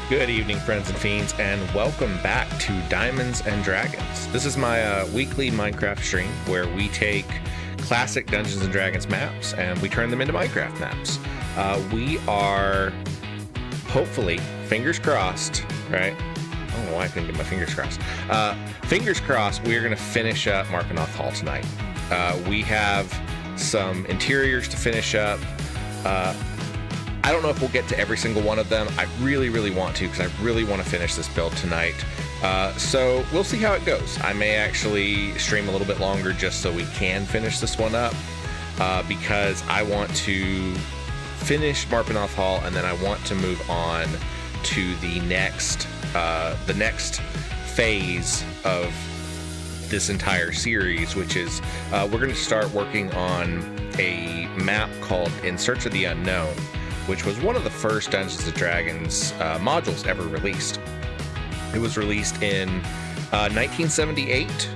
Good evening, friends and fiends, and welcome back to Diamonds and Dragons. This is my weekly Minecraft stream where we take classic Dungeons and Dragons maps and we turn them into Minecraft maps. We are hopefully, fingers crossed, right? I don't know why I couldn't get my fingers crossed. Fingers crossed, we are going to finish up Marpenoth Hall tonight. We have some interiors to finish up. I don't know if we'll get to every single one of them. I really want to, because I really want to finish this build tonight. So we'll see how it goes. I may actually stream a little bit longer just so we can finish this one up, because I want to finish Marpenoth Hall and then I want to move on to the next phase of this entire series, which is we're going to start working on a map called In Search of the Unknown, which was one of the first Dungeons & Dragons modules ever released. It was released in 1978,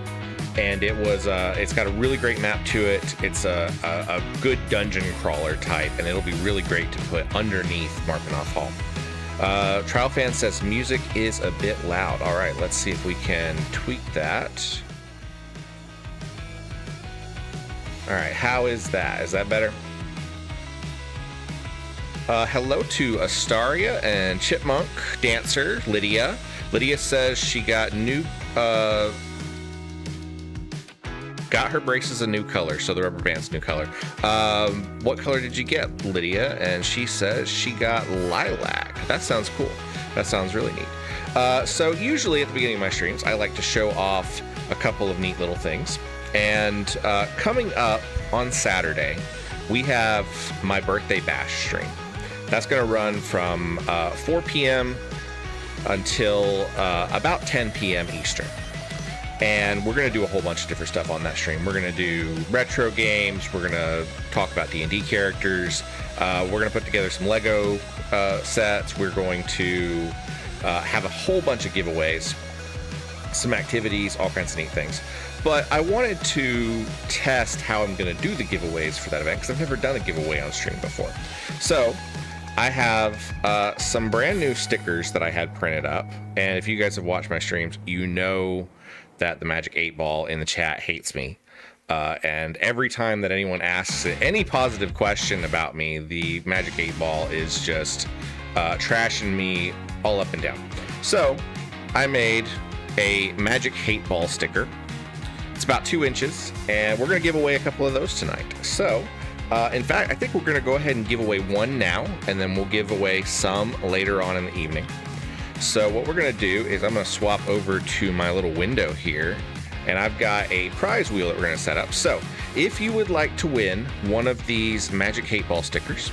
and it's got a really great map to it. It's a good dungeon crawler type, and it'll be really great to put underneath Marpenoth Hall. Trial Fan says music is a bit loud. All right, let's see if we can tweak that. All right, how is that? Is that better? Hello to Astaria and Chipmunk, Dancer, Lydia. Lydia says she got her braces a new color, so the rubber band's new color. What color did you get, Lydia? And she says she got lilac. That sounds cool. That sounds really neat. So usually at the beginning of my streams, I like to show off a couple of neat little things. And coming up on Saturday, we have my birthday bash stream. That's going to run from 4 p.m. until about 10 p.m. Eastern. And we're going to do a whole bunch of different stuff on that stream. We're going to do retro games. We're going to talk about D&D characters. We're going to put together some Lego sets. We're going to have a whole bunch of giveaways, some activities, all kinds of neat things. But I wanted to test how I'm going to do the giveaways for that event, because I've never done a giveaway on stream before. So I have some brand new stickers that I had printed up, and if you guys have watched my streams, you know that the Magic 8 Ball in the chat hates me. And every time that anyone asks any positive question about me, the Magic 8 Ball is just trashing me all up and down. So I made a Magic Hate Ball sticker. It's about 2 inches, and we're going to give away a couple of those tonight. So in fact, I think we're going to go ahead and give away one now, and then we'll give away some later on in the evening. So what we're going to do is I'm going to swap over to my little window here, and I've got a prize wheel that we're going to set up. So if you would like to win one of these Magic Hate Ball stickers,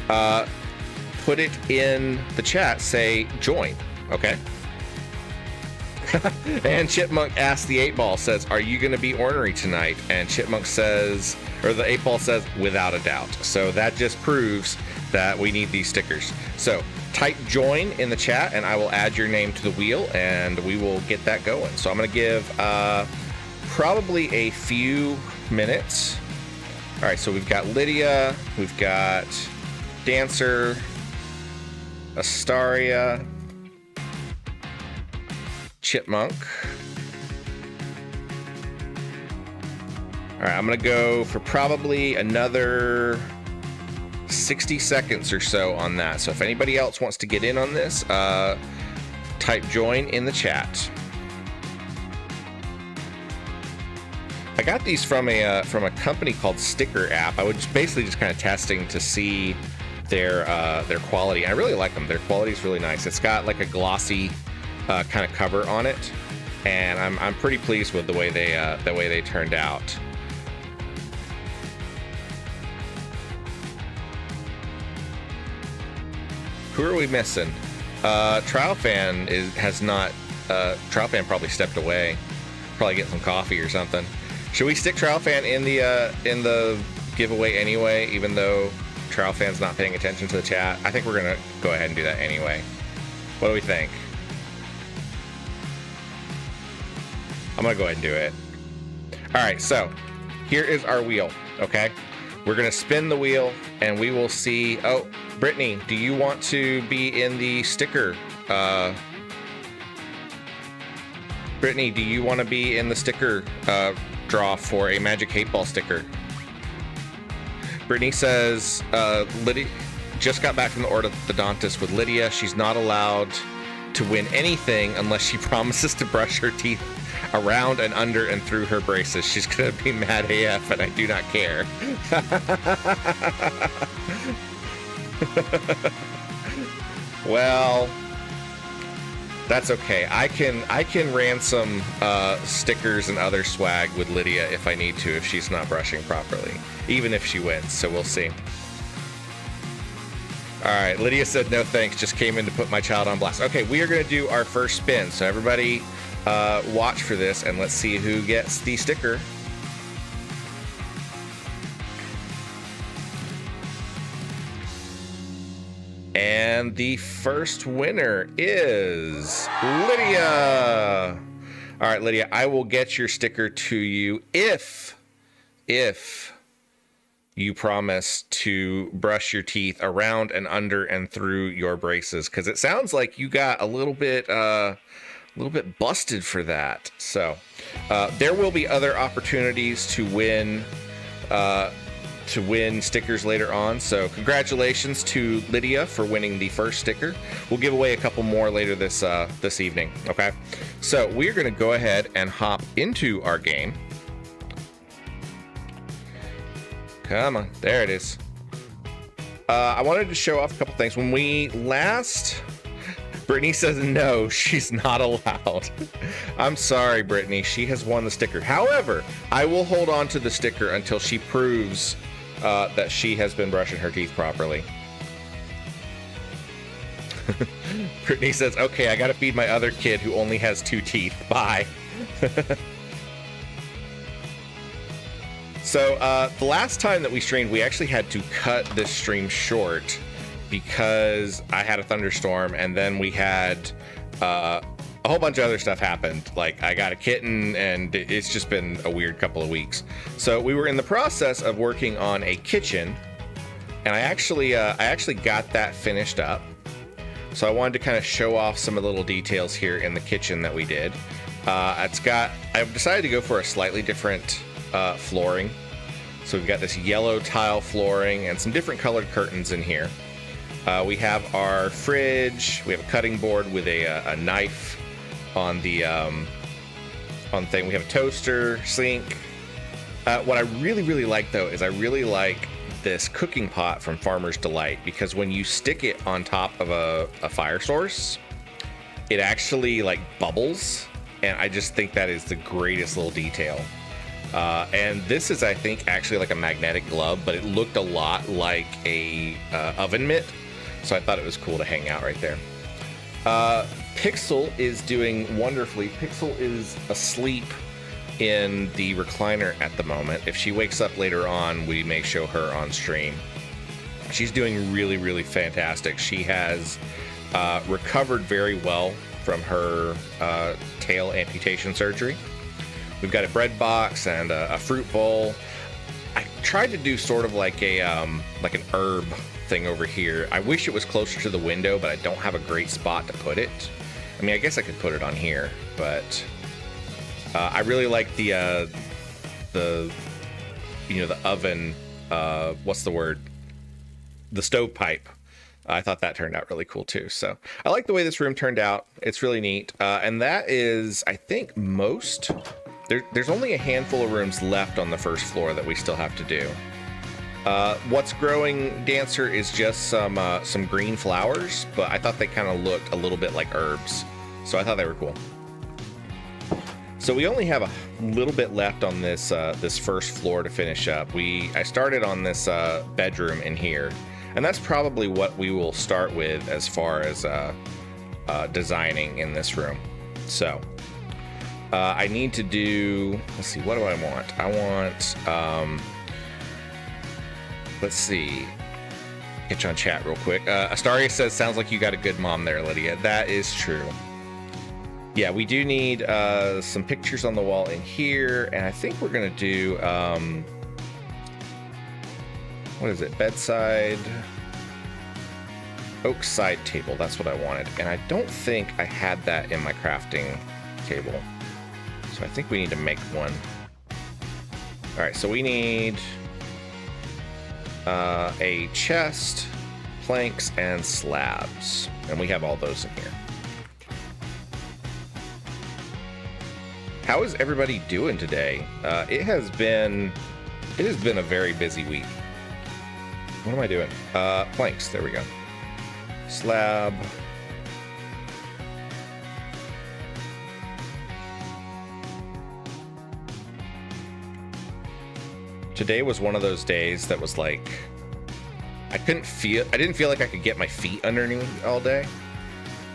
put it in the chat, say join, okay? And Chipmunk asked the 8 Ball, says, are you going to be ornery tonight? And Chipmunk says, or the 8 Ball says, without a doubt. So that just proves that we need these stickers. So type join in the chat and I will add your name to the wheel and we will get that going. So I'm going to give probably a few minutes. All right, so we've got Lydia, we've got Dancer, Astaria, Chipmunk. All right, I'm gonna go for probably another 60 seconds or so on that. So if anybody else wants to get in on this, type join in the chat. I got these from a company called Sticker App. I was basically just kind of testing to see their quality. I really like them. Their quality is really nice. It's got like a glossy kind of cover on it, and I'm pretty pleased with the way they turned out. Who are we missing? Trial Fan has not. Trial Fan probably stepped away. Probably get some coffee or something. Should we stick Trial Fan in the giveaway anyway, even though Trial Fan's not paying attention to the chat? I think we're gonna go ahead and do that anyway. What do we think? I'm gonna go ahead and do it. All right, so here is our wheel, okay? We're gonna spin the wheel and we will see. Oh, Brittany, do you want to be in the sticker Brittany, do you want to be in the sticker draw for a Magic 8-Ball sticker? Brittany says, Lydia just got back from the orthodontist with Lydia. She's not allowed to win anything unless she promises to brush her teeth around and under and through her braces. She's gonna be mad AF, and I do not care. Well, that's okay. I can ransom stickers and other swag with Lydia if I need to, if she's not brushing properly, even if she wins. So we'll see. All right, Lydia said no thanks, just came in to put my child on blast. Okay, we are going to do our first spin. So everybody watch for this, and let's see who gets the sticker. And the first winner is Lydia. All right, Lydia, I will get your sticker to you if you promise to brush your teeth around and under and through your braces, because it sounds like you got a little bit busted for that. So there will be other opportunities to win stickers later on. So congratulations to Lydia for winning the first sticker. We'll give away a couple more later this evening. Okay, so we're going to go ahead and hop into our game. Come on, there it is. I wanted to show off a couple things. When we last, Brittany says no, she's not allowed. I'm sorry, Brittany, she has won the sticker. However, I will hold on to the sticker until she proves that she has been brushing her teeth properly. Brittany says, okay, I gotta feed my other kid who only has 2 teeth. Bye. So the last time that we streamed, we actually had to cut this stream short because I had a thunderstorm, and then we had a whole bunch of other stuff happened. Like I got a kitten, and it's just been a weird couple of weeks. So we were in the process of working on a kitchen, and I actually got that finished up. So I wanted to kind of show off some of the little details here in the kitchen that we did. I've decided to go for a slightly different flooring. So we've got this yellow tile flooring and some different colored curtains in here. We have our fridge. We have a cutting board with a knife on the thing. We have a toaster, sink. What I really like though is I really like this cooking pot from Farmer's Delight, because when you stick it on top of a fire source, it actually like bubbles, and I just think that is the greatest little detail. And this is, I think, actually like a magnetic glove, but it looked a lot like a oven mitt, so I thought it was cool to hang out right there. Pixel is doing wonderfully. Pixel is asleep in the recliner at the moment. If she wakes up later on, we may show her on stream. She's doing really fantastic. She has recovered very well from her tail amputation surgery. We've got a bread box and a fruit bowl. I tried to do sort of like an herb thing over here. I wish it was closer to the window, but I don't have a great spot to put it. I mean, I guess I could put it on here, but I really like the oven. What's the word? The stovepipe. I thought that turned out really cool too. So I like the way this room turned out. It's really neat. And that is, I think, most. There's only a handful of rooms left on the first floor that we still have to do. What's growing, Dancer, is just some green flowers, but I thought they kind of looked a little bit like herbs, so I thought they were cool. So we only have a little bit left on this this first floor to finish up. I started on this bedroom in here, and that's probably what we will start with as far as designing in this room. So I need to do, let's see, what do I want? I want, let's see, get you on chat real quick. Astaria says, sounds like you got a good mom there, Lydia. That is true. Yeah, we do need some pictures on the wall in here, and I think we're gonna do, what is it, bedside? oak side table. That's what I wanted. And I don't think I had that in my crafting table. So I think we need to make one. All right, so we need a chest, planks, and slabs. And we have all those in here. How is everybody doing today? It has been a very busy week. What am I doing? Planks, there we go. Slab. Today was one of those days that was like, I didn't feel like I could get my feet underneath me all day.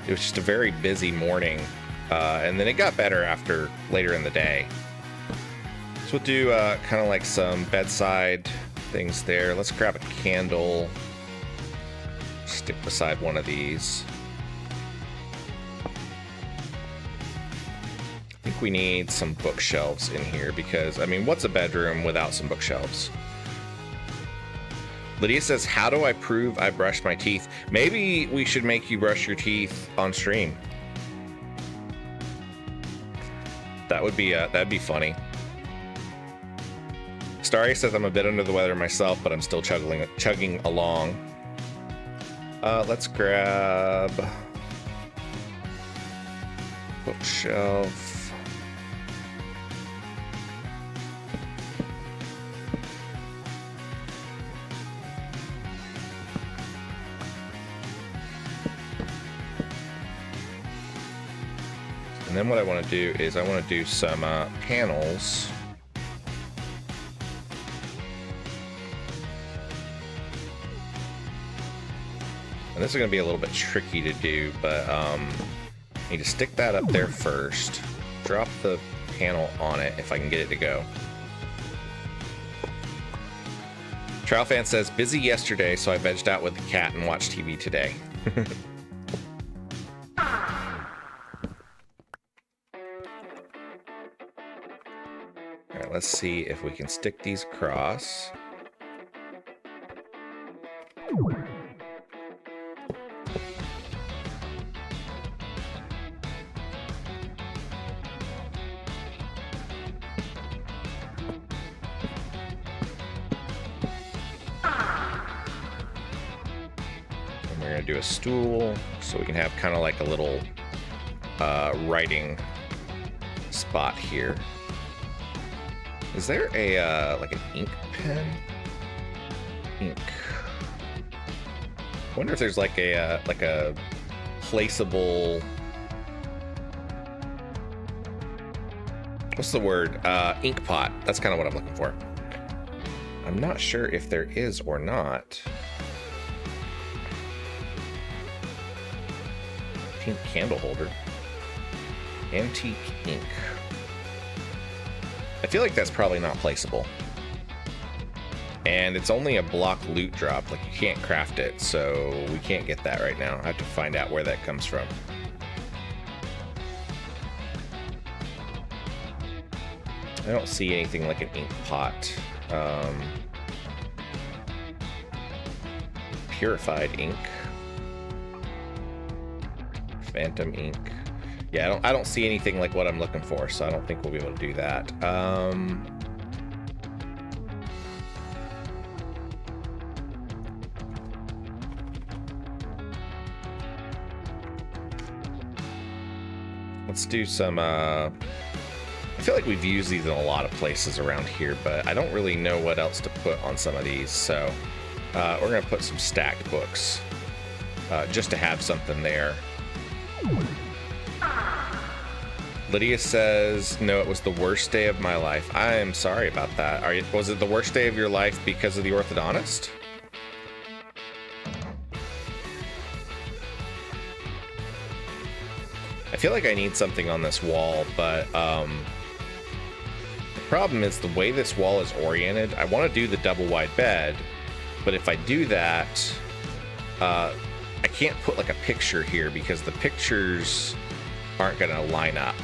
It was just a very busy morning. And then it got better after later in the day. So we'll do kind of like some bedside things there. Let's grab a candle. Stick beside one of these. I think we need some bookshelves in here because, I mean, what's a bedroom without some bookshelves? Lydia says, how do I prove I brushed my teeth? Maybe we should make you brush your teeth on stream. That'd be funny. Starry says I'm a bit under the weather myself, but I'm still chugging along. Let's grab bookshelf. And then what I want to do is I want to do some panels. And this is going to be a little bit tricky to do, but I need to stick that up there first. Drop the panel on it if I can get it to go. Trial Fan says, busy yesterday, so I vegged out with the cat and watched TV today. Alright, let's see if we can stick these across. Do a stool so we can have kind of like a little writing spot here. Is there a like an ink pen? Ink. I wonder if there's like a placeable, what's the word? Ink pot. That's kind of what I'm looking for. I'm not sure if there is or not. Candle holder. Antique ink. I feel like that's probably not placeable. And it's only a block loot drop. Like, you can't craft it, so we can't get that right now. I have to find out where that comes from. I don't see anything like an ink pot. Purified ink. Phantom ink. Yeah, I don't see anything like what I'm looking for, so I don't think we'll be able to do that. Let's do some, I feel like we've used these in a lot of places around here, but I don't really know what else to put on some of these, so we're gonna put some stacked books, just to have something there. Lydia says, no, it was the worst day of my life. I am sorry about that. Was it the worst day of your life because of the orthodontist? I feel like I need something on this wall, but the problem is the way this wall is oriented. I want to do the double wide bed, but if I do that, I can't put like a picture here because the pictures aren't going to line up.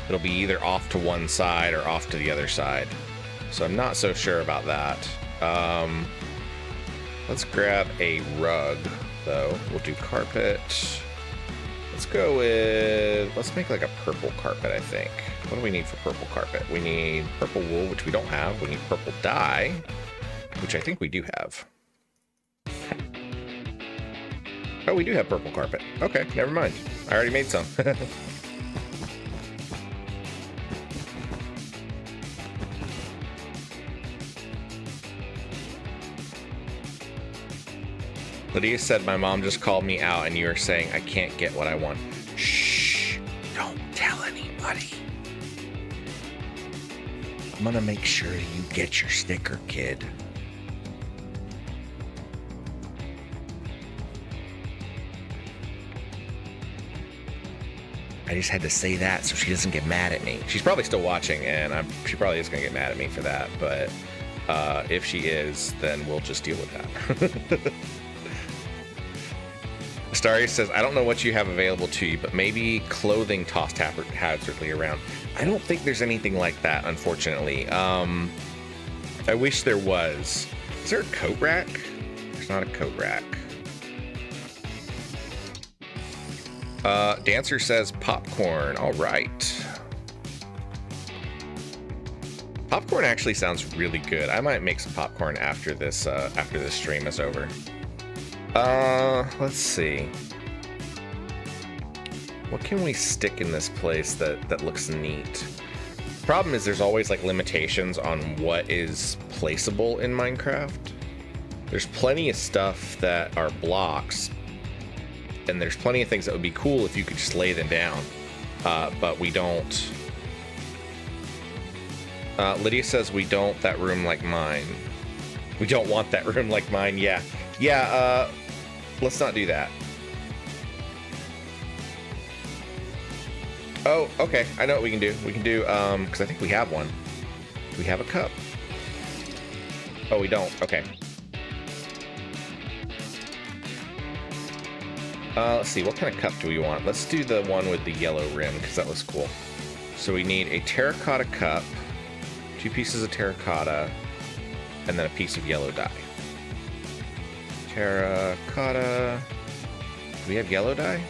It'll be either off to one side or off to the other side. So I'm not so sure about that. Let's grab a rug. though. We'll do carpet. Let's make like a purple carpet, I think. What do we need for purple carpet? We need purple wool, which we don't have. We need purple dye, which I think we do have. Oh, we do have purple carpet. Okay, never mind. I already made some. Lydia said my mom just called me out and you were saying I can't get what I want. Shh, don't tell anybody. I'm gonna make sure you get your sticker, kid. I just had to say that so she doesn't get mad at me. She's probably still watching, and she probably is gonna get mad at me for that, but if she is, then we'll just deal with that. Starry says, I don't know what you have available to you, but maybe clothing tossed haphazardly around. I don't think there's anything like that, unfortunately. I wish there was. Is there a coat rack? There's not a coat rack. Dancer says popcorn. All right. Popcorn actually sounds really good. I might make some popcorn after this stream is over. Let's see. What can we stick in this place that looks neat? Problem is there's always like limitations on what is placeable in Minecraft. There's plenty of stuff that are blocks, and there's plenty of things that would be cool if you could just lay them down, but we don't. Lydia says we don't that room like mine. We don't want that room like mine. Yeah, let's not do that. Oh, okay, I know what we can do. We can do, because I think we have one. Do we have a cup? Oh, we don't. Okay. Let's see, what kind of cup do we want? Let's do the one with the yellow rim, because that looks cool. So we need a terracotta cup, 2 pieces of terracotta, and then a piece of yellow dye. Terracotta. Do we have yellow dye?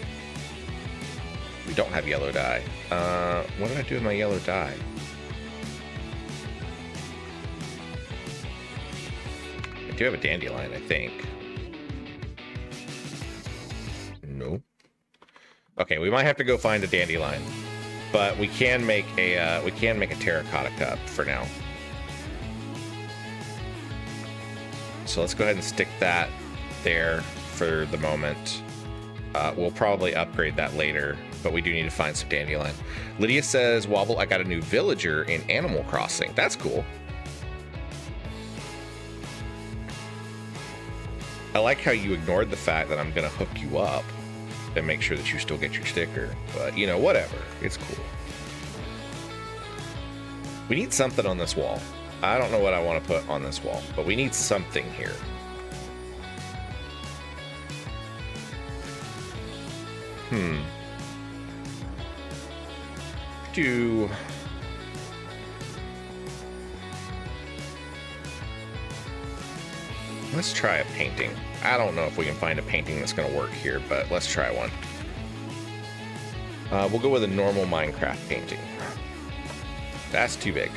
We don't have yellow dye. What did I do with my yellow dye? I do have a dandelion, I think. Nope. Okay, we might have to go find a dandelion, but we can make a terracotta cup for now. So let's go ahead and stick that there for the moment. We'll probably upgrade that later, but we do need to find some dandelion. Lydia says, Wobble, I got a new villager in Animal Crossing. That's cool. I like how you ignored the fact that I'm going to hook you up and make sure that you still get your sticker. But, you know, whatever. It's cool. We need something on this wall. I don't know what I want to put on this wall, but we need something here. Let's try a painting. I don't know if we can find a painting that's going to work here, but let's try one. We'll go with a normal Minecraft painting. That's too big.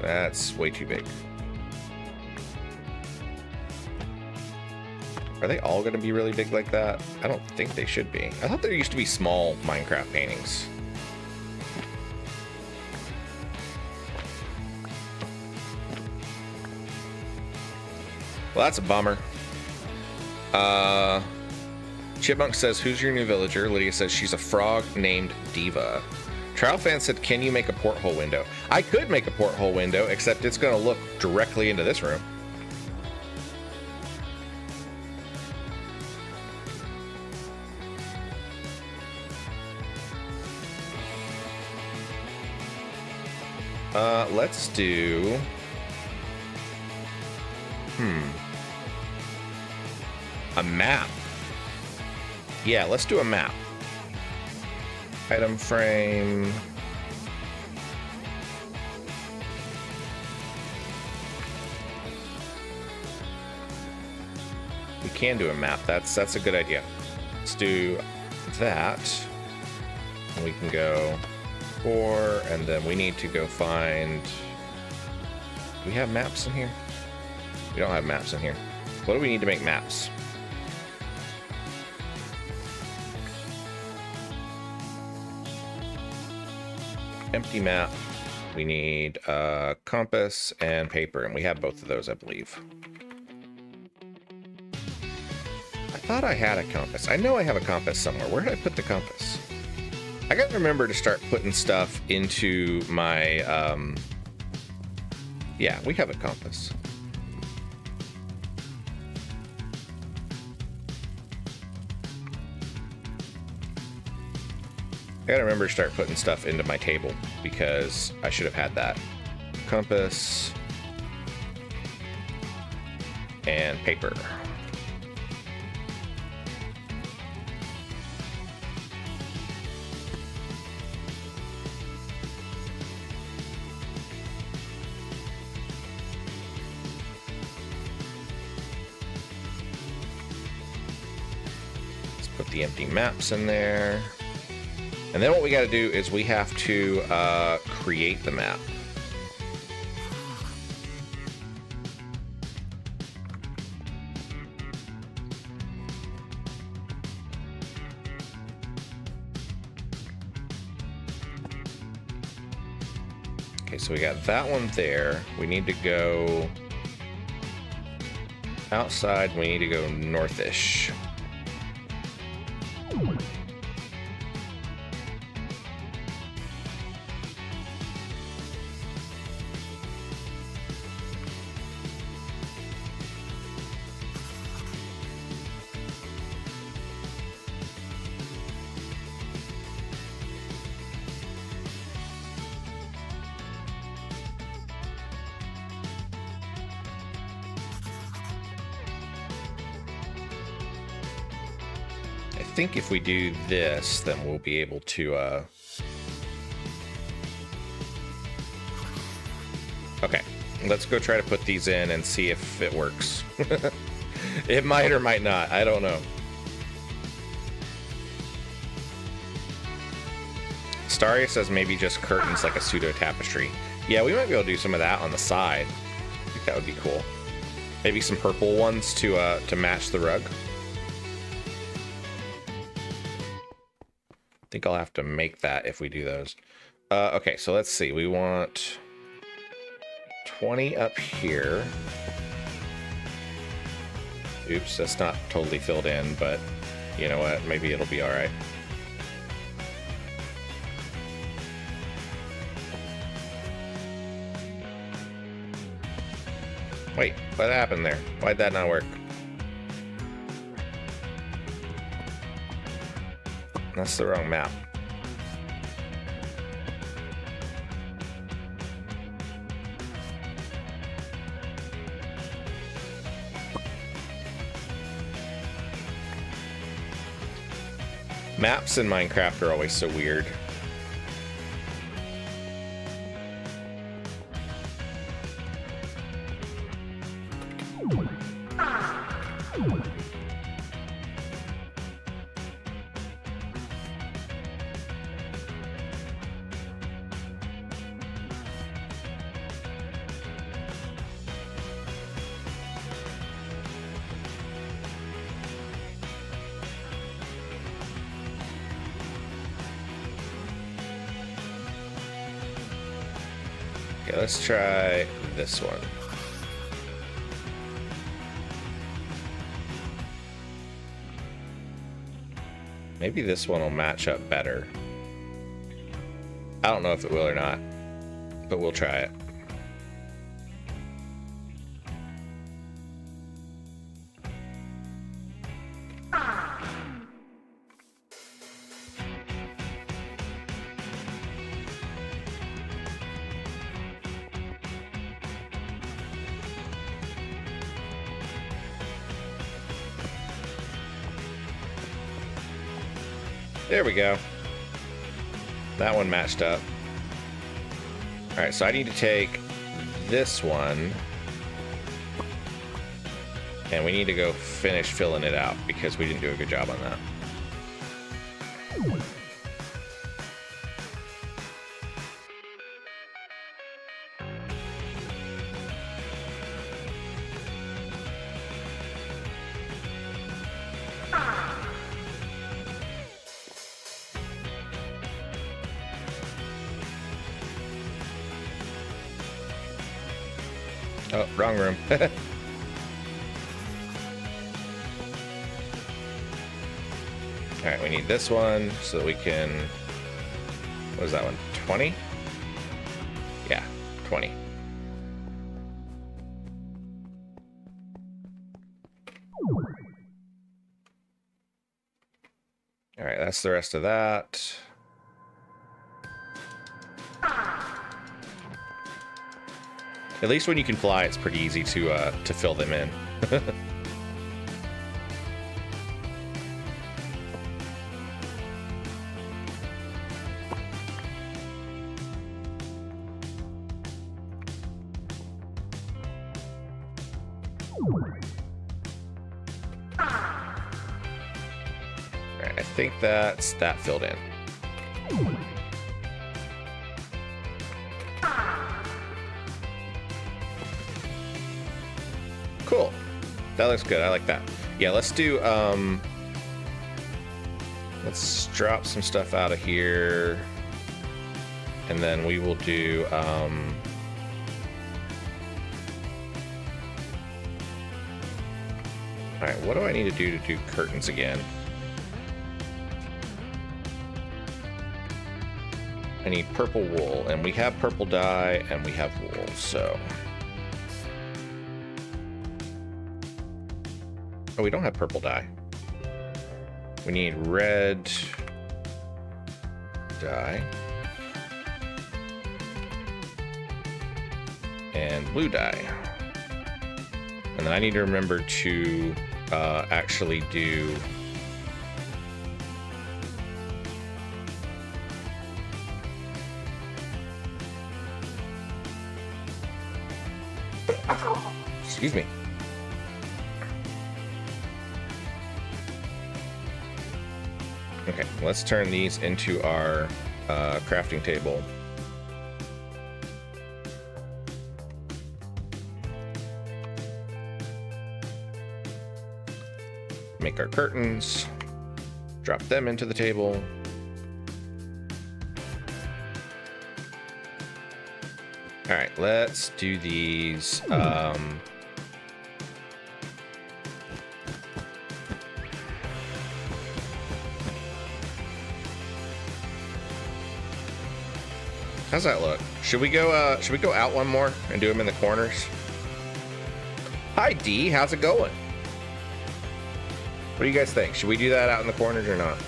That's way too big. Are they all going to be really big like that? I don't think they should be. I thought there used to be small Minecraft paintings. Well, that's a bummer. Chipmunk says, who's your new villager? Lydia says she's a frog named Diva. Trial Fan said, can you make a porthole window? I could make a porthole window, except it's going to look directly into this room. Let's do... a map. Yeah, let's do a map. Item frame. We can do a map. That's a good idea. Let's do that. And we can go 4, and then we need to go find... Do we have maps in here? We don't have maps in here. What do we need to make maps? Empty map. We need a compass and paper, and we have both of those, I believe. I thought I had a compass. I know I have a compass somewhere. Where did I put the compass? I gotta remember to start putting stuff into my, yeah, we have a compass. I gotta remember to start putting stuff into my table because I should have had that. Compass and paper. Let's put the empty maps in there. And then what we got to do is we have to create the map. Okay, so we got that one there. We need to go outside. We need to go northish. I think if we do this, then we'll be able to, okay, let's go try to put these in and see if it works. It might or might not, I don't know. Staria says maybe just curtains like a pseudo tapestry. Yeah, we might be able to do some of that on the side. I think that would be cool. Maybe some purple ones to match the rug. I think I'll have to make that if we do those. Okay, so let's see. We want 20 up here. Oops, that's not totally filled in, but you know what? Maybe it'll be all right. Wait, what happened there? Why'd that not work? That's the wrong map. Maps in Minecraft are always so weird. Okay, let's try this one. Maybe this one will match up better. I don't know if it will or not, but we'll try it. There we go. That one matched up. All right, so I need to take this one And we need to go finish filling it out because we didn't do a good job on that. Oh, wrong room. Alright, we need this one so that we can... What is that one? 20? Yeah, 20. Alright, that's the rest of that. At least when you can fly, it's pretty easy to fill them in. Alright, I think that's that filled in. Cool. That looks good. I like that. Yeah, let's do, let's drop some stuff out of here. And then we will do, all right, what do I need to do curtains again? I need purple wool, and we have purple dye, and we have wool, so... Oh, we don't have purple dye. We need red dye. And blue dye. And then I need to remember to actually do... Excuse me. Okay, let's turn these into our crafting table. Make our curtains, drop them into the table. All right, let's do these. How's that look? Should we go out one more and do them in the corners? Hi D, how's it going? What do you guys think? Should we do that out in the corners or not?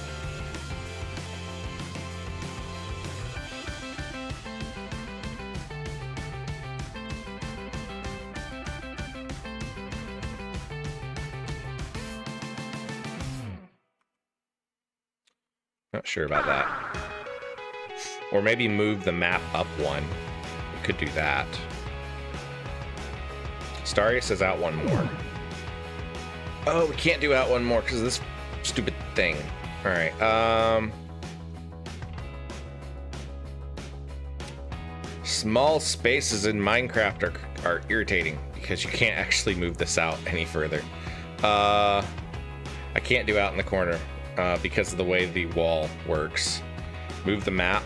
Not sure about that. Or maybe move the map up one. We could do that. Staria says out one more. Oh, we can't do out one more because of this stupid thing. All right. Small spaces in Minecraft are irritating because you can't actually move this out any further. I can't do out in the corner because of the way the wall works. Move the map.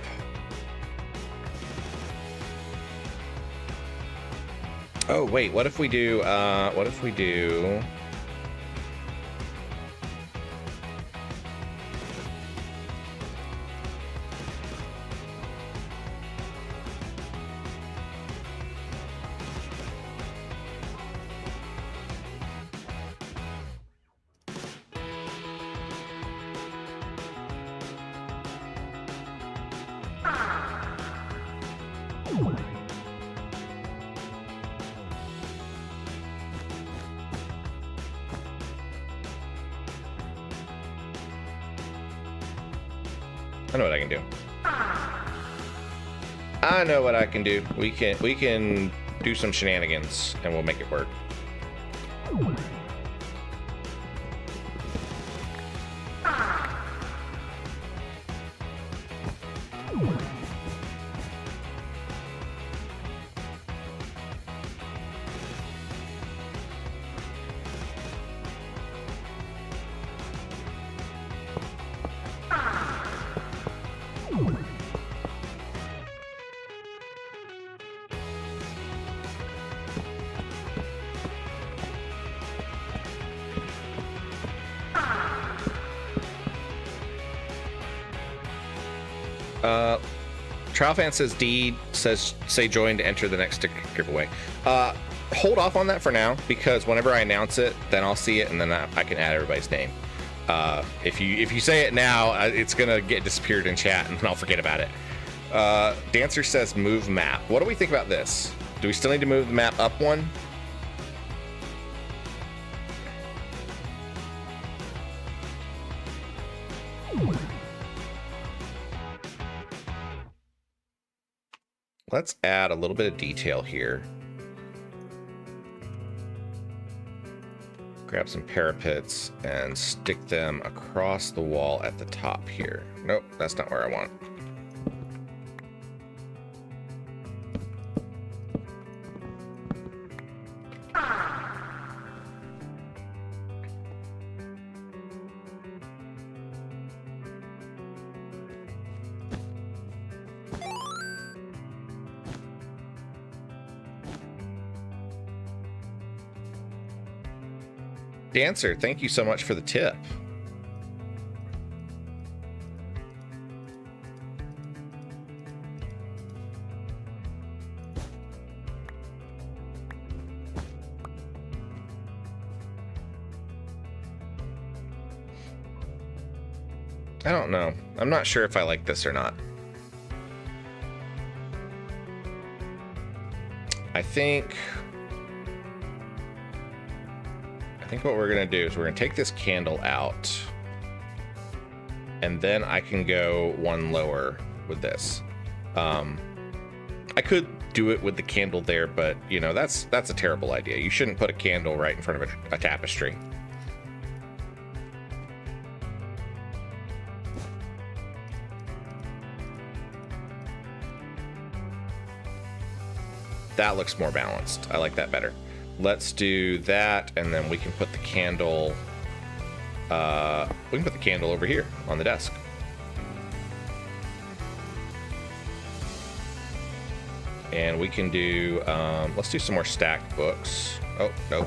Oh wait, what if we do? I know what I can do. I know what I can do. We can do some shenanigans and we'll make it work. Trial fan says D says say join to enter the next sticker giveaway. Hold off on that for now, because whenever I announce it, then I'll see it and then I can add everybody's name. If you say it now, it's gonna get disappeared in chat and then I'll forget about it. Dancer says move map. What do we think about this? Do we still need to move the map up one? Let's add a little bit of detail here. Grab some parapets and stick them across the wall at the top here. Nope, that's not where I want it. Dancer, thank you so much for the tip. I don't know. I'm not sure if I like this or not. I think what we're gonna do is we're gonna take this candle out, and then I can go one lower with this. I could do it with the candle there, but you know, that's a terrible idea. You shouldn't put a candle right in front of a tapestry. That looks more balanced. I like that better. Let's do that, and then we can put the candle. We can put the candle over here on the desk. And we can do. Let's do some more stacked books. Oh nope.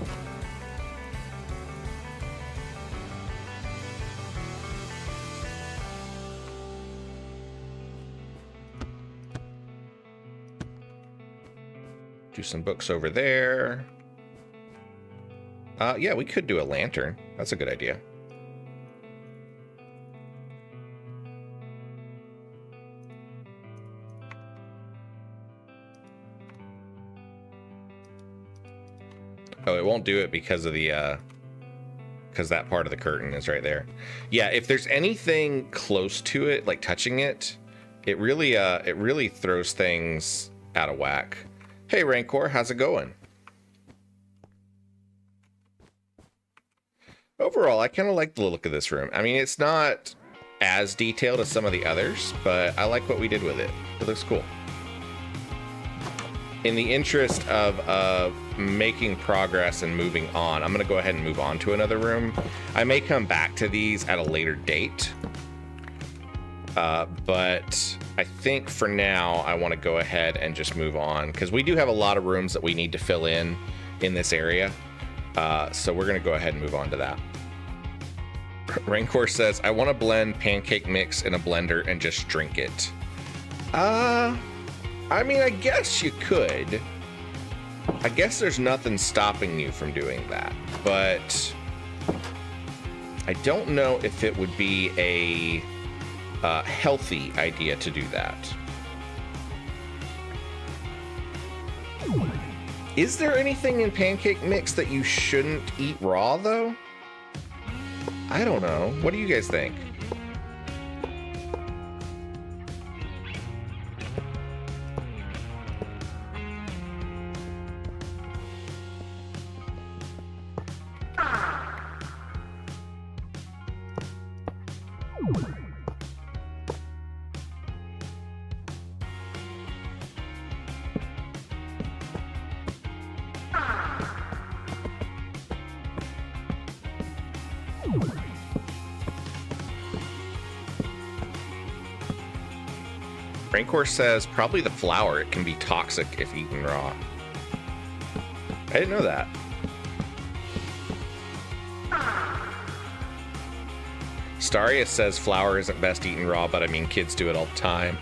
Do some books over there. Yeah, we could do a lantern. That's a good idea. Oh, it won't do it because of the because that part of the curtain is right there. Yeah, if there's anything close to it, like touching it, it really throws things out of whack. Hey Rancor, how's it going? Overall, I kind of like the look of this room. I mean, it's not as detailed as some of the others, but I like what we did with it. It looks cool. In the interest of making progress and moving on, I'm going to go ahead and move on to another room. I may come back to these at a later date, but I think for now, I want to go ahead and just move on, because we do have a lot of rooms that we need to fill in this area. So we're going to go ahead and move on to that. Rancor says, I want to blend pancake mix in a blender and just drink it. I mean, I guess you could. I guess there's nothing stopping you from doing that, but I don't know if it would be a healthy idea to do that. Is there anything in pancake mix that you shouldn't eat raw, though? I don't know. What do you guys think? Rancor says probably the flour. It can be toxic if eaten raw. I didn't know that. Staria says flour isn't best eaten raw, but I mean kids do it all the time.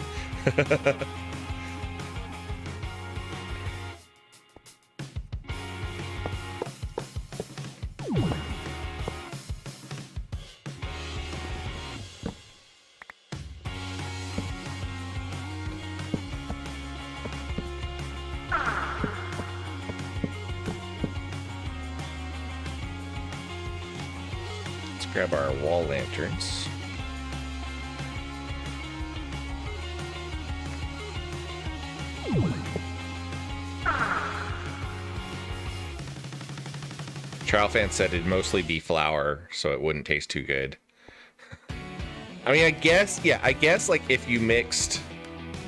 Grab our wall lanterns. Trial fan said it'd mostly be flour, so it wouldn't taste too good. I mean, I guess like if you mixed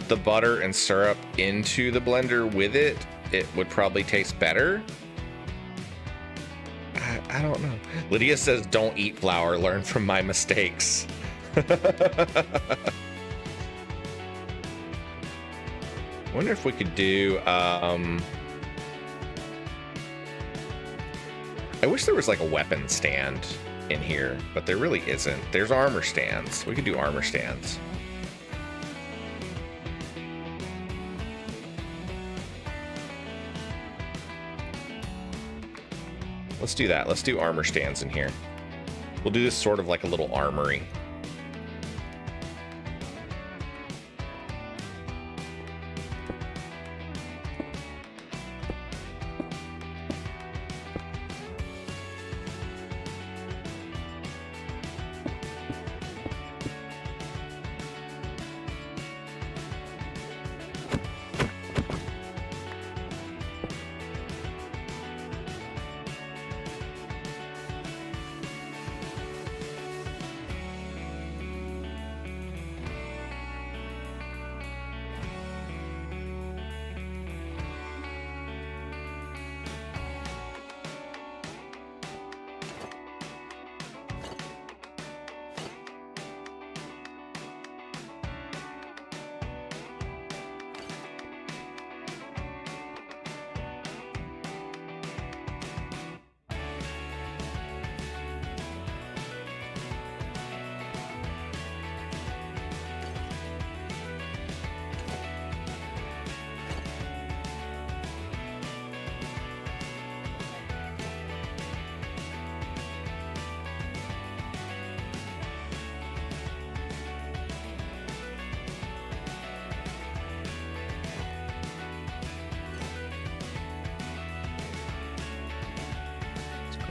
the butter and syrup into the blender with it, it would probably taste better. I don't know. Lydia says, don't eat flour. Learn from my mistakes. Wonder if we could do... I wish there was like a weapon stand in here, but there really isn't. There's armor stands. We could do armor stands. Let's do that. Let's do armor stands in here. We'll do this sort of like a little armory.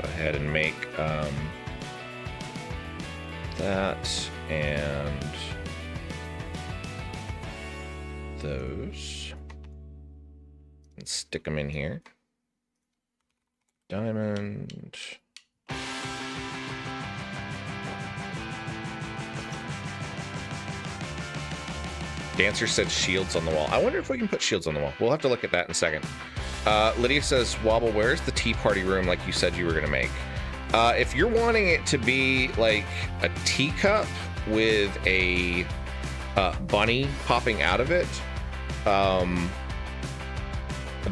Go ahead and make that and those and stick them in here. Diamond. Dancer said shields on the wall. I wonder if we can put shields on the wall. We'll have to look at that in a second. Lydia says, Wobble, where's the tea party room like you said you were going to make? If you're wanting it to be like a teacup with a bunny popping out of it,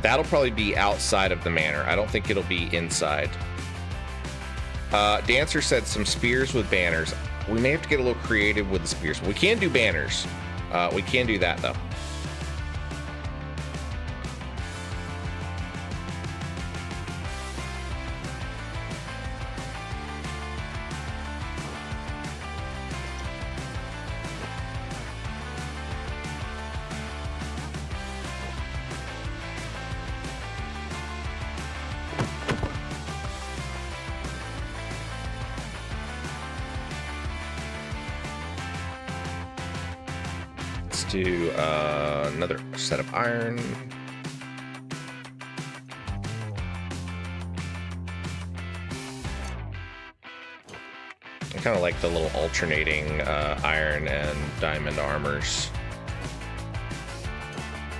that'll probably be outside of the manor. I don't think it'll be inside. Dancer said some spears with banners. We may have to get a little creative with the spears. We can do banners. We can do that, though. Do another set of iron. I kind of like the little alternating iron and diamond armors.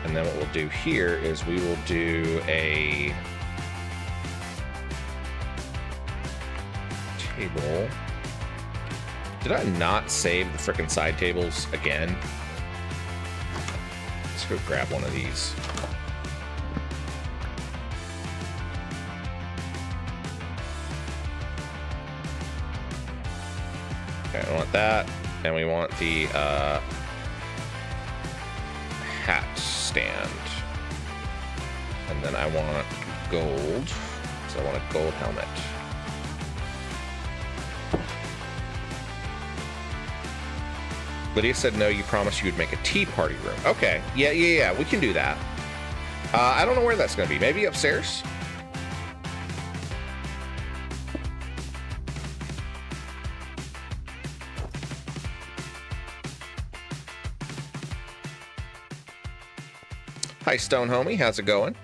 And then what we'll do here is we will do a table. Did I not save the frickin' side tables again? go grab one of these. Okay, I want that, and we want the hat stand. And then I want gold, so I want a gold helmet. Lydia said, no, you promised you would make a tea party room. Okay, yeah, we can do that. I don't know where that's going to be. Maybe upstairs? Hi, Stone Homie. How's it going?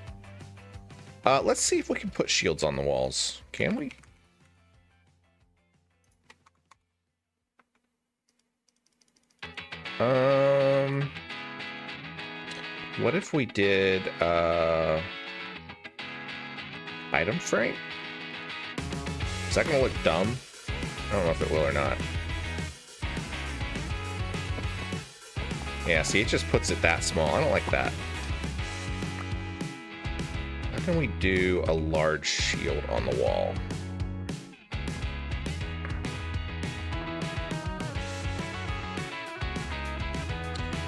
Let's see if we can put shields on the walls. Can we? What if we did, item frame? Is that gonna look dumb? I don't know if it will or not. Yeah, see, it just puts it that small. I don't like that. How can we do a large shield on the wall?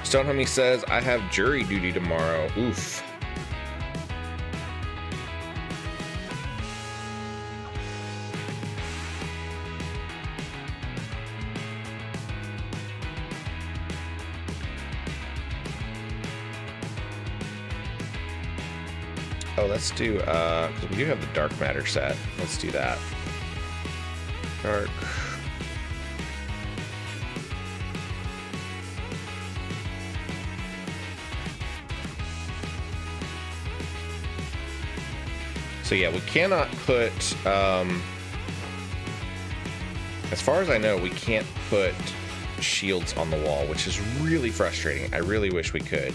Stone Homie says, I have jury duty tomorrow. Oof. Oh, let's do, because we do have the dark matter set. Let's do that. Dark. So yeah, we cannot put, as far as I know, we can't put shields on the wall, which is really frustrating. I really wish we could.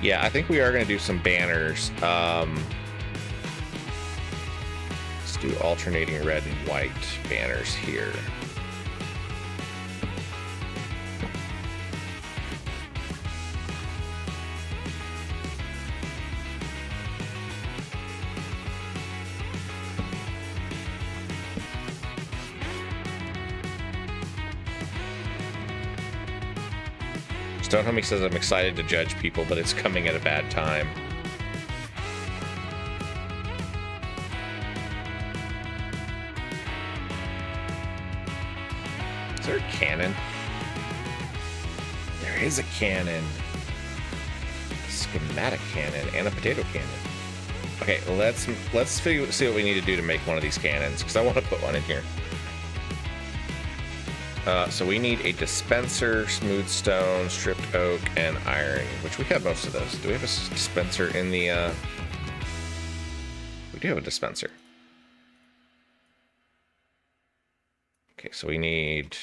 Yeah, I think we are going to do some banners. Let's do alternating red and white banners here. Stone Homie says, I'm excited to judge people, but it's coming at a bad time. Is there a cannon? There is a cannon. A schematic cannon and a potato cannon. Okay, let's see what we need to do to make one of these cannons, because I want to put one in here. So we need a dispenser, smooth stone, stripped oak, and iron, which we have most of those. Do we have a dispenser in the, we do have a dispenser. Okay, so we need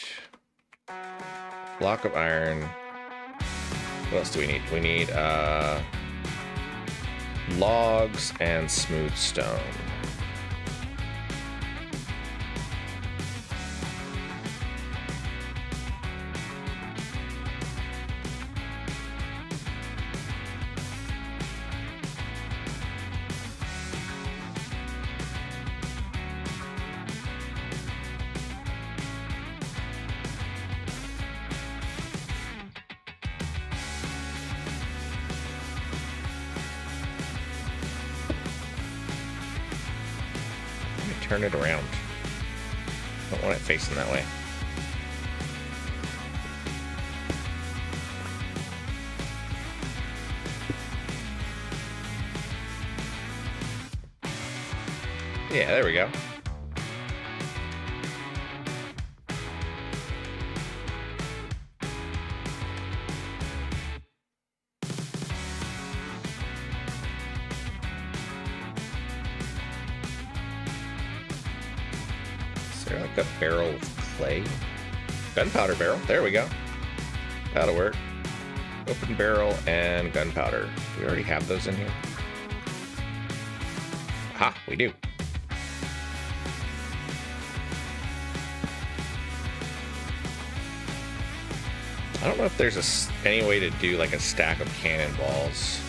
block of iron. What else do we need? We need, logs and smooth stone. Turn it around. Don't want it facing that way. Yeah, there we go. Make a barrel of clay. Gunpowder barrel. There we go. That'll work. Open barrel and gunpowder. Do we already have those in here? Aha, we do. I don't know if there's any way to do like a stack of cannonballs.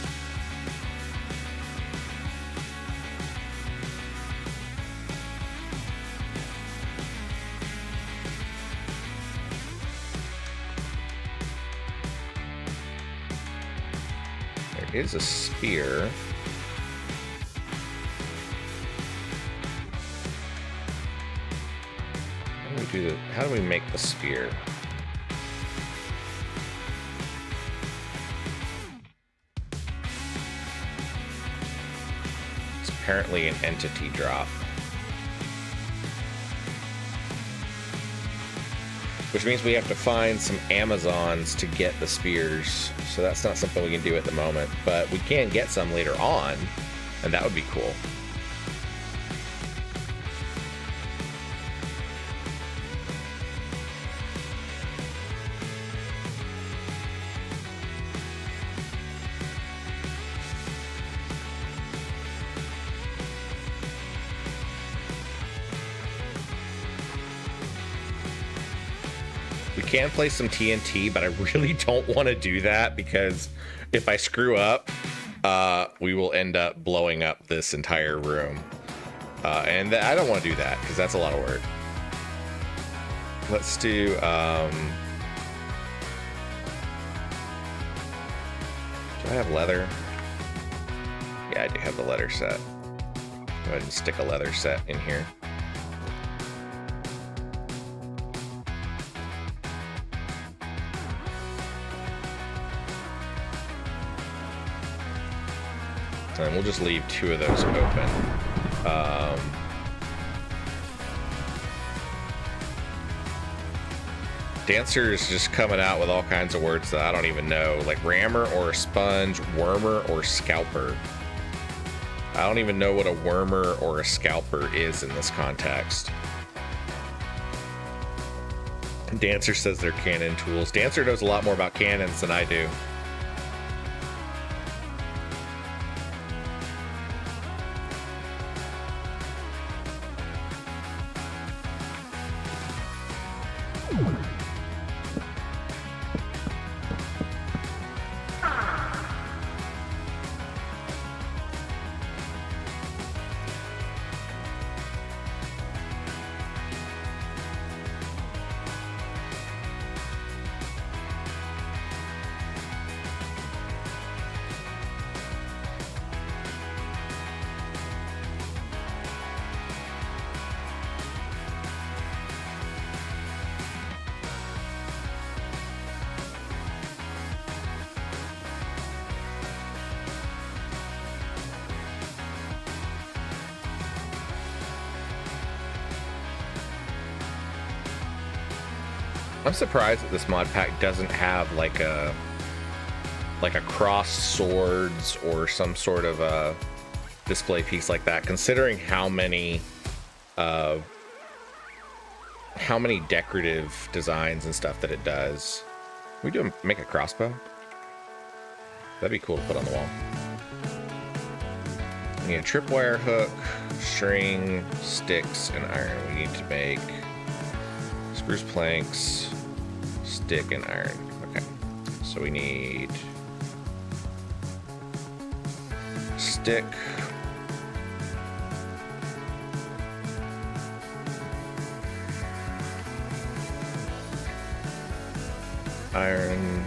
There is a spear. How do we make the spear? It's apparently an entity drop. Which means we have to find some Amazons to get the spears. So that's not something we can do at the moment. But we can get some later on, and that would be cool. We can place some TNT, but I really don't want to do that because if I screw up, we will end up blowing up this entire room. And I don't want to do that because that's a lot of work. Let's do... do I have leather? Yeah, I do have the leather set. Go ahead and stick a leather set in here. And we'll just leave 2 of those open. Dancer is just coming out with all kinds of words that I don't even know, like rammer or a sponge, wormer or scalper. I don't even know what a wormer or a scalper is in this context. Dancer says they're cannon tools. Dancer knows a lot more about cannons than I do. I'm surprised that this mod pack doesn't have like a crossed swords or some sort of a display piece like that, considering how many decorative designs and stuff that it does. Can we do make a crossbow? That'd be cool to put on the wall. We need a tripwire hook, string, sticks, and iron. We need to make spruce planks, stick, and iron. Okay, so we need stick, iron,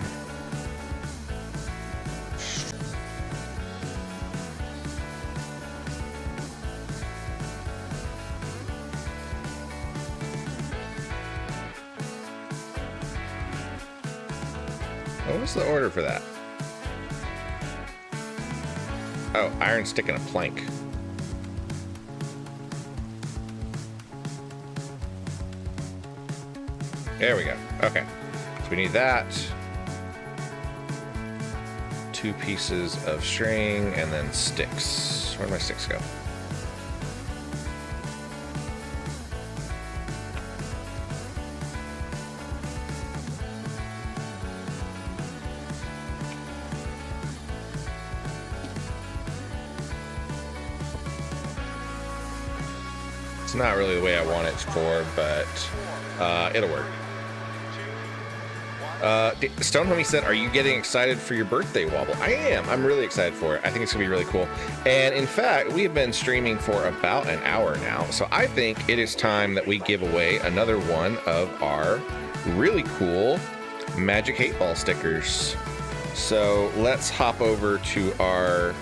what was the order for that? Oh, iron, stick, and a plank. There we go. Okay. So we need that. 2 pieces of string and then sticks. Where'd my sticks go? It's not really the way I want it for, but it'll work. Stonehomie said, are you getting excited for your birthday, Wobble? I am. I'm really excited for it. I think it's going to be really cool. And in fact, we have been streaming for about an hour now. So I think it is time that we give away another one of our really cool Magic 8-Ball stickers. So let's hop over to our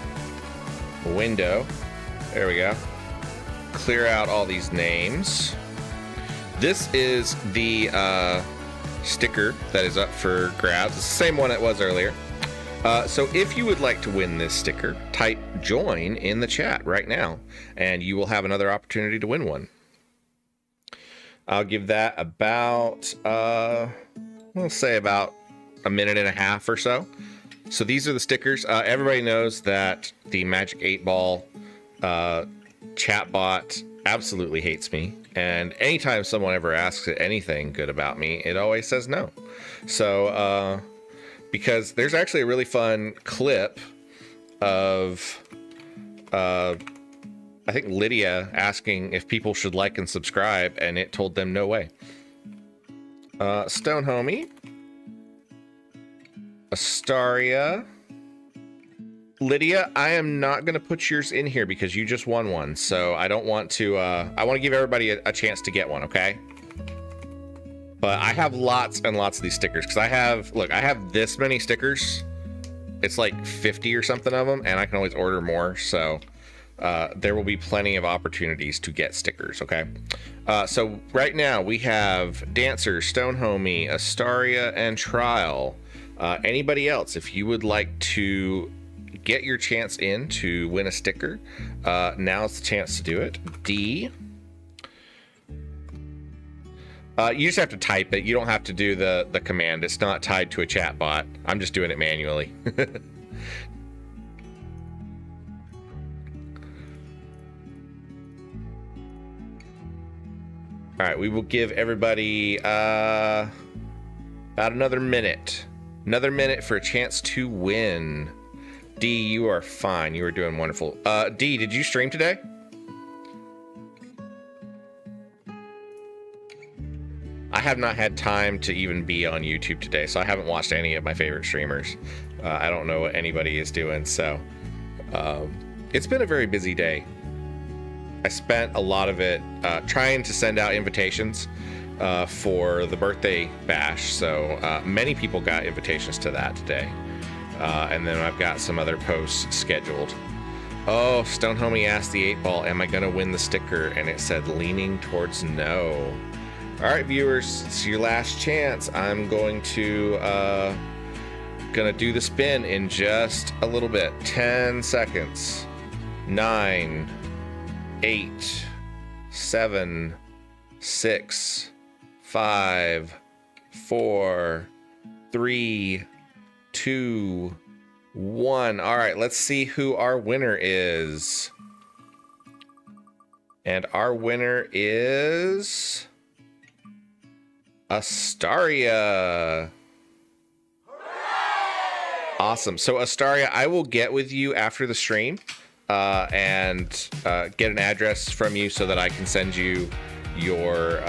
window. There we go. Clear out all these names. This is the sticker that is up for grabs. It's the same one it was earlier. So if you would like to win this sticker, type join in the chat right now, and you will have another opportunity to win one. I'll give that about, we'll say about a minute and a half or so. So these are the stickers. Everybody knows that the Magic 8-Ball chatbot absolutely hates me. And anytime someone ever asks anything good about me, it always says no. So, because there's actually a really fun clip of, I think Lydia asking if people should like and subscribe, and it told them no way. Stonehomie, Astaria, Lydia, I am not going to put yours in here because you just won one. So I don't want to, I want to give everybody a chance to get one, okay? But I have lots and lots of these stickers because I have, look, I have this many stickers. It's like 50 or something of them, and I can always order more. So there will be plenty of opportunities to get stickers, okay? So right now we have Dancer, Stonehomie, Astaria, and Trial. Anybody else, if you would like to get your chance in to win a sticker, now's the chance to do it. D. You just have to type it. You don't have to do the command. It's not tied to a chat bot. I'm just doing it manually. All right, we will give everybody about another minute. Another minute for a chance to win. D, you are fine. You are doing wonderful. D, did you stream today? I have not had time to even be on YouTube today, so I haven't watched any of my favorite streamers. I don't know what anybody is doing, so it's been a very busy day. I spent a lot of it trying to send out invitations for the birthday bash, so many people got invitations to that today. And then I've got some other posts scheduled. Oh, Stonehomie asked the 8-Ball, am I going to win the sticker? And it said leaning towards no. All right, viewers, it's your last chance. I'm going to do the spin in just a little bit. 10 seconds. 9, 8, 7, 6, 5, 4, 3, 2, 1. All right, let's see who our winner is. And our winner is Astaria. Awesome. So Astaria, I will get with you after the stream and get an address from you so that I can send you your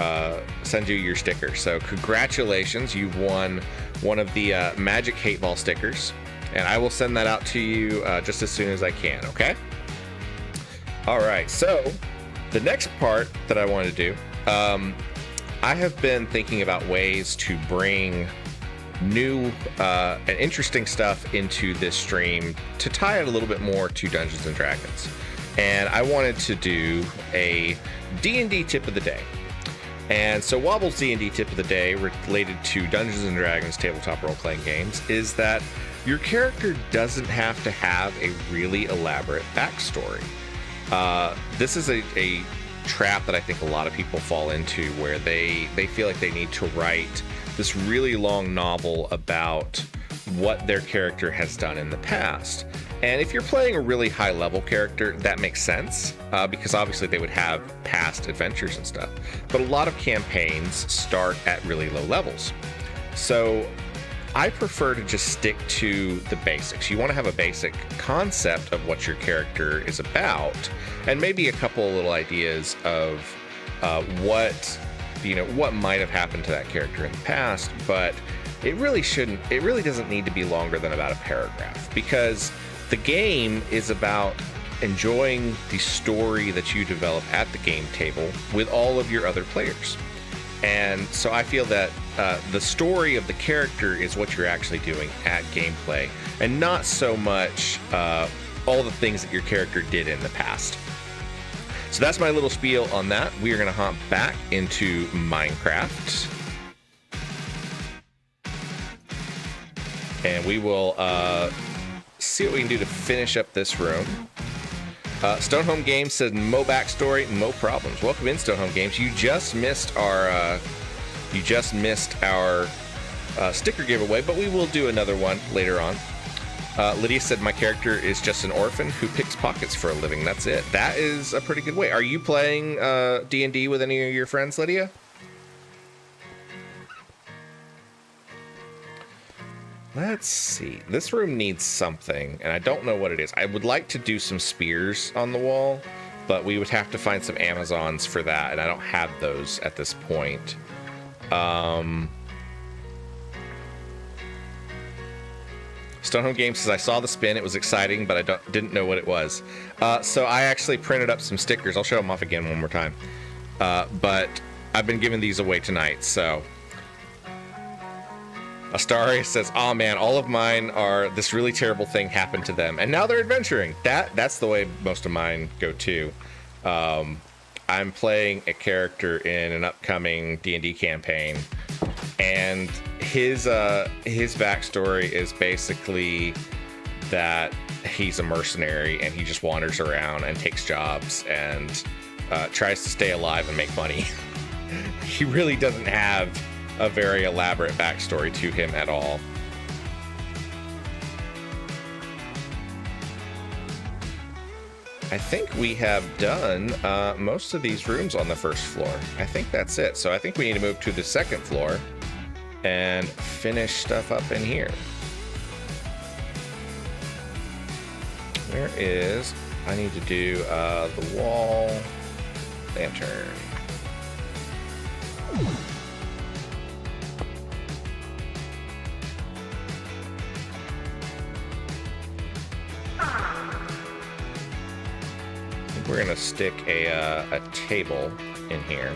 sticker. So congratulations, you've won one of the Magic 8-Ball stickers, and I will send that out to you just as soon as I can, okay? All right, so the next part that I want to do, I have been thinking about ways to bring new and interesting stuff into this stream to tie it a little bit more to Dungeons and Dragons. And I wanted to do a D&D tip of the day. And so Wobble's D&D tip of the day related to Dungeons and Dragons tabletop role-playing games is that your character doesn't have to have a really elaborate backstory. This is a trap that I think a lot of people fall into, where they feel like they need to write this really long novel about what their character has done in the past. And if you're playing a really high level character, that makes sense, because obviously they would have past adventures and stuff. But a lot of campaigns start at really low levels. So I prefer to just stick to the basics. You want to have a basic concept of what your character is about, and maybe a couple of little ideas of what might have happened to that character in the past, but it really doesn't need to be longer than about a paragraph, because the game is about enjoying the story that you develop at the game table with all of your other players. And so I feel that the story of the character is what you're actually doing at gameplay, and not so much all the things that your character did in the past. So that's my little spiel on that. We are going to hop back into Minecraft. And we will see what we can do to finish up this room. Stonehome Games says, "Mo backstory, mo problems." Welcome in, Stonehome Games. You just missed our sticker giveaway, but we will do another one later on. Lydia said, "My character is just an orphan who picks pockets for a living." That's it. That is a pretty good way. Are you playing D&D with any of your friends, Lydia? Let's see. This room needs something, and I don't know what it is. I would like to do some spears on the wall, but we would have to find some Amazons for that, and I don't have those at this point. Stonehome Games says, "I saw the spin. It was exciting, but I didn't know what it was." So I actually printed up some stickers. I'll show them off again one more time. But I've been giving these away tonight, so... Astaria says, "Oh man, all of mine are this really terrible thing happened to them, and now they're adventuring." That's the way most of mine go too. I'm playing a character in an upcoming D&D campaign, and his backstory is basically that he's a mercenary and he just wanders around and takes jobs and tries to stay alive and make money. He really doesn't have a very elaborate backstory to him at all. I think we have done most of these rooms on the first floor. I think that's it. So I think we need to move to the second floor and finish stuff up in here. Where is... I need to do the wall lantern. We're gonna stick a table in here.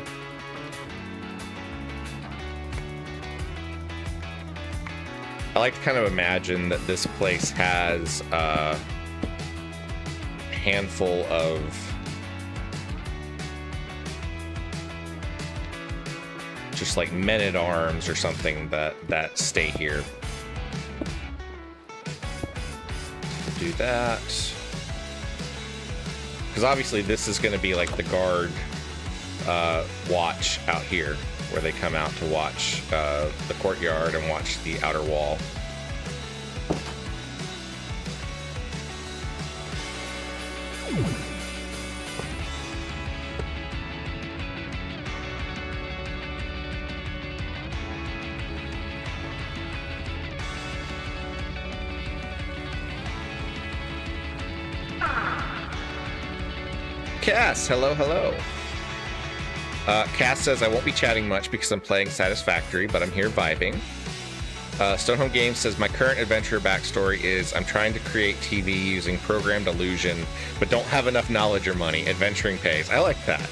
I like to kind of imagine that this place has a handful of just like men-at-arms or something that stay here. We'll do that. Because obviously this is going to be like the guard watch out here, where they come out to watch the courtyard and watch the outer wall. Cass, hello. Cass says, "I won't be chatting much because I'm playing Satisfactory, but I'm here vibing." Stonehome Games says, "My current adventure backstory is I'm trying to create TV using programmed illusion, but don't have enough knowledge or money. Adventuring pays." I like that.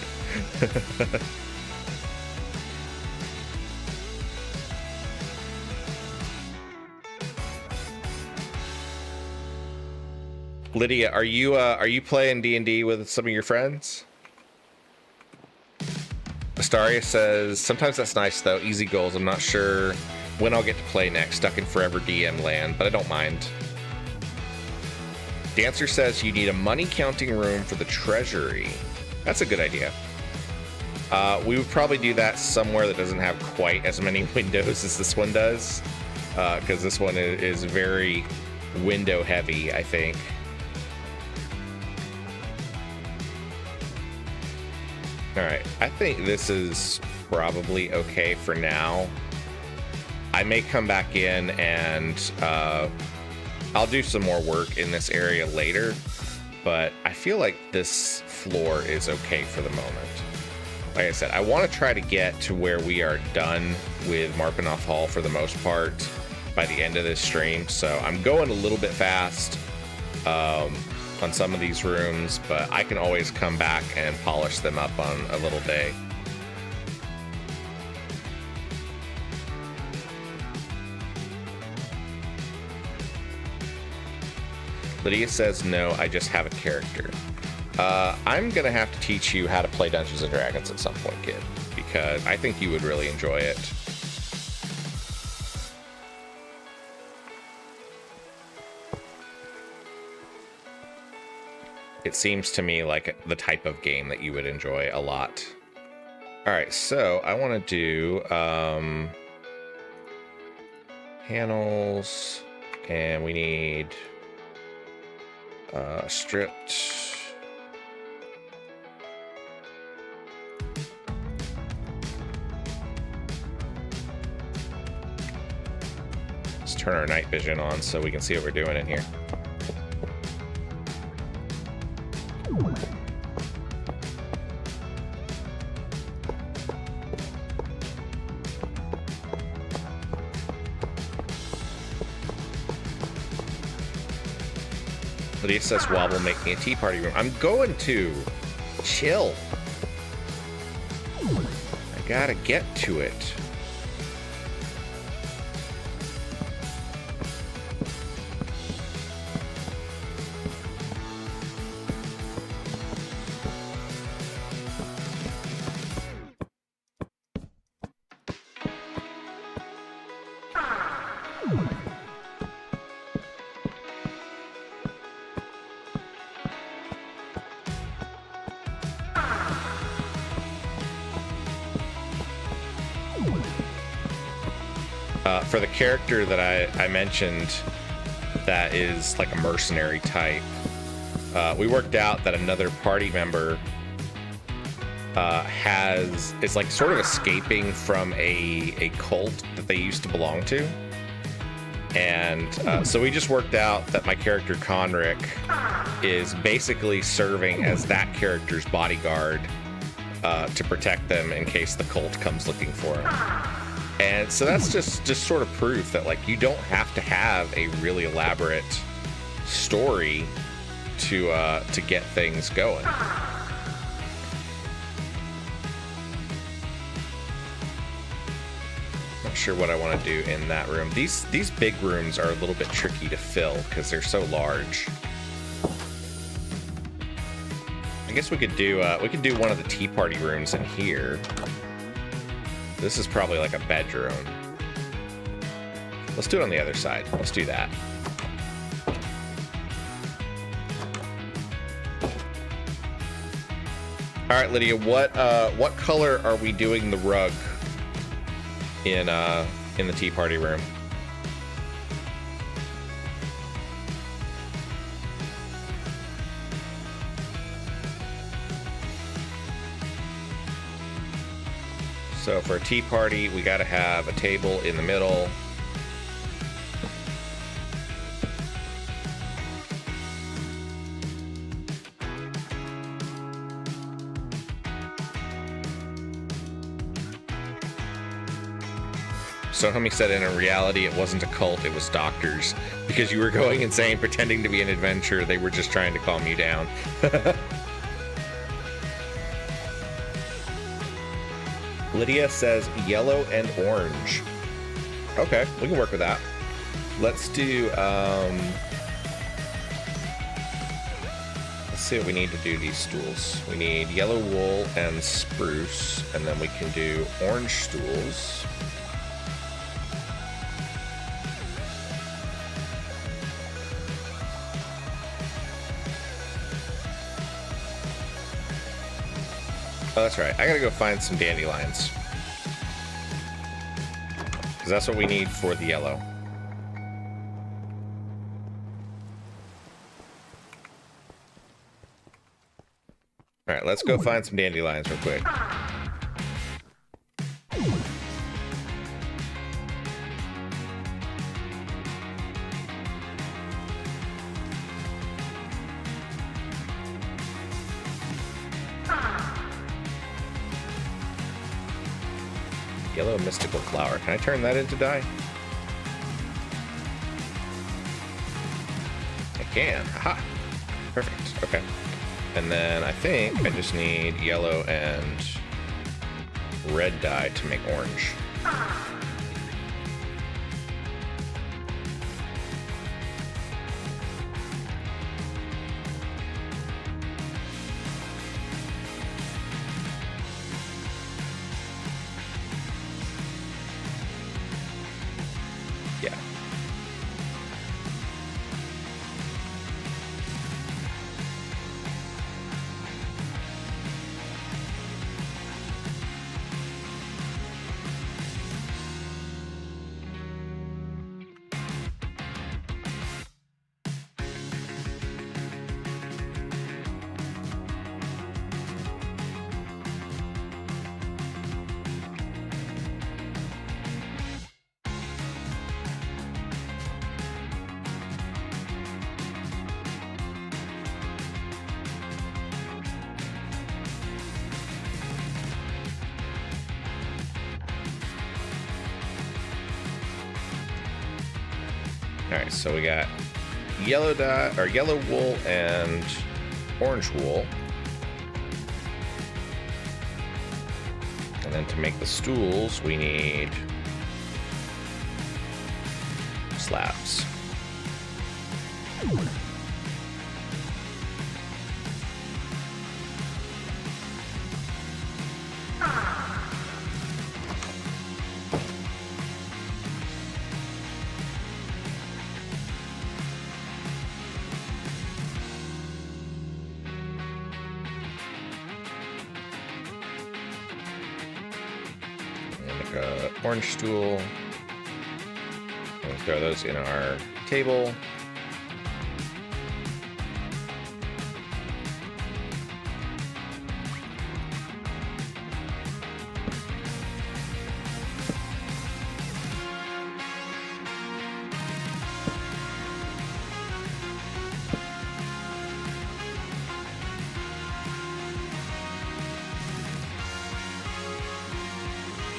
Lydia, are you playing D&D with some of your friends? Astaria says, "Sometimes that's nice though. Easy goals. I'm not sure when I'll get to play next. Stuck in forever DM land, but I don't mind." Dancer says, "You need a money counting room for the treasury." That's a good idea. We would probably do that somewhere that doesn't have quite as many windows as this one does, because this one is very window heavy, I think. Alright, I think this is probably okay for now. I may come back in and I'll do some more work in this area later, but I feel like this floor is okay for the moment. like I said, I want to try to get to where we are done with Marpenoth Hall for the most part by the end of this stream. So I'm going a little bit fast on some of these rooms, but I can always come back and polish them up on a little day. Lydia says, no, I just have a character. I'm going to have to teach you how to play Dungeons & Dragons at some point, kid, because I think you would really enjoy it. It seems to me like the type of game that you would enjoy a lot. All right, so I want to do panels, and we need stripped. Let's turn our night vision on so we can see what we're doing in here. Lydia says, Wobble, make me a tea party room. I'm going to. Chill. I gotta get to it. For the character that I mentioned that is like a mercenary type, we worked out that another party member is like sort of escaping from a cult that they used to belong to. And so we just worked out that my character Conric is basically serving as that character's bodyguard to protect them in case the cult comes looking for him. And so that's just sort of proof that, like, you don't have to have a really elaborate story to get things going. Not sure what I want to do in that room. These big rooms are a little bit tricky to fill because they're so large. I guess we could do one of the tea party rooms in here. This is probably like a bedroom. Let's do it on the other side. Let's do that. All right, Lydia, what color are we doing the rug in the tea party room? So for a tea party, we got to have a table in the middle. So homie said in reality it wasn't a cult, it was doctors. Because you were going insane pretending to be an adventurer, they were just trying to calm you down. Lydia says yellow and orange. Okay, we can work with that. Let's do, let's see what we need to do these stools. We need yellow wool and spruce, and then we can do orange stools. Oh, that's right. I gotta go find some dandelions. Because that's what we need for the yellow. Alright, let's go find some dandelions real quick. Yellow mystical flower. Can I turn that into dye? I can. Aha! Perfect. Okay. And then I think I just need yellow and red dye to make orange. Yeah. All right, so we got yellow dye or yellow wool and orange wool. And then to make the stools, we need slabs. Orange stool. We'll throw those in our table.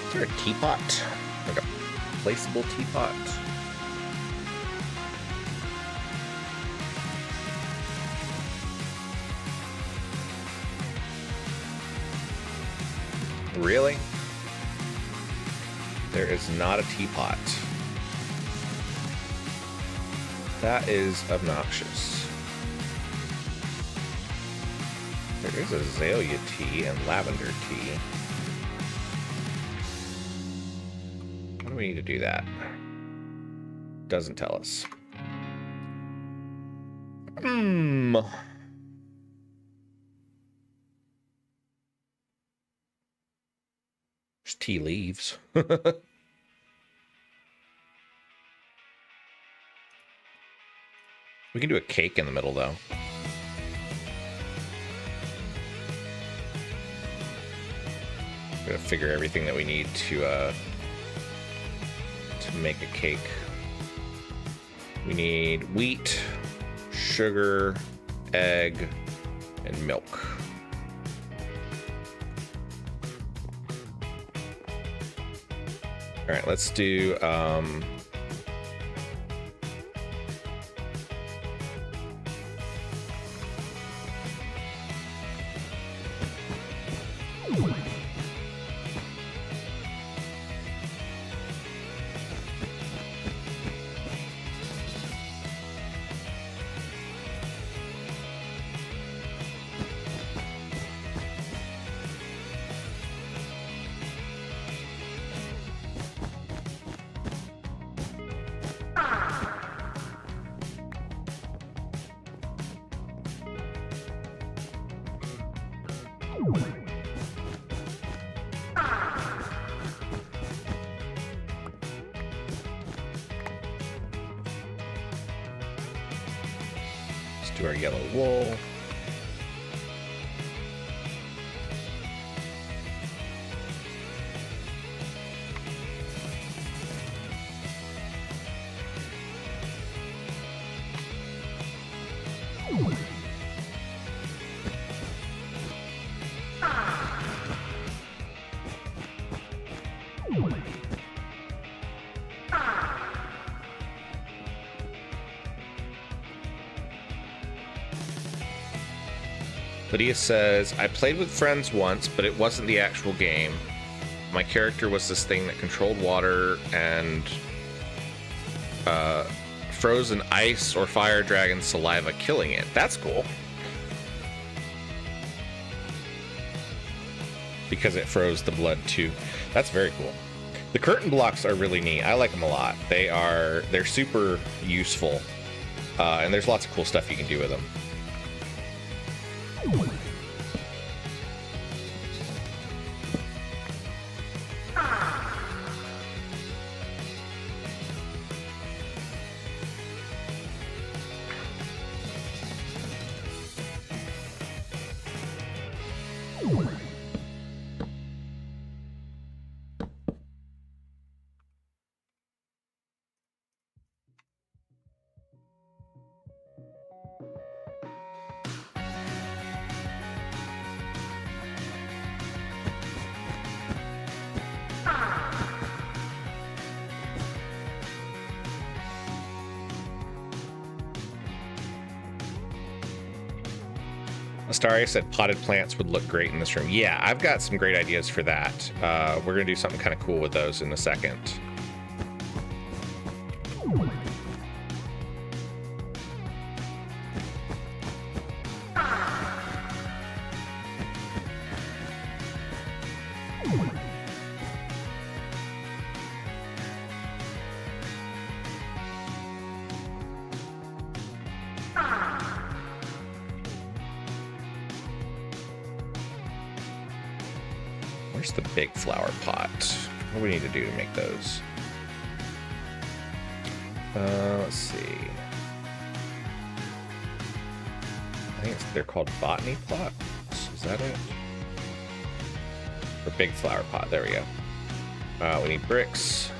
Is there a teapot? Like a placeable teapot? Really? There is not a teapot. That is obnoxious. There is azalea tea and lavender tea. What do we need to do that? Doesn't tell us. There's tea leaves. We can do a cake in the middle, though. We gotta figure everything that we need to make a cake. We need wheat, sugar, egg, and milk. All right, let's do our yellow wool. Lydia says, I played with friends once, but it wasn't the actual game. My character was this thing that controlled water and froze an ice or fire dragon's saliva, killing it. That's cool. Because it froze the blood too. That's very cool. The curtain blocks are really neat. I like them a lot. They're super useful. And there's lots of cool stuff you can do with them. Astaria said potted plants would look great in this room. Yeah, I've got some great ideas for that. We're going to do something kind of cool with those in a second. Where's the big flower pot? What do we need to do to make those? Let's see. I think they're called botany plots. Is that it? Or big flower pot. There we go. We need bricks.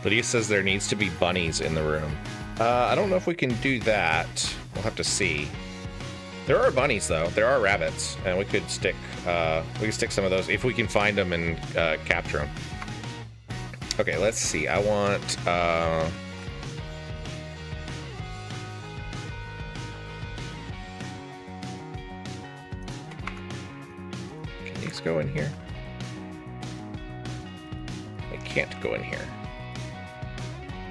Lydia says there needs to be bunnies in the room. I don't know if we can do that. We'll have to see. There are bunnies though. There are rabbits, and we could stick some of those if we can find them and capture them. Okay, let's see. I want. Can these go in here? They can't go in here.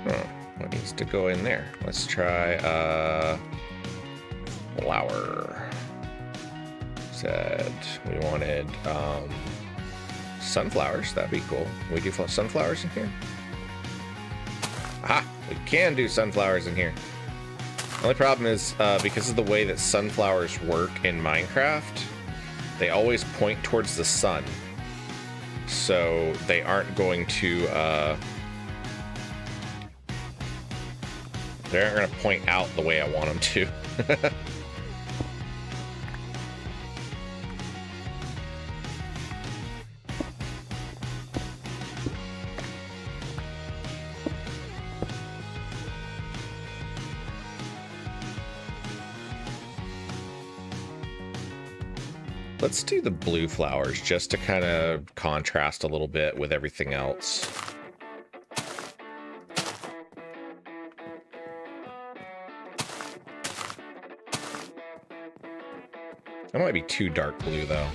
Oh, what needs to go in there? Let's try flower. Said we wanted sunflowers. That'd be cool. Can we do sunflowers in here? Aha! We can do sunflowers in here. The only problem is because of the way that sunflowers work in Minecraft, they always point towards the sun. So they aren't going to they aren't going to point out the way I want them to. Let's do the blue flowers just to kind of contrast a little bit with everything else. That might be too dark blue, though.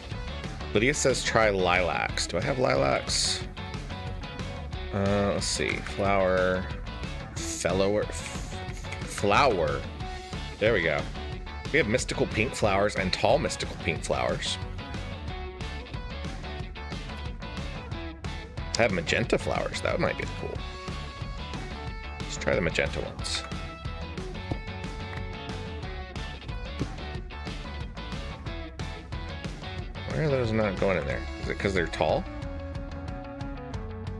Lydia says try lilacs. Do I have lilacs? Let's see. Flower. Flower. There we go. We have mystical pink flowers and tall mystical pink flowers. I have magenta flowers. That might be cool. Let's try the magenta ones. Why are those not going in there? Is it because they're tall?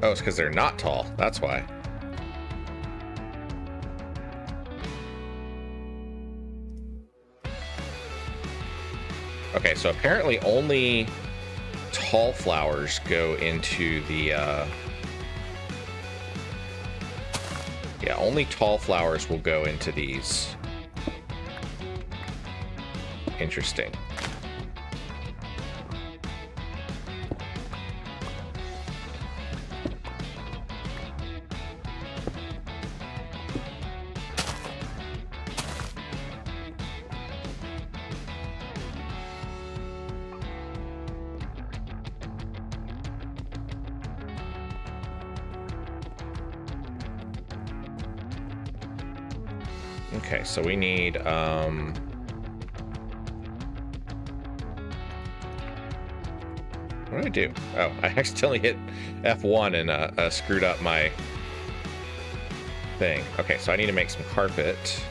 Oh, it's because they're not tall. That's why. Okay, so apparently only tall flowers go into the, yeah, only tall flowers will go into these. Interesting. Okay, so we need, what did I do? Oh, I accidentally hit F1 and screwed up my thing. Okay, so I need to make some carpet.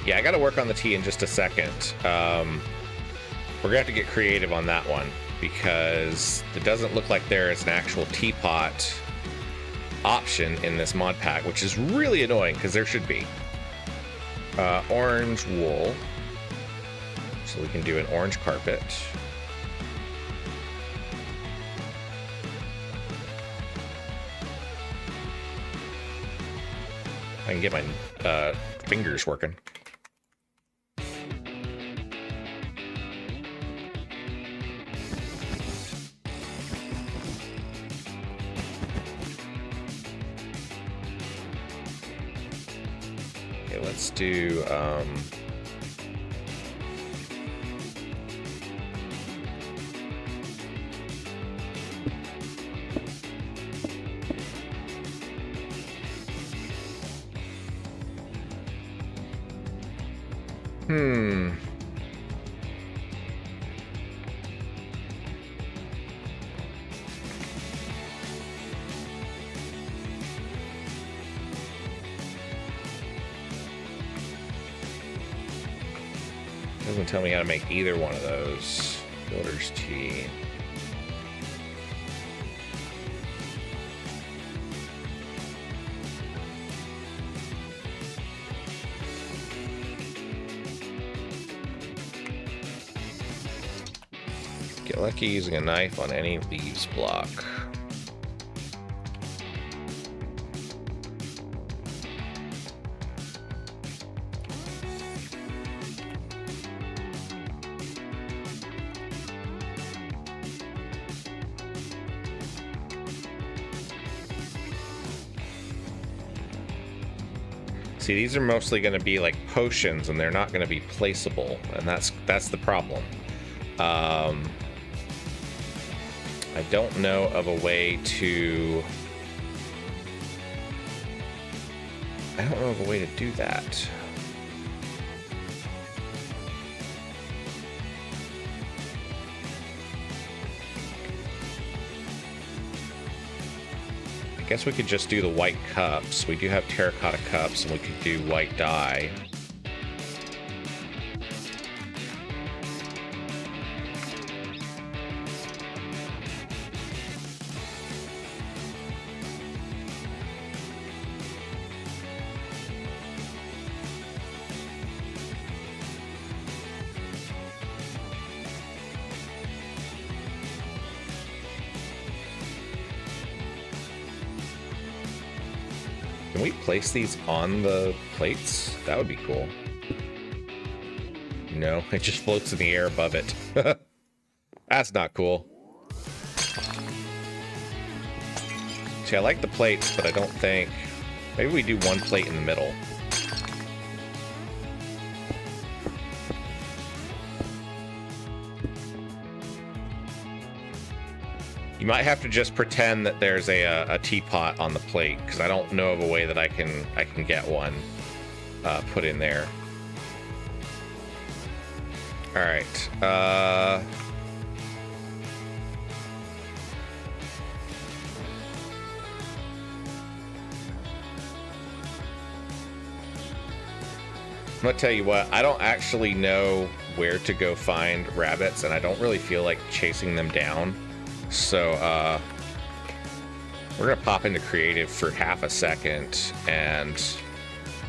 Yeah, I got to work on the tea in just a second. We're gonna have to get creative on that one because it doesn't look like there is an actual teapot option in this mod pack, which is really annoying because there should be. Orange wool, so we can do an orange carpet. I can get my fingers working. Okay, let's do doesn't tell me how to make either one of those. Builder's tea. Get lucky using a knife on any leaves block. See, these are mostly going to be like potions, and they're not going to be placeable, and that's the problem. I don't know of a way to... I don't know of a way to do that. I guess we could just do the white cups. We do have terracotta cups, and we could do white dye. Can we place these on the plates? That would be cool. No, it just floats in the air above it. That's not cool. See, I like the plates, but I don't think... Maybe we do one plate in the middle. You might have to just pretend that there's a teapot on the plate, because I don't know of a way that I can get one put in there. All right. I'm gonna tell you what, I don't actually know where to go find rabbits, and I don't really feel like chasing them down. So, we're gonna pop into creative for half a second, and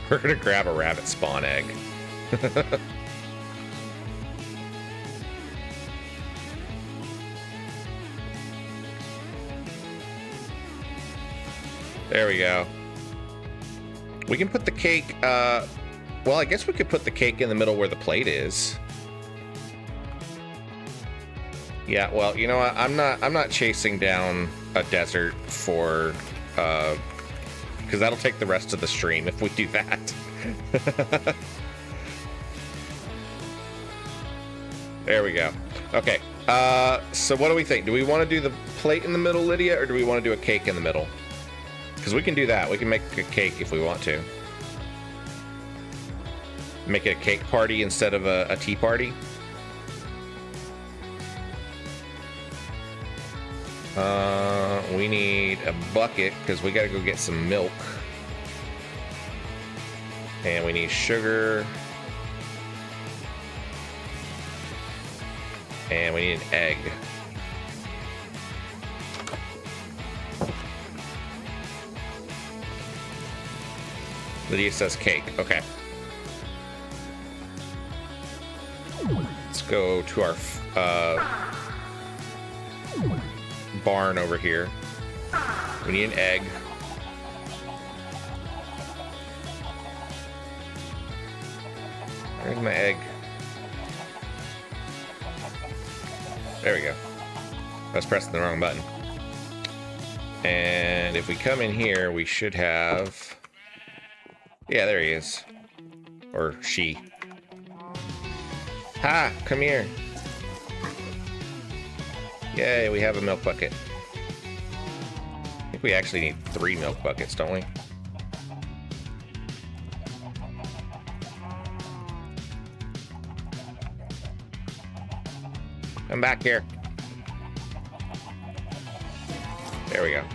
we're gonna grab a rabbit spawn egg. There we go. We can put the cake, well, I guess we could put the cake in the middle where the plate is. Yeah, well, you know what? I'm not chasing down a desert for because that'll take the rest of the stream if we do that. There we go. Okay. So what do we think? Do we want to do the plate in the middle, Lydia, or do we want to do a cake in the middle? Because we can do that. We can make a cake if we want to. Make it a cake party instead of a tea party. We need a bucket because we got to go get some milk. And we need sugar. And we need an egg. Lydia says cake. Okay. Let's go to our barn over here. We need an egg. Where's my egg? There we go. I was pressing the wrong button. And if we come in here, we should have... Yeah, there he is. Or she. Ha! Come here. Yay, we have a milk bucket. I think we actually need 3 milk buckets, don't we? Come back here. There we go.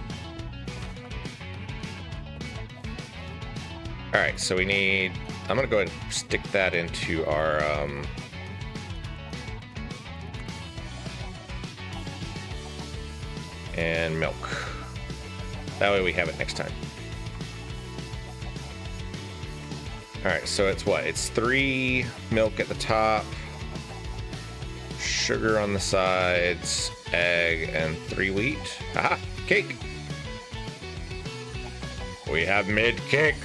Alright, so we need... I'm gonna go ahead and stick that into our... and milk. That way we have it next time. Alright, so it's what? It's 3 milk at the top, sugar on the sides, egg, and 3 wheat. Aha! Cake! We have made cake!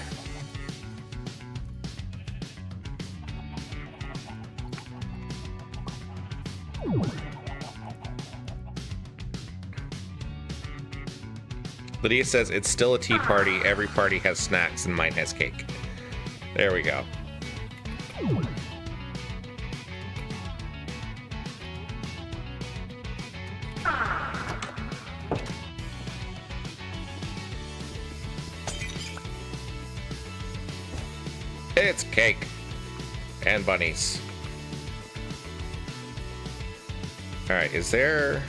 Lydia says it's still a tea party. Every party has snacks and mine has cake. There we go. It's cake and bunnies. All right, is there...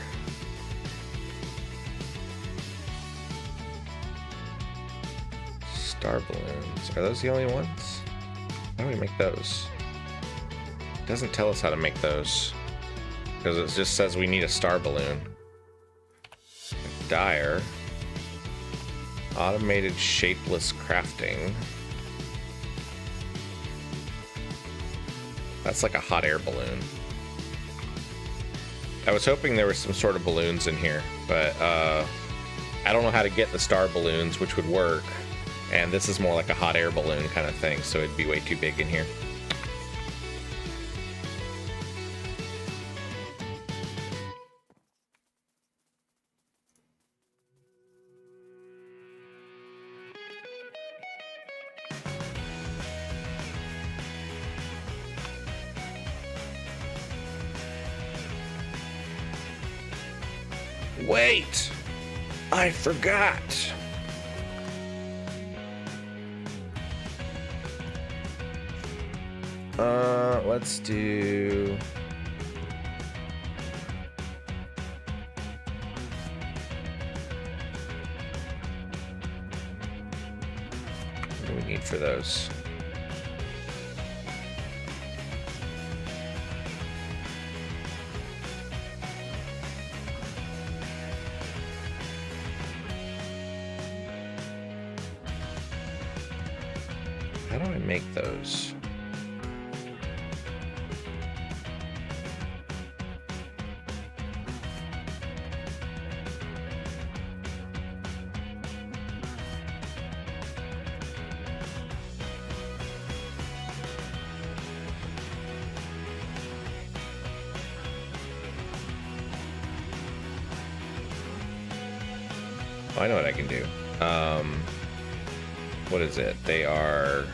Star balloons. Are those the only ones? How do we make those? It doesn't tell us how to make those. Because it just says we need a star balloon. Dyer. Automated shapeless crafting. That's like a hot air balloon. I was hoping there was some sort of balloons in here, but I don't know how to get the star balloons, which would work. And this is more like a hot air balloon kind of thing, so it'd be way too big in here. Wait! I forgot! Let's do... do we need for those? How do I make those? I know what I can do. What is it? They are...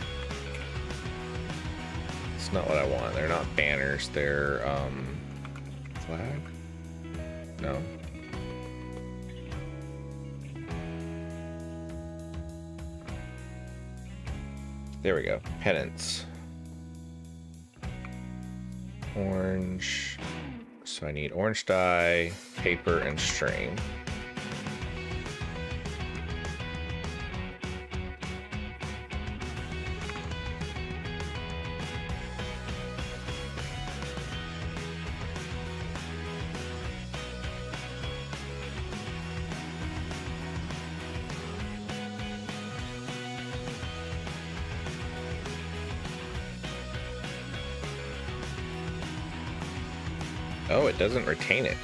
It's not what I want. They're not banners. They're, flag? No. There we go. Pennants. Orange. So I need orange dye, paper, and string. Oh, it doesn't retain it.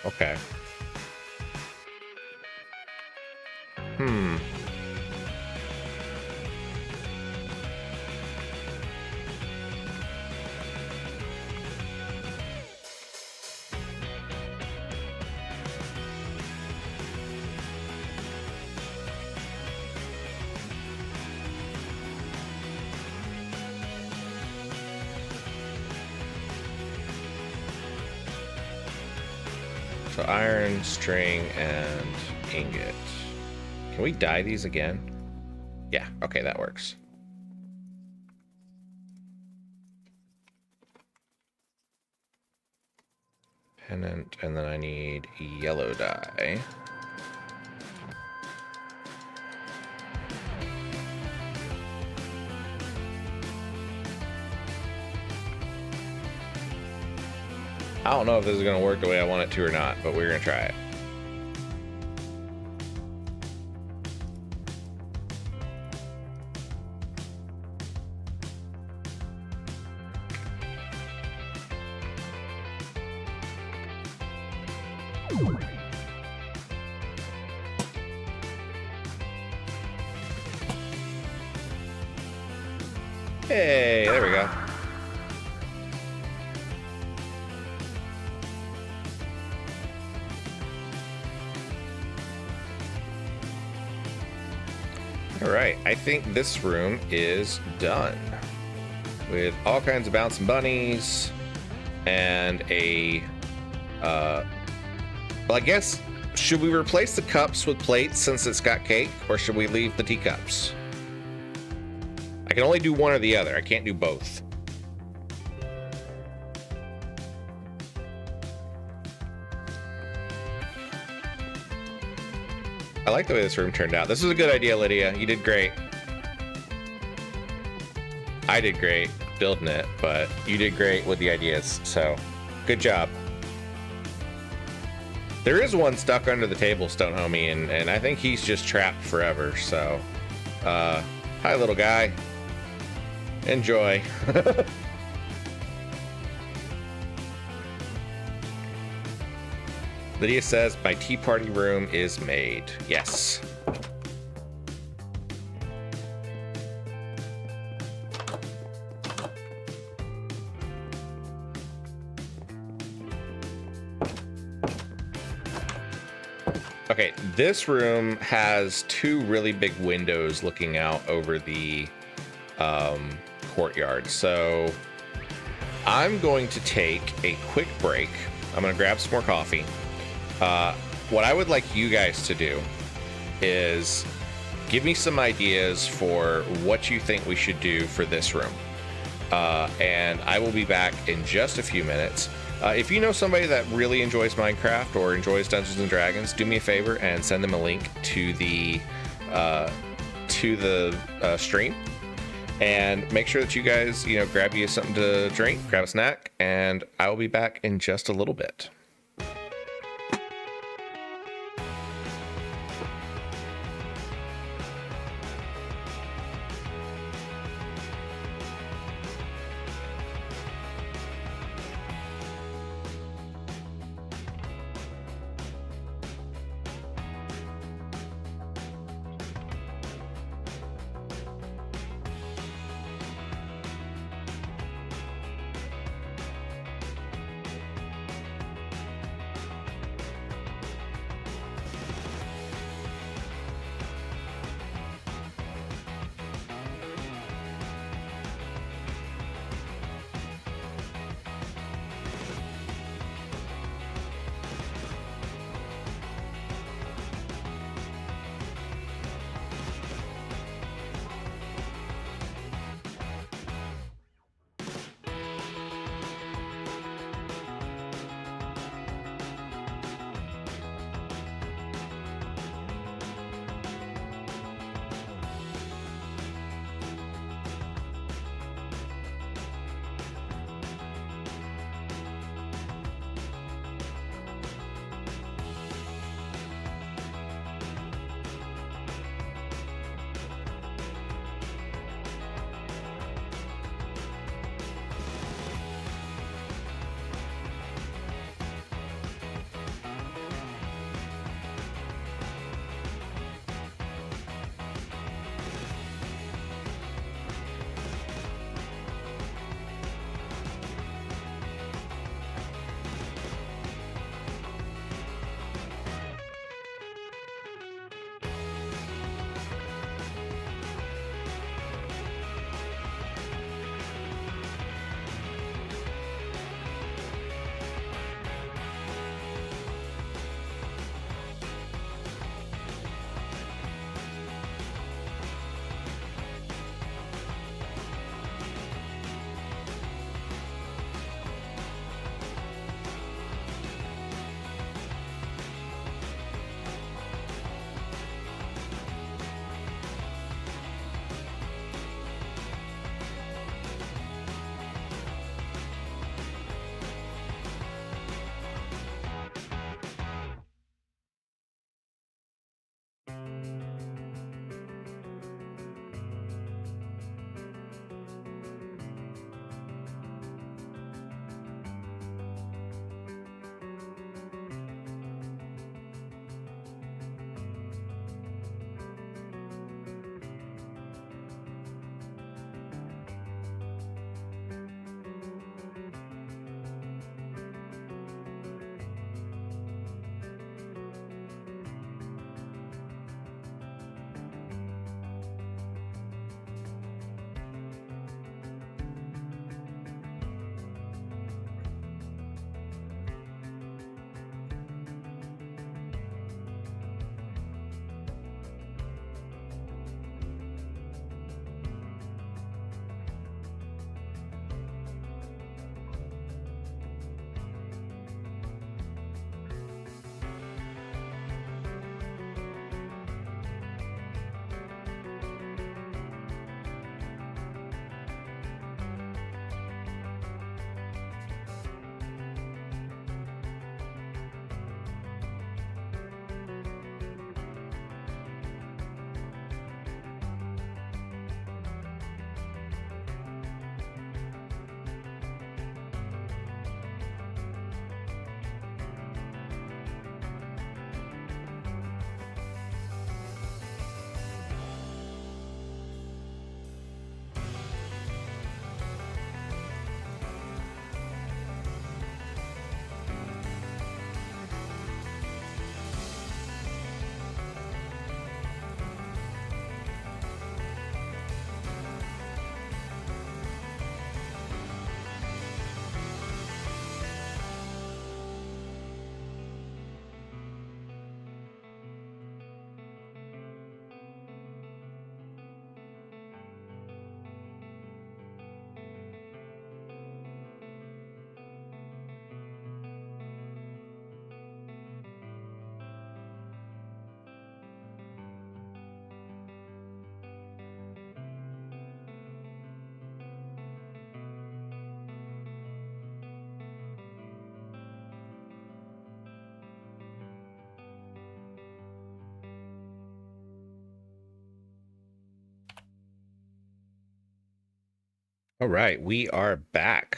Okay. So iron, string, and ingot. Can we dye these again? Yeah, okay, that works. Pennant, and then I need yellow dye. I don't know if this is going to work the way I want it to or not, but we're going to try it. Hey, there we go. All right, I think this room is done with all kinds of bouncing bunnies and a, well, I guess, should we replace the cups with plates since it's got cake, or should we leave the teacups? I can only do one or the other. I can't do both. I like the way this room turned out. This is a good idea, Lydia. You did great. I did great building it, but you did great with the ideas, so good job. There is one stuck under the table, Stone Homie, and I think he's just trapped forever, so hi, little guy. Enjoy. Lydia says, my tea party room is made. Yes. Okay, this room has two really big windows looking out over the courtyard. So I'm going to take a quick break. I'm going to grab some more coffee. What I would like you guys to do is give me some ideas for what you think we should do for this room. And I will be back in just a few minutes. If you know somebody that really enjoys Minecraft or enjoys Dungeons and Dragons, do me a favor and send them a link to the to the stream. And make sure that you guys, grab you something to drink, grab a snack, and I will be back in just a little bit. All right, we are back.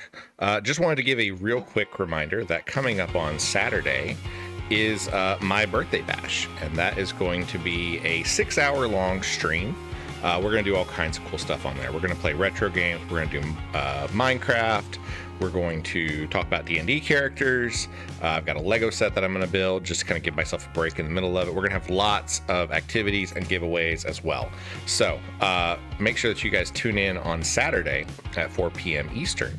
Just wanted to give a real quick reminder that coming up on Saturday is my birthday bash, and that is going to be a 6-hour long stream. We're going to do all kinds of cool stuff on there. We're going to play retro games. We're going to do Minecraft. We're going to talk about D&D characters. I've got a Lego set that I'm going to build just to kind of give myself a break in the middle of it. We're going to have lots of activities and giveaways as well. So make sure that you guys tune in on Saturday at 4 p.m. Eastern.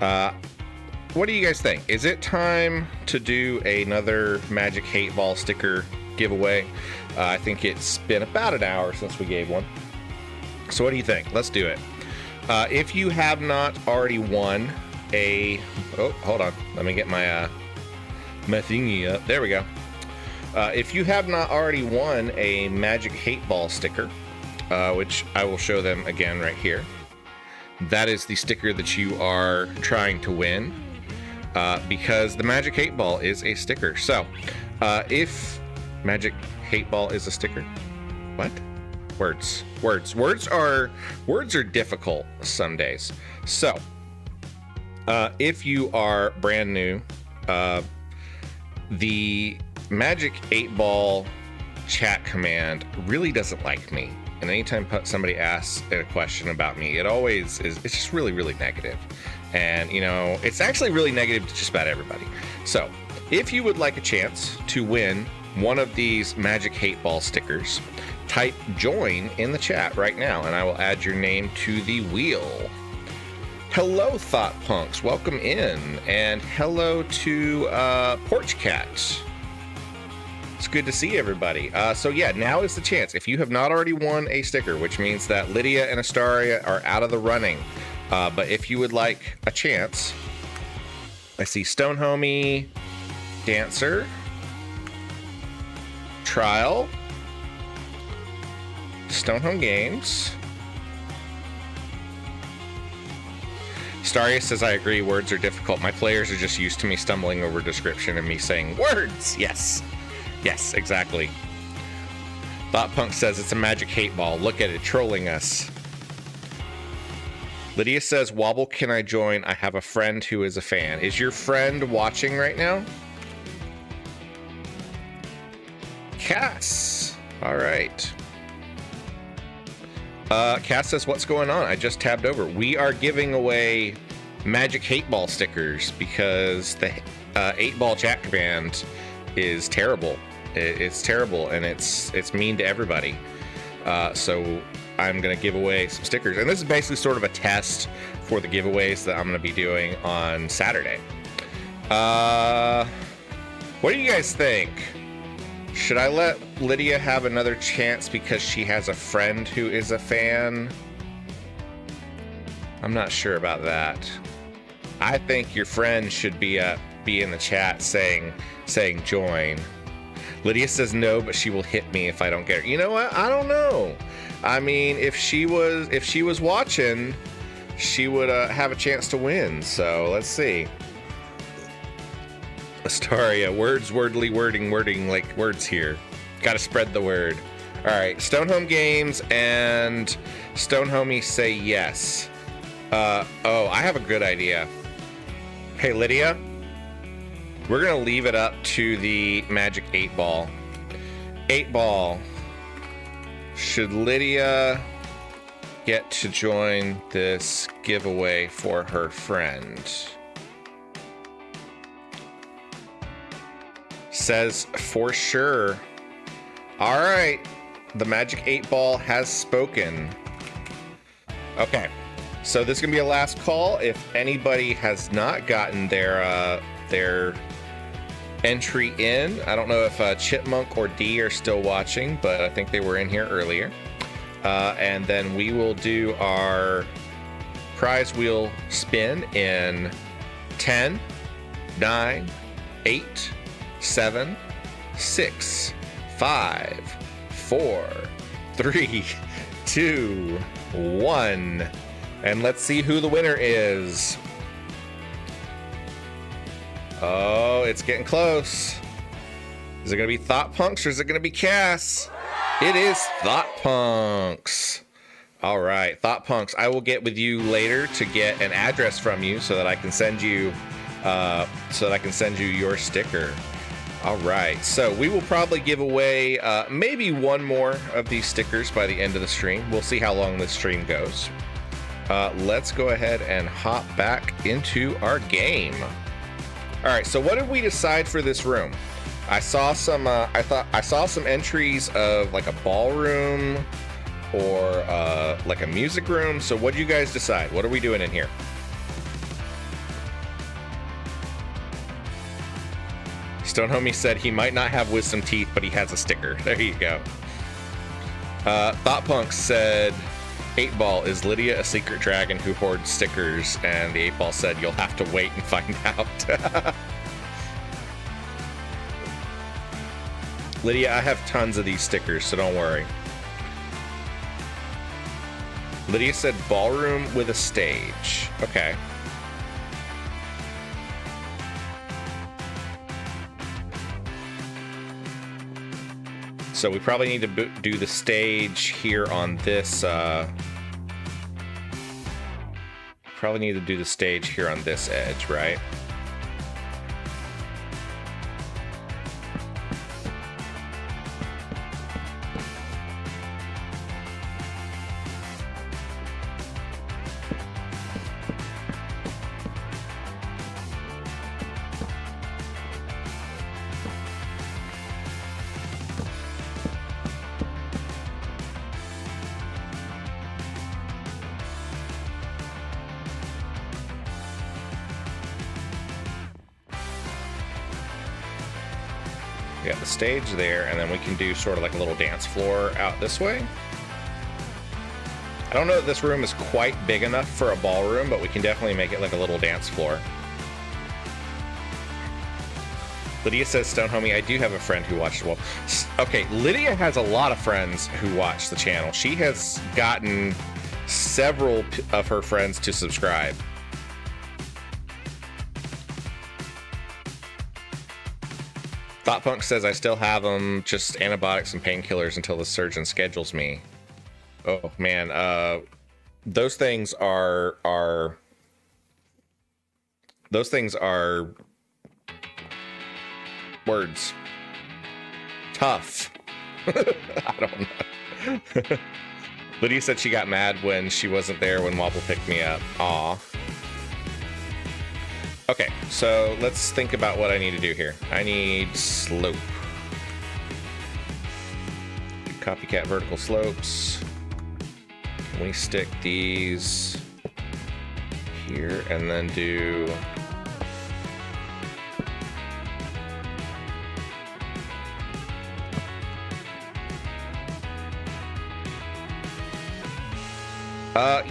What do you guys think? Is it time to do another Magic Hate Ball sticker giveaway? I think it's been about an hour since we gave one. So what do you think? Let's do it. If you have not already won hold on. Let me get my thingy up. There we go. If you have not already won a Magic Hate Ball sticker, which I will show them again right here, that is the sticker that you are trying to win, because the Magic Hate Ball is a sticker. So, if Magic Hate Ball is a sticker, what? Words are difficult some days. So, if you are brand new, the Magic 8-Ball chat command really doesn't like me. And anytime somebody asks a question about me, it's just really, really negative. And, it's actually really negative to just about everybody. So, if you would like a chance to win one of these Magic Hate Ball stickers, type join in the chat right now, and I will add your name to the wheel. Hello, Thought Punks. Welcome in. And hello to Porch Cat. It's good to see everybody. So yeah, now is the chance. If you have not already won a sticker, which means that Lydia and Astaria are out of the running. But if you would like a chance, I see Stone Homie, Dancer, Trial, Stonehome Games. Staria says, I agree, words are difficult. My players are just used to me stumbling over description and me saying words. Yes, exactly. Thoughtpunk says it's a Magic Hate Ball. Look at it, trolling us. Lydia says, Wobble, can I join? I have a friend who is a fan. Is your friend watching right now? Cass. All right. Cass says, what's going on? I just tabbed over. We are giving away Magic Hate Ball stickers because the 8-ball chat command is terrible. It's terrible, and it's mean to everybody. So I'm going to give away some stickers. And this is basically sort of a test for the giveaways that I'm going to be doing on Saturday. What do you guys think? Should I let Lydia have another chance because she has a friend who is a fan? I'm not sure about that. I think your friend should be in the chat saying join. Lydia says no, but she will hit me if I don't get her. You know what? I don't know. I mean, if she was watching, she would have a chance to win. So let's see. Astaria, words, wordly, wording, like words here. Gotta spread the word. All right, Stonehome Games and Stonehomie say yes. Oh, I have a good idea. Hey, Lydia, we're gonna leave it up to the Magic 8-ball. 8-ball. Should Lydia get to join this giveaway for her friend? Says for sure. All right, the Magic 8-ball has spoken. Okay, so this is gonna be a last call. If anybody has not gotten their entry in, I don't know if Chipmunk or D are still watching, but I think they were in here earlier. And then we will do our prize wheel spin in 10, 9, 8, 7, 6, 5, 4, 3, 2, 1. And let's see who the winner is. Oh, it's getting close. Is it going to be Thought Punks or is it going to be Cass? It is Thought Punks. All right, Thought Punks, I will get with you later to get an address from you so that I can send you your sticker. All right, so we will probably give away maybe one more of these stickers by the end of the stream. We'll see how long this stream goes. Let's go ahead and hop back into our game. All right, so what did we decide for this room? I saw some I saw some entries of like a ballroom or like a music room. So what do you guys decide? What are we doing in here? Stone Homie said he might not have wisdom teeth, but he has a sticker. There you go. Thought Punk said 8-Ball, is Lydia a secret dragon who hoards stickers? And the 8-Ball said you'll have to wait and find out. Lydia, I have tons of these stickers, so don't worry. Lydia said ballroom with a stage. Okay. So we probably need to do the stage here on this. Probably need to do the stage here on this edge, right? We got the stage there, and then we can do sort of like a little dance floor out this way. I don't know that this room is quite big enough for a ballroom, but we can definitely make it like a little dance floor. Lydia says, Stone Homie, I do have a friend who watches well. Okay, Lydia has a lot of friends who watch the channel. She has gotten several of her friends to subscribe. Thoughtpunk says, I still have them, just antibiotics and painkillers until the surgeon schedules me. Oh, man. Those things are words. Tough. I don't know. Lydia said she got mad when she wasn't there when Wobble picked me up. Aw. Okay, so let's think about what I need to do here. I need slope. Copycat vertical slopes. Can we stick these here and then do...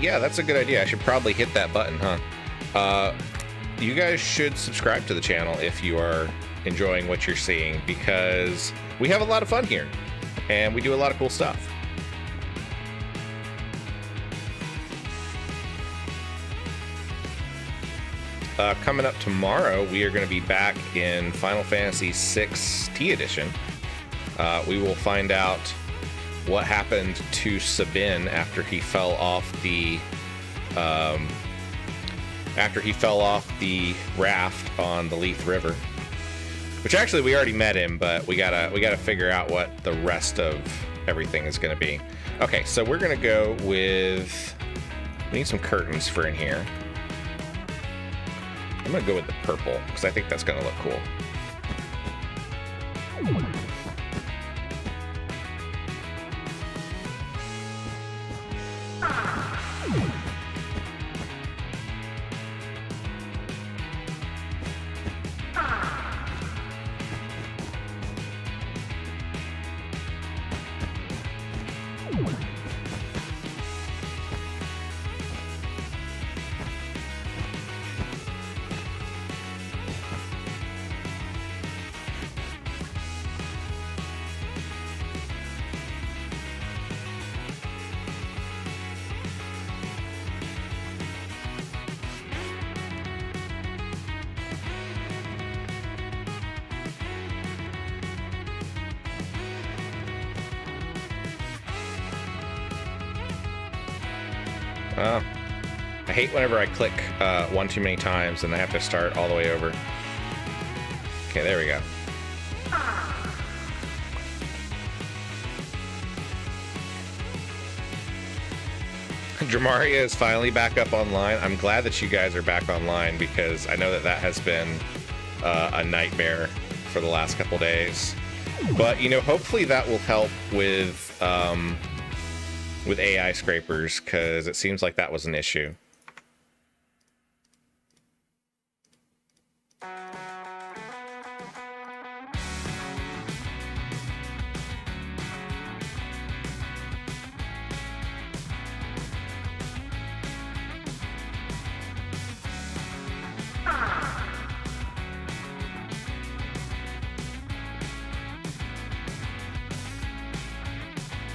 yeah, that's a good idea. I should probably hit that button, huh? You guys should subscribe to the channel if you are enjoying what you're seeing, because we have a lot of fun here and we do a lot of cool stuff. Coming up tomorrow, we are going to be back in Final Fantasy VI T Edition. We will find out what happened to Sabin after he fell off the raft on the Leith River. Which actually we already met him, but we gotta figure out what the rest of everything is gonna be. Okay, so we're gonna go with, we need some curtains for in here. I'm gonna go with the purple because I think that's gonna look cool. I hate whenever I click one too many times and I have to start all the way over. Okay, there we go. Dramaria is finally back up online. I'm glad that you guys are back online because I know that that has been a nightmare for the last couple days. But, you know, hopefully that will help with AI scrapers, because it seems like that was an issue.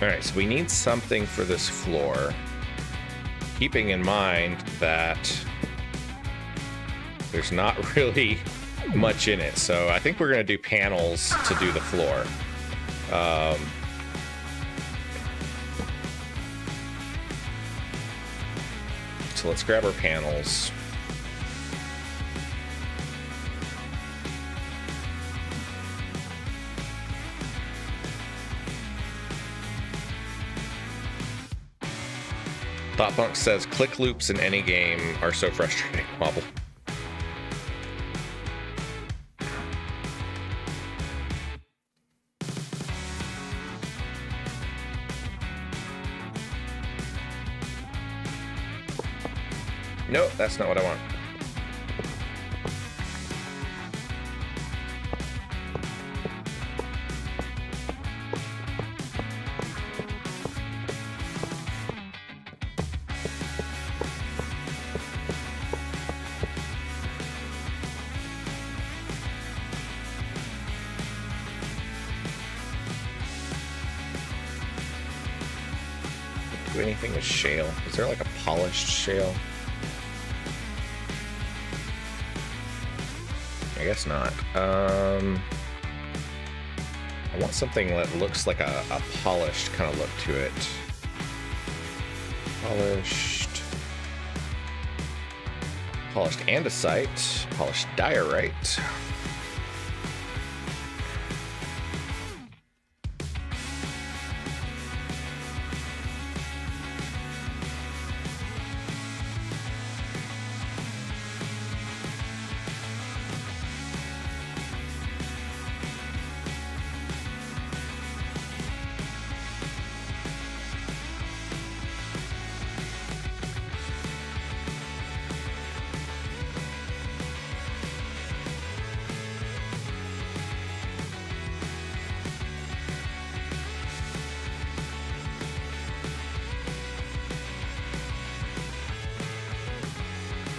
Alright, so we need something for this floor, keeping in mind that there's not really much in it. So I think we're going to do panels to do the floor. So let's grab our panels. Thoughtpunk says click loops in any game are so frustrating. Wobble. Nope, that's not what I want. Do anything with shale? Is there like a polished shale? I guess not. I want something that looks like a polished kind of look to it. Polished andesite, polished diorite.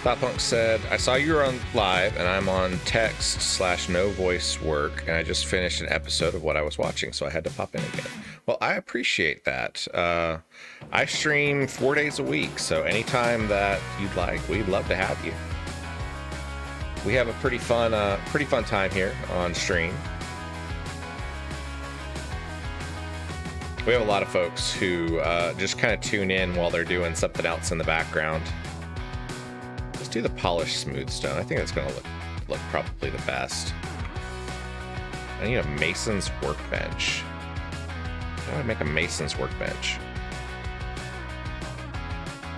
Thoughtpunk said, I saw you were on live and I'm on text/no voice work and I just finished an episode of what I was watching, so I had to pop in again. Well, I appreciate that. I stream 4 days a week, so anytime that you'd like, we'd love to have you. We have a pretty fun time here on stream. We have a lot of folks who just kind of tune in while they're doing something else in the background. Do the polished smooth stone. I think that's going to look probably the best. I need a mason's workbench. How do I make a mason's workbench?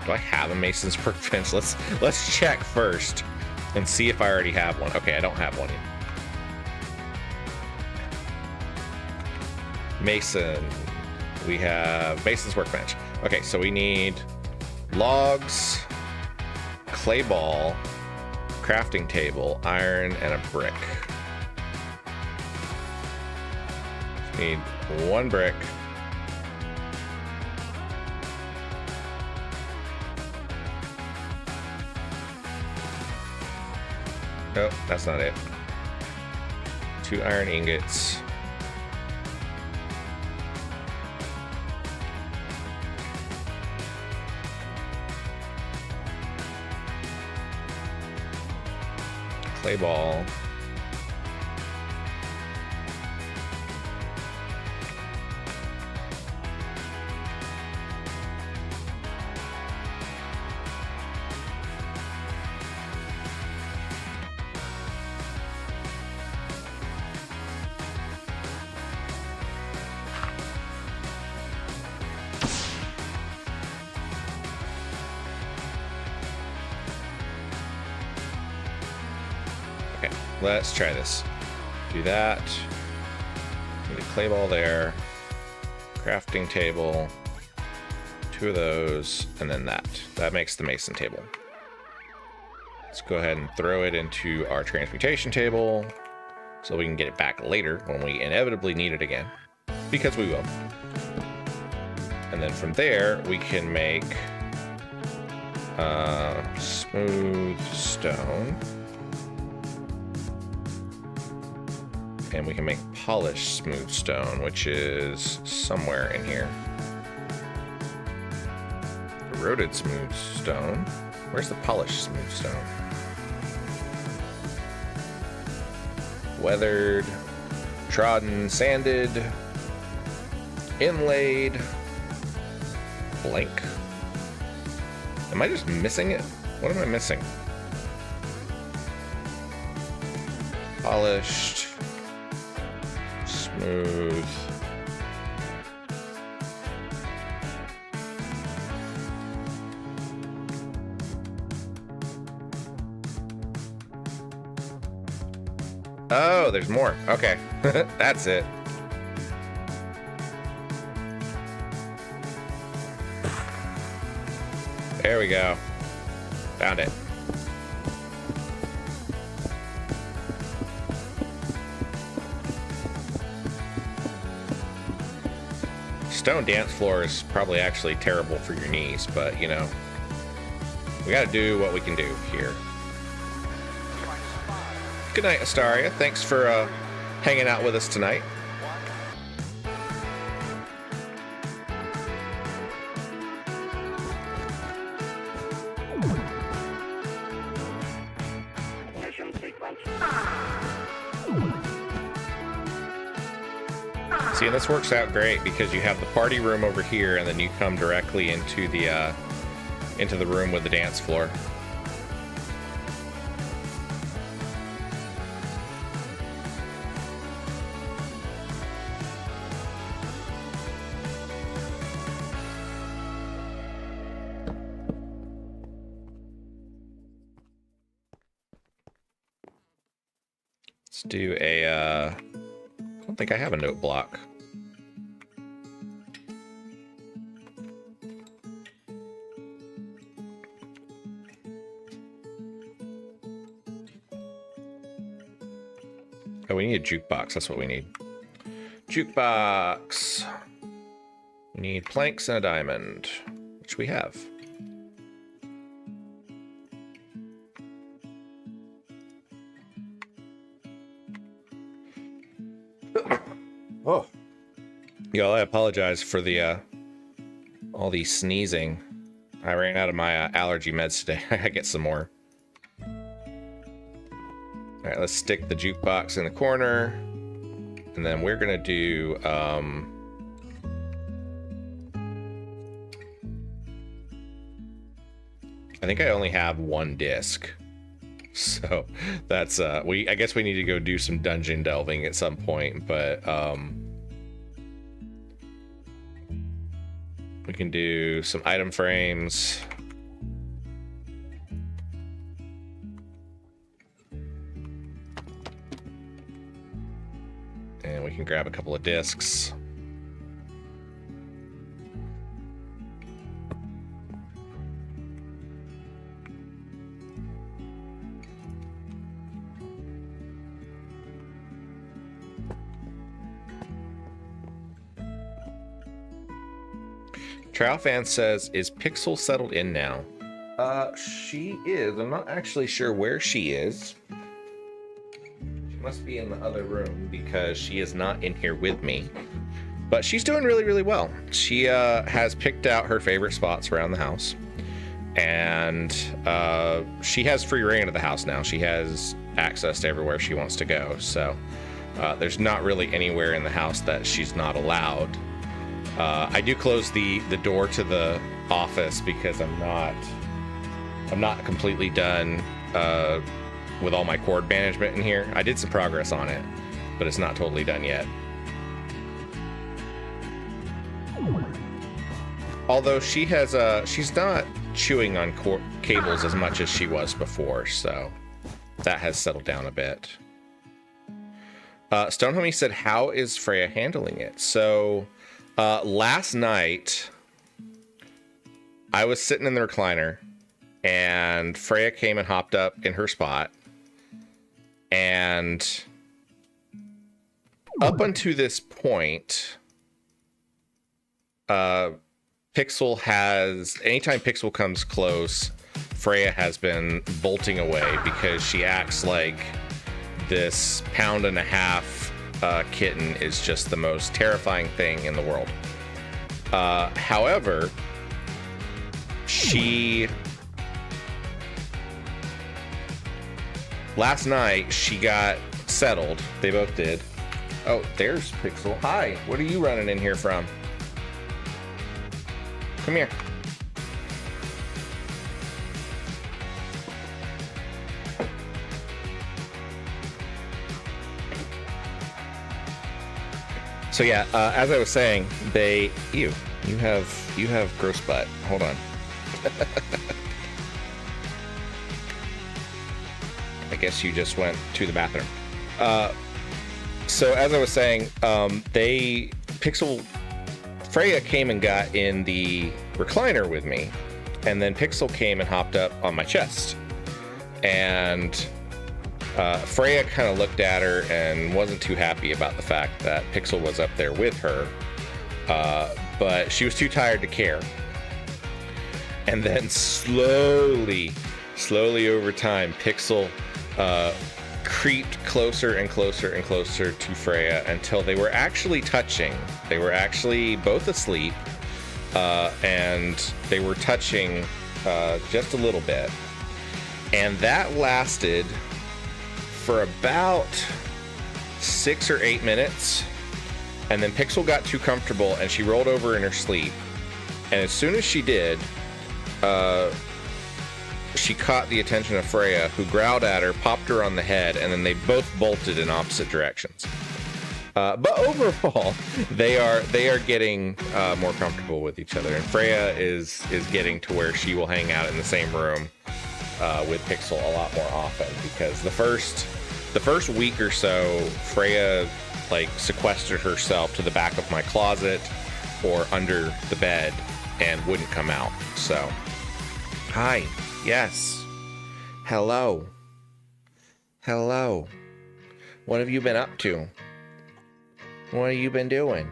Do I have a mason's workbench? Let's check first and see if I already have one. Okay, I don't have one yet. Mason. We have mason's workbench. Okay, so we need logs, clay ball, crafting table, iron, and a brick. Need one brick. Nope, that's not it. 2 iron ingots. Clay ball. let's try this. Do that. Need a clay ball there. Crafting table. 2 of those, and then that. That makes the mason table. Let's go ahead and throw it into our transmutation table so we can get it back later when we inevitably need it again, because we will. And then from there, we can make smooth stone. And we can make polished smooth stone, which is somewhere in here. Eroded smooth stone. Where's the polished smooth stone? Weathered, trodden, sanded, inlaid, blank. Am I just missing it? What am I missing? Polished, smooth. Oh, there's more. Okay. That's it. There we go. Found it. Stone dance floor is probably actually terrible for your knees, but you know, we gotta do what we can do here. Good night, Astaria. Thanks for hanging out with us tonight. See, and this works out great because you have the party room over here, and then you come directly into the room with the dance floor. Let's do a, I don't think I have a note block. Oh, we need a jukebox. That's what we need. Jukebox. We need planks and a diamond, which we have. Oh, y'all, I apologize for the all the sneezing. I ran out of my allergy meds today. I get some more. All right, let's stick the jukebox in the corner, and then we're gonna do I think I only have 1 disc. So that's I guess we need to go do some dungeon delving at some point, but we can do some item frames. And we can grab a couple of discs. Trowfan says, is Pixel settled in now? She is. I'm not actually sure where she is. She must be in the other room because she is not in here with me. But she's doing really, really well. She has picked out her favorite spots around the house. And she has free reign of the house now. She has access to everywhere she wants to go. So there's not really anywhere in the house that she's not allowed. I do close the door to the office because I'm not completely done with all my cord management in here. I did some progress on it, but it's not totally done yet. Although she has she's not chewing on cables as much as she was before, so that has settled down a bit. Stonehomie said, how is Freya handling it? So last night, I was sitting in the recliner, and Freya came and hopped up in her spot. And up until this point, Pixel has, anytime Pixel comes close, Freya has been bolting away because she acts like this pound-and-a-half kitten is just the most terrifying thing in the world. However, last night she got settled. They both did. Oh, there's Pixel. Hi, what are you running in here from? Come here. So yeah, as I was saying, you have gross butt. Hold on. I guess you just went to the bathroom. So as I was saying, Freya came and got in the recliner with me, and then Pixel came and hopped up on my chest. And Freya kind of looked at her and wasn't too happy about the fact that Pixel was up there with her, but she was too tired to care. And then slowly over time, Pixel creeped closer and closer and closer to Freya until they were actually touching. They were actually both asleep, and they were touching just a little bit. And that lasted for about 6 or 8 minutes. And then Pixel got too comfortable and she rolled over in her sleep. And as soon as she did, she caught the attention of Freya, who growled at her, popped her on the head, and then they both bolted in opposite directions. But overall, they are getting more comfortable with each other, and Freya is getting to where she will hang out in the same room with Pixel a lot more often, because the first week or so, Freya like sequestered herself to the back of my closet or under the bed and wouldn't come out. So, hi. Yes. Hello. What have you been up to? What have you been doing?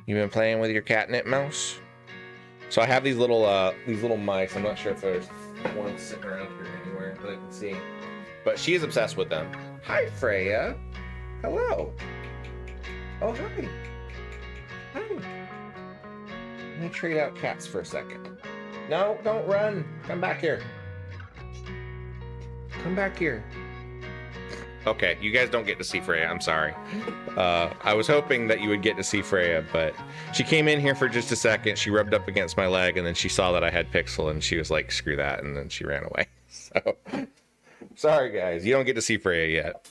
You been playing with your catnip mouse? So I have these little mice. I'm not sure if there's one sitting around here anywhere that I can see, but she is obsessed with them. Hi, Freya. Hello. Oh, hi. Hi. Let me trade out cats for a second. No, don't run. Come back here. Come back here. Okay, you guys don't get to see Freya. I'm sorry. I was hoping that you would get to see Freya, but she came in here for just a second. She rubbed up against my leg, and then she saw that I had Pixel, and she was like, screw that, and then she ran away. So, sorry, guys. You don't get to see Freya yet.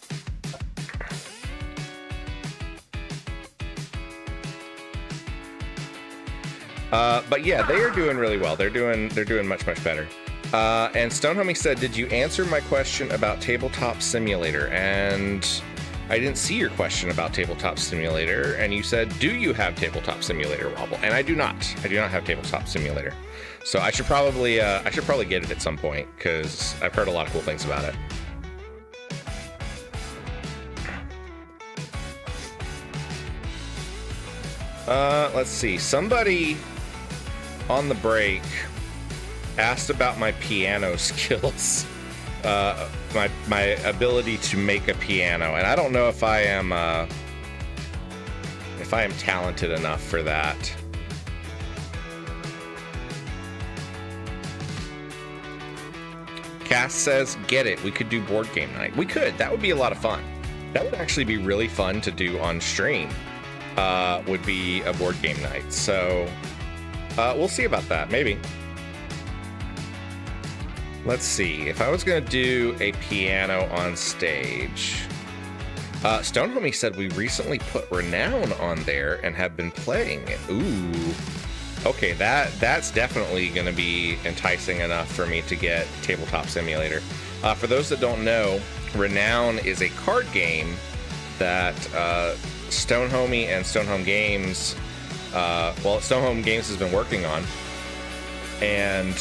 But yeah, they are doing really well. They're doing much better. And Stonehomie said, did you answer my question about Tabletop Simulator? And I didn't see your question about Tabletop Simulator. And you said, do you have Tabletop Simulator, Wobble? And I do not. I do not have Tabletop Simulator. So I should probably get it at some point, because I've heard a lot of cool things about it. Let's see. Somebody on the break asked about my piano skills, my ability to make a piano, and I don't know if I am talented enough for that. Cass says, get it, we could do board game night. We could. That would be a lot of fun. That would actually be really fun to do on stream. Would be a board game night. So we'll see about that, maybe. Let's see. If I was going to do a piano on stage, Stonehomie said we recently put Renown on there and have been playing it. Ooh. Okay, that's definitely going to be enticing enough for me to get Tabletop Simulator. For those that don't know, Renown is a card game that Stonehomie and Stonehome Games, Stonehome Games has been working on, and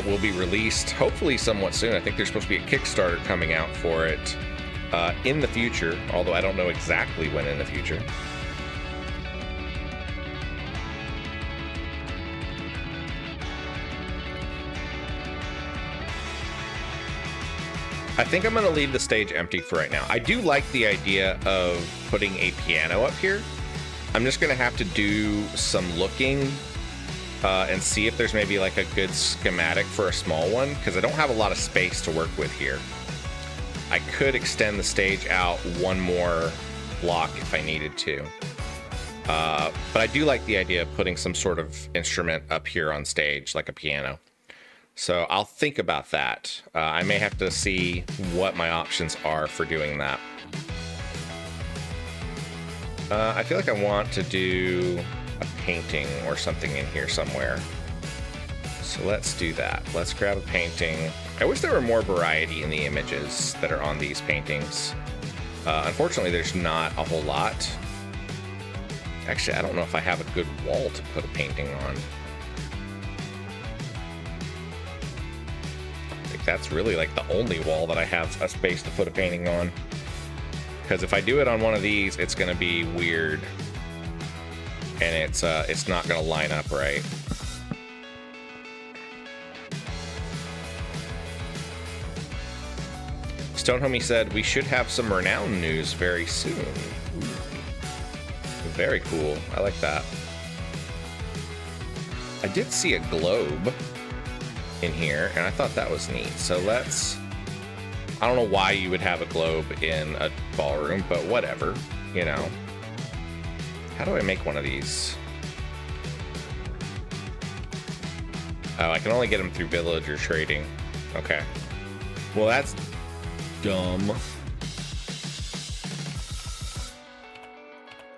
will be released hopefully somewhat soon. I think there's supposed to be a Kickstarter coming out for it in the future, although I don't know exactly when in the future. I think I'm going to leave the stage empty for right now. I do like the idea of putting a piano up here. I'm just going to have to do some looking and see if there's maybe like a good schematic for a small one, because I don't have a lot of space to work with here. I could extend the stage out one more block if I needed to. But I do like the idea of putting some sort of instrument up here on stage, like a piano. So I'll think about that. I may have to see what my options are for doing that. I feel like I want to do a painting or something in here somewhere. So let's do that. Let's grab a painting. I wish there were more variety in the images that are on these paintings. Unfortunately, there's not a whole lot. Actually, I don't know if I have a good wall to put a painting on. That's really like the only wall that I have a space to put a painting on. Because if I do it on one of these, it's going to be weird. And it's not going to line up right. Stonehomie said, we should have some Renown news very soon. Ooh. Very cool. I like that. I did see a globe in here, and I thought that was neat. So I don't know why you would have a globe in a ballroom, but whatever, you know. How do I make one of these? Oh, I can only get them through villager trading. Okay. Well, that's dumb.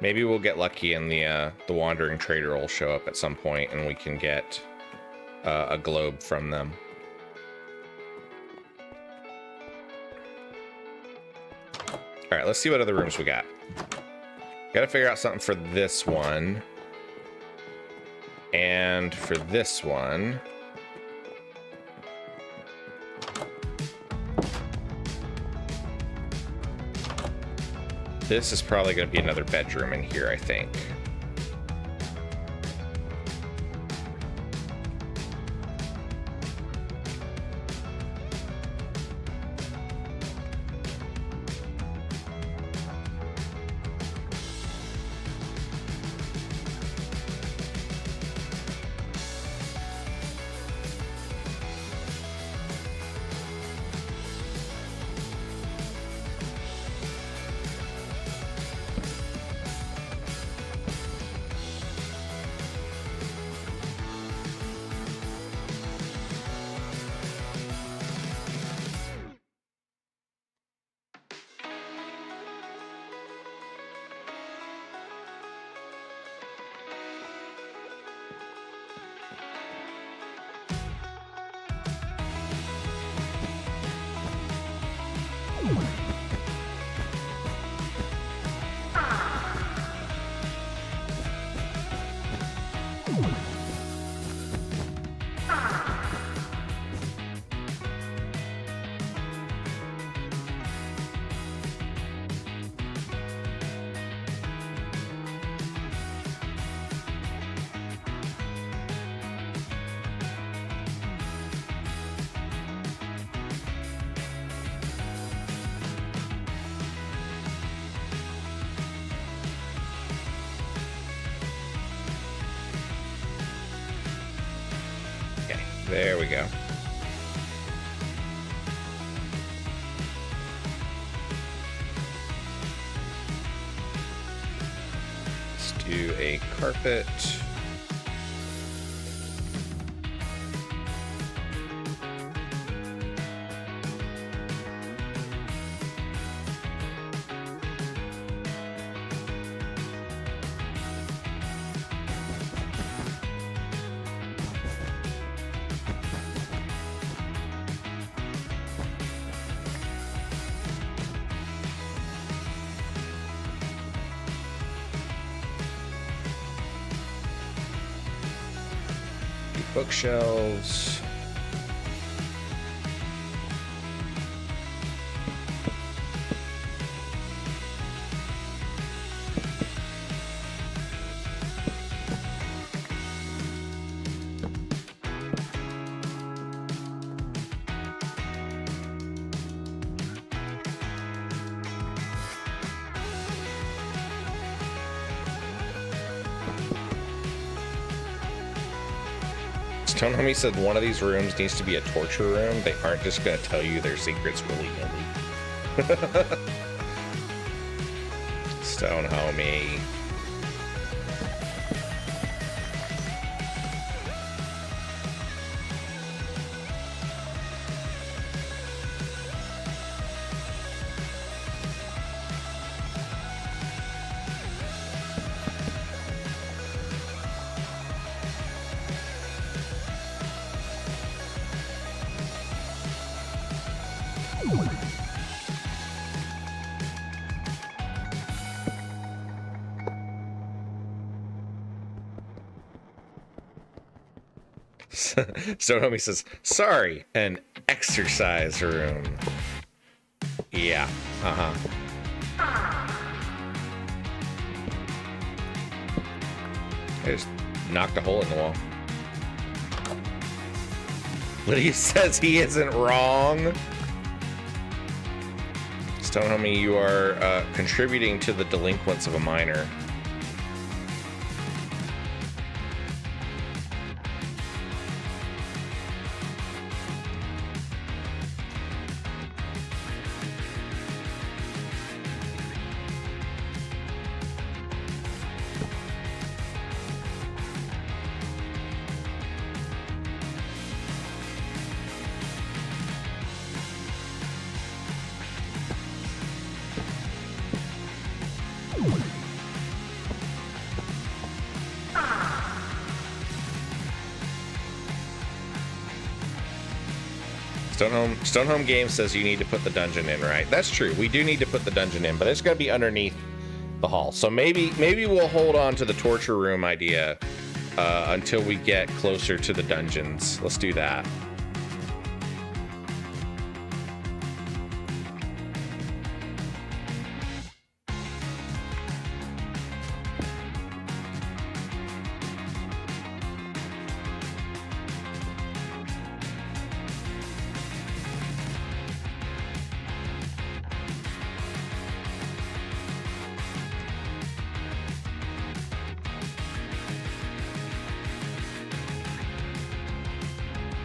Maybe we'll get lucky and the wandering trader will show up at some point and we can get a globe from them. All right, let's see what other rooms we got. Got to figure out something for this one. And for this one. This is probably going to be another bedroom in here, I think. There we go. Let's do a carpet. bookshelves. Stonehomie said one of these rooms needs to be a torture room. They aren't just going to tell you their secrets willy-nilly. Stonehomie. Stonehomie says, sorry, an exercise room. Yeah, I just knocked a hole in the wall. Lydia says he isn't wrong. Stonehomie, you are contributing to the delinquents of a minor. Stonehome Games says you need to put the dungeon in, right? That's true. We do need to put the dungeon in, but it's going to be underneath the hall. So maybe we'll hold on to the torture room idea until we get closer to the dungeons. Let's do that.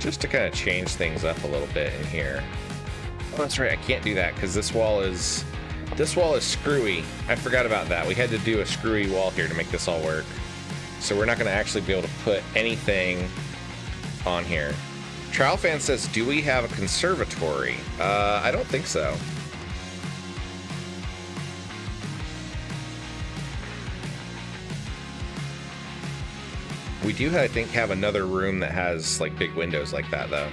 Just to kind of change things up a little bit in here. Oh, that's right. I can't do that because this wall is screwy. I forgot about that. We had to do a screwy wall here to make this all work. So we're not going to actually be able to put anything on here. Trial Fan says, do we have a conservatory? I don't think so. We do, I think, have another room that has like big windows like that, though,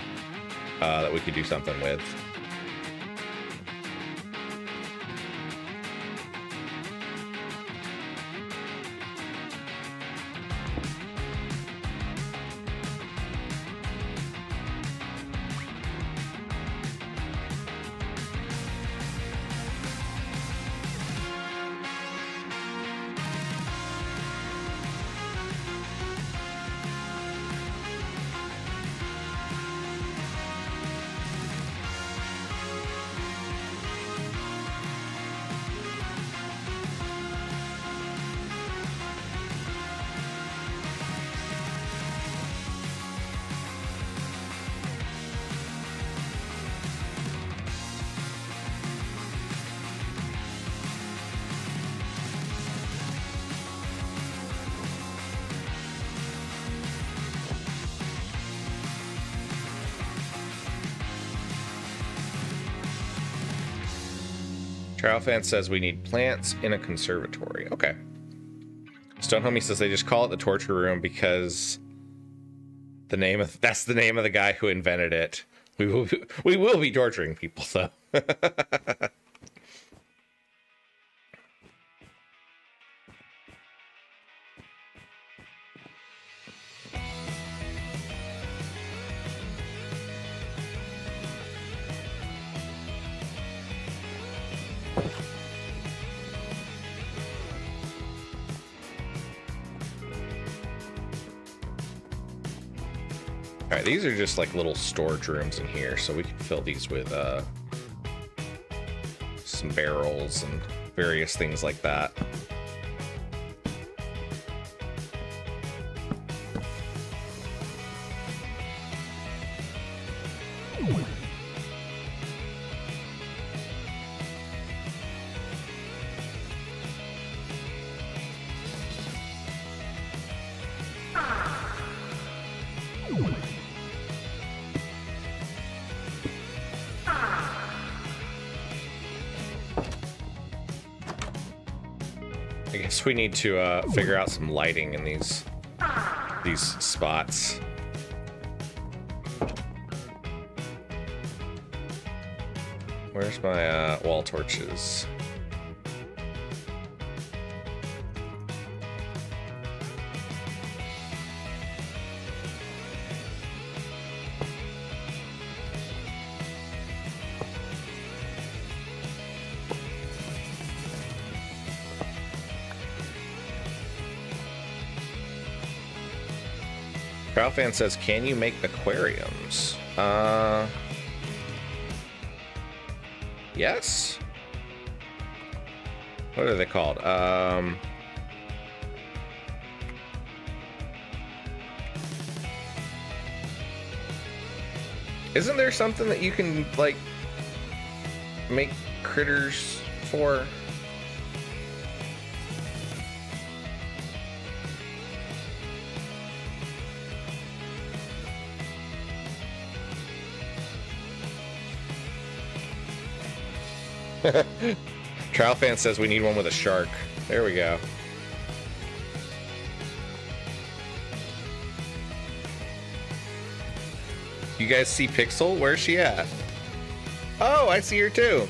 that we could do something with. Trial Fan says we need plants in a conservatory. Okay. Stonehomie says they just call it the torture room because that's the name of the guy who invented it. We will be torturing people, though. All right, these are just like little storage rooms in here, so we can fill these with some barrels and various things like that. I guess we need to figure out some lighting in these spots. Where's my wall torches? Fan says, can you make aquariums? Yes. What are they called? Isn't there something that you can like make critters for? Trial Fan says we need one with a shark. There we go. You guys see Pixel? Where's she at? Oh, I see her too.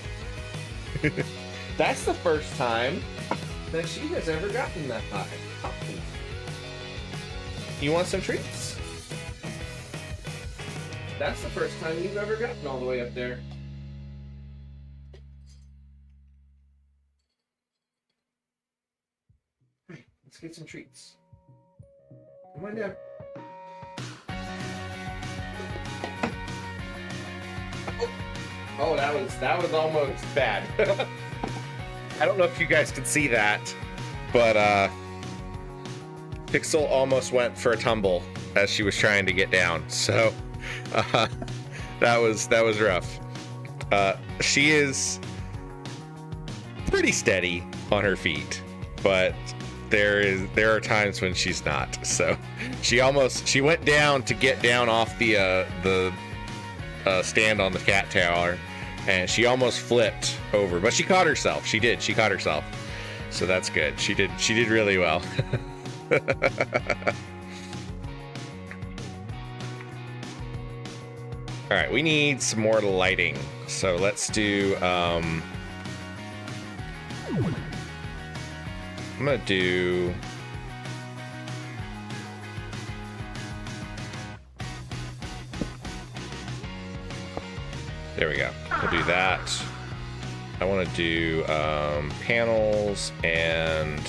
That's the first time that she has ever gotten that high. Oh. You want some treats? That's the first time you've ever gotten all the way up there. Let's get some treats. Come on down. Oh, that was almost bad. I don't know if you guys can see that, but Pixel almost went for a tumble as she was trying to get down. So that was rough. She is pretty steady on her feet, but there are times when she's not. So she went down to get down off the stand on the cat tower, and she almost flipped over, but she caught herself. She caught herself. So that's good. She did really well. All right, we need some more lighting. So let's do I'm gonna do there we go. We'll do that. I want to do panels and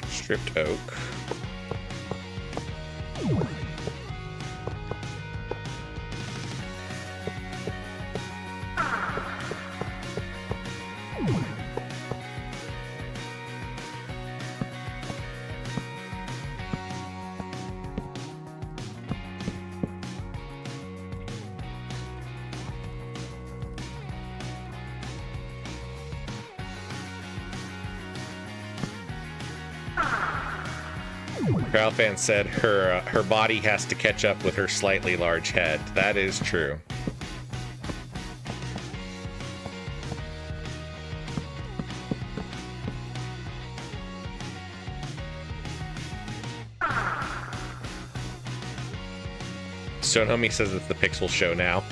stripped oak. Fan said her body has to catch up with her slightly large head. That is true. Stonehomi says it's the Pixel show now.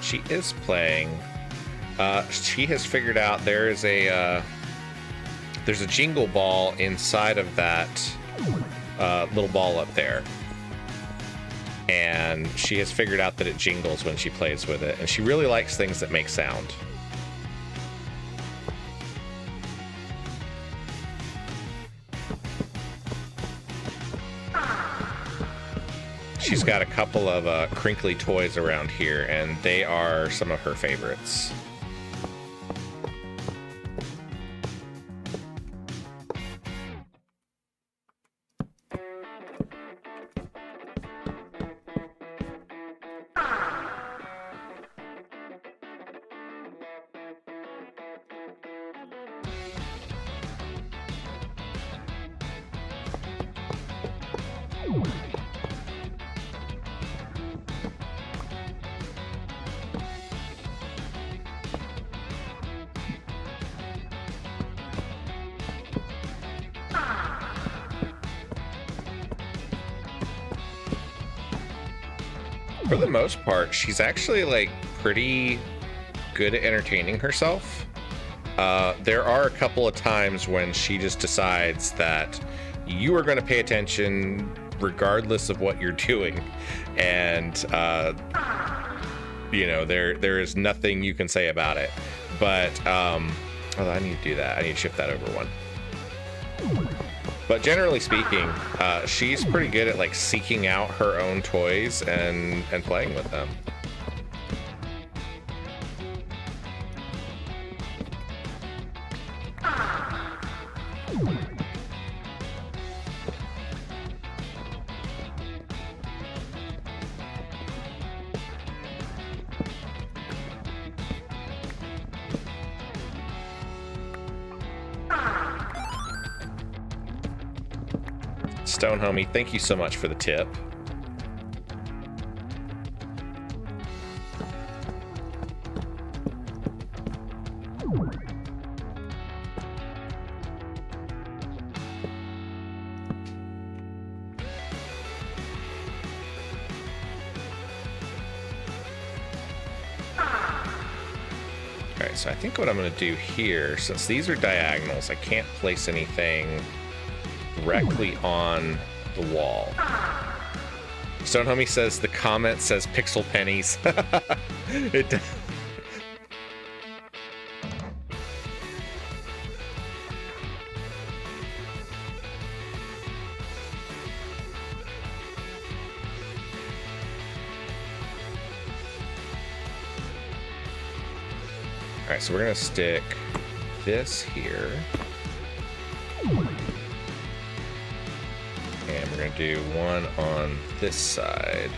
She is playing. She has figured out there's a jingle ball inside of that little ball up there. And she has figured out that it jingles when she plays with it. And she really likes things that make sound. She's got a couple of crinkly toys around here, and they are some of her favorites. For the most part, she's actually like pretty good at entertaining herself. There are a couple of times when she just decides that you are going to pay attention regardless of what you're doing, and you know, there is nothing you can say about it. But oh, I need to do that. I need to shift that over one. But generally speaking, she's pretty good at like seeking out her own toys and playing with them. Stone Homie, thank you so much for the tip. Alright, so I think what I'm going to do here, since these are diagonals, I can't place anything directly on the wall. Stone Homie says the comment says pixel pennies. It does. Alright, so we're gonna stick this here. And we're gonna do one on this side.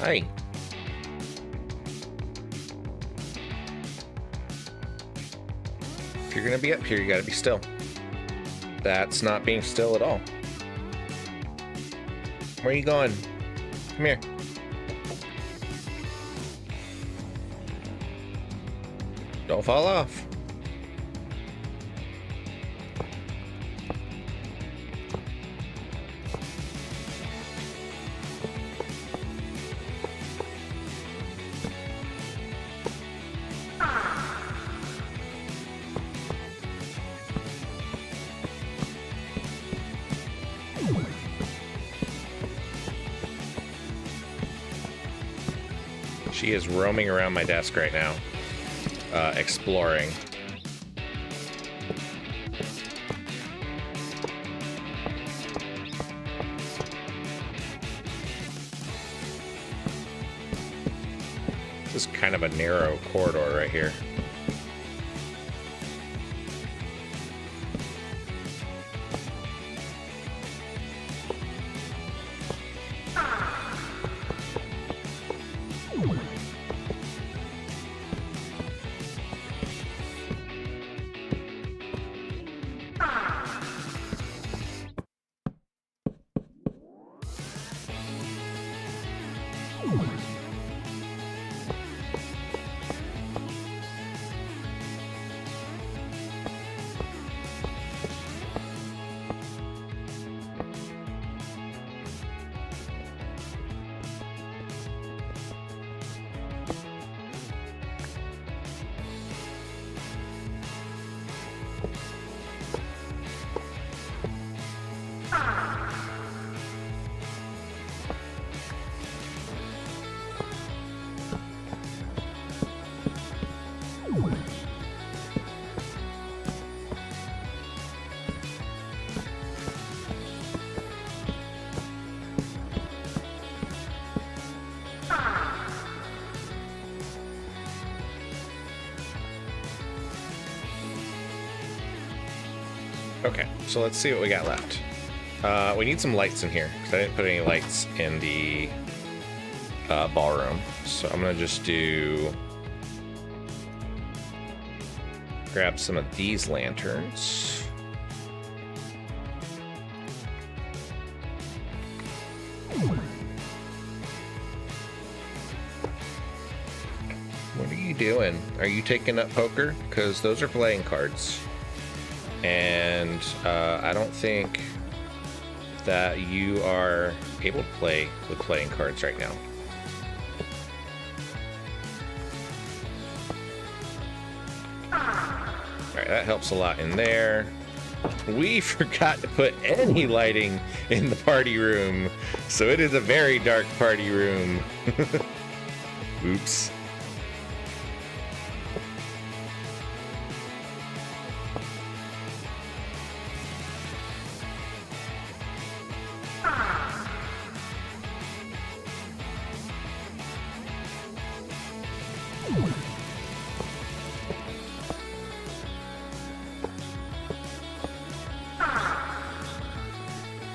Hi. If you're gonna be up here, you gotta be still. That's not being still at all. Where are you going? Come here. Don't fall off. She is roaming around my desk right now, exploring. This is kind of a narrow corridor right here. Okay, so let's see what we got left. We need some lights in here, because I didn't put any lights in the ballroom. So I'm going to just grab some of these lanterns. What are you doing? Are you taking up poker? Because those are playing cards. And I don't think that you are able to play with playing cards right now. Alright, that helps a lot in there. We forgot to put any lighting in the party room, so it is a very dark party room. Oops.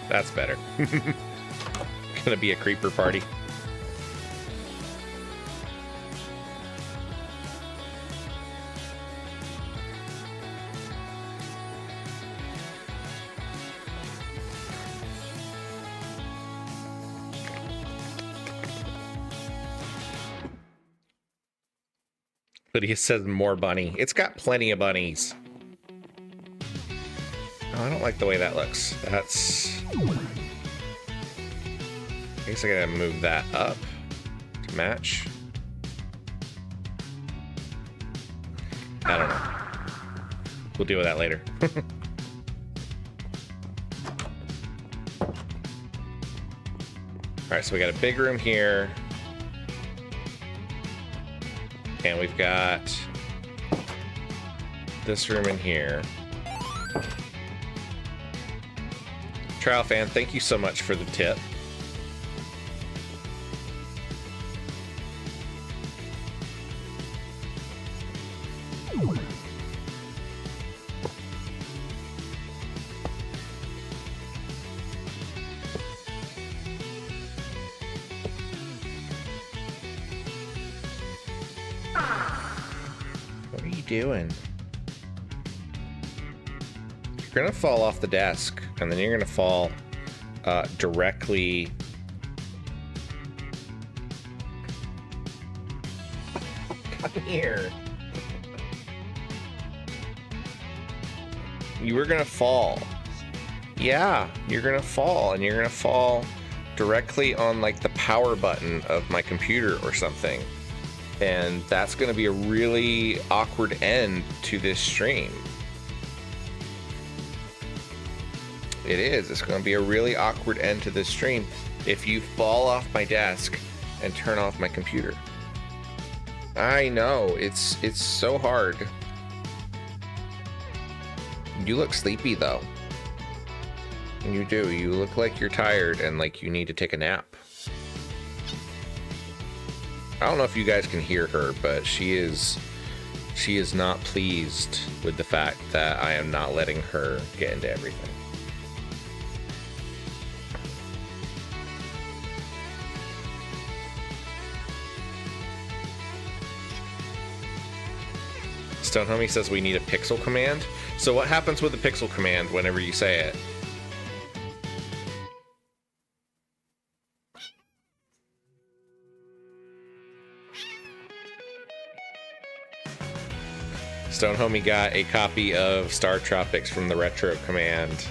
That's better. Gonna be a creeper party. Lydia says more bunny. It's got plenty of bunnies. Oh, I don't like the way that looks. That's... I guess I gotta move that up to match. I don't know. We'll deal with that later. Alright, so we got a big room here. And we've got this room in here. Trial fan, thank you so much for the tip. What are you doing? You're gonna fall off the desk, and then you're gonna fall directly. Come here. You were gonna fall. Yeah, you're gonna fall, and you're gonna fall directly on like the power button of my computer or something. And that's gonna be a really awkward end to this stream. It is. It's going to be a really awkward end to this stream if you fall off my desk and turn off my computer. I know, it's so hard. You look sleepy though. You do. You look like you're tired and like you need to take a nap. I don't know if you guys can hear her, but she is not pleased with the fact that I am not letting her get into everything. Stone Homie says we need a pixel command. So what happens with the pixel command whenever you say it? Stone Homie got a copy of Star Tropics from the Retro Command.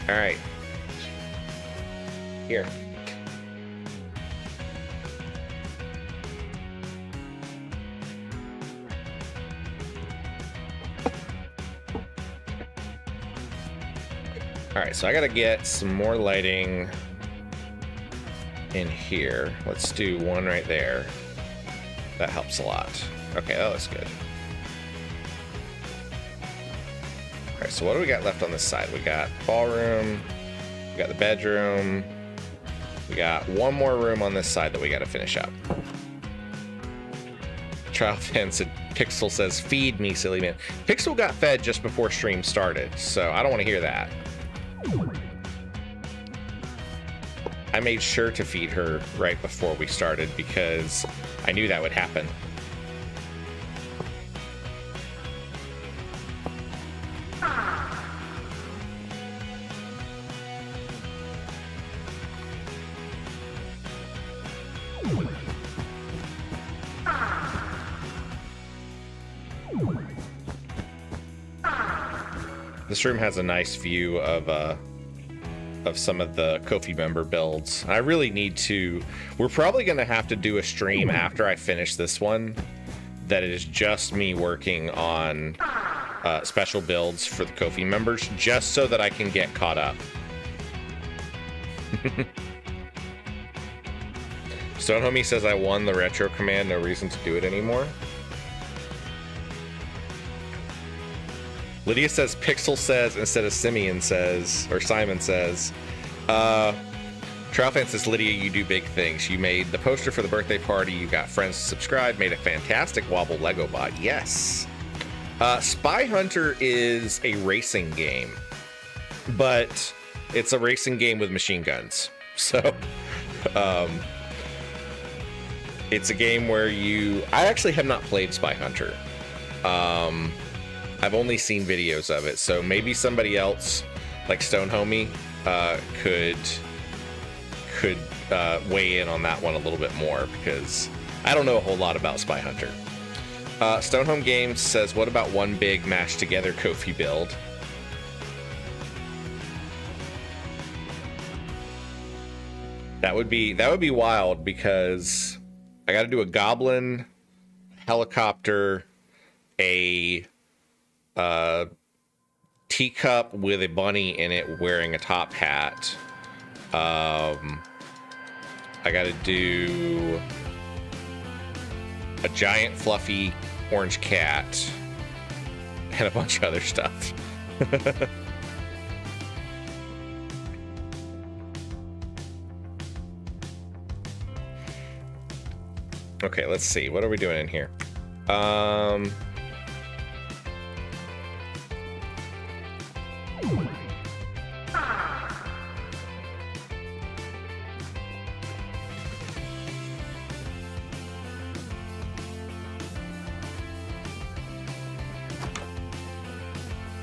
All right. Here. All right, so I gotta get some more lighting in here. Let's do one right there. That helps a lot. Okay, that looks good. All right, so what do we got left on this side? We got ballroom, we got the bedroom, we got one more room on this side that we gotta finish up. Trial fan said, Pixel says, feed me, silly man. Pixel got fed just before stream started, so I don't wanna hear that. I made sure to feed her right before we started because I knew that would happen. This room has a nice view of some of the Ko-fi member builds. I really need to... We're probably going to have to do a stream after I finish this one that is just me working on special builds for the Ko-fi members, just so that I can get caught up. Stone Homie says I won the Retro Command, no reason to do it anymore. Lydia says Pixel says instead of Simeon says, or Simon says. Trialfan says, Lydia, you do big things. You made the poster for the birthday party. You got friends to subscribe. Made a fantastic Wobble Lego bot. Yes. Spy Hunter is a racing game, but it's a racing game with machine guns. So, it's a game where I actually have not played Spy Hunter. I've only seen videos of it, so maybe somebody else, like Stone Homie, could weigh in on that one a little bit more, because I don't know a whole lot about Spy Hunter. Stone Home Games says, what about one big mashed together Ko-fi build? That would be wild, because I got to do a goblin, helicopter, a teacup with a bunny in it wearing a top hat. I gotta do a giant fluffy orange cat and a bunch of other stuff. Okay, let's see. What are we doing in here?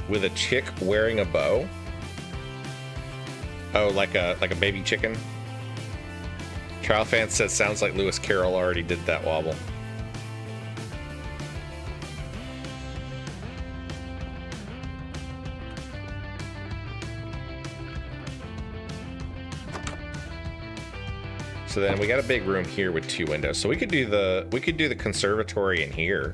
With a chick wearing a bow? Oh, like a baby chicken? Trial Fan says, sounds like Lewis Carroll already did that wobble. So then we got a big room here with 2 windows. So we could do the conservatory in here.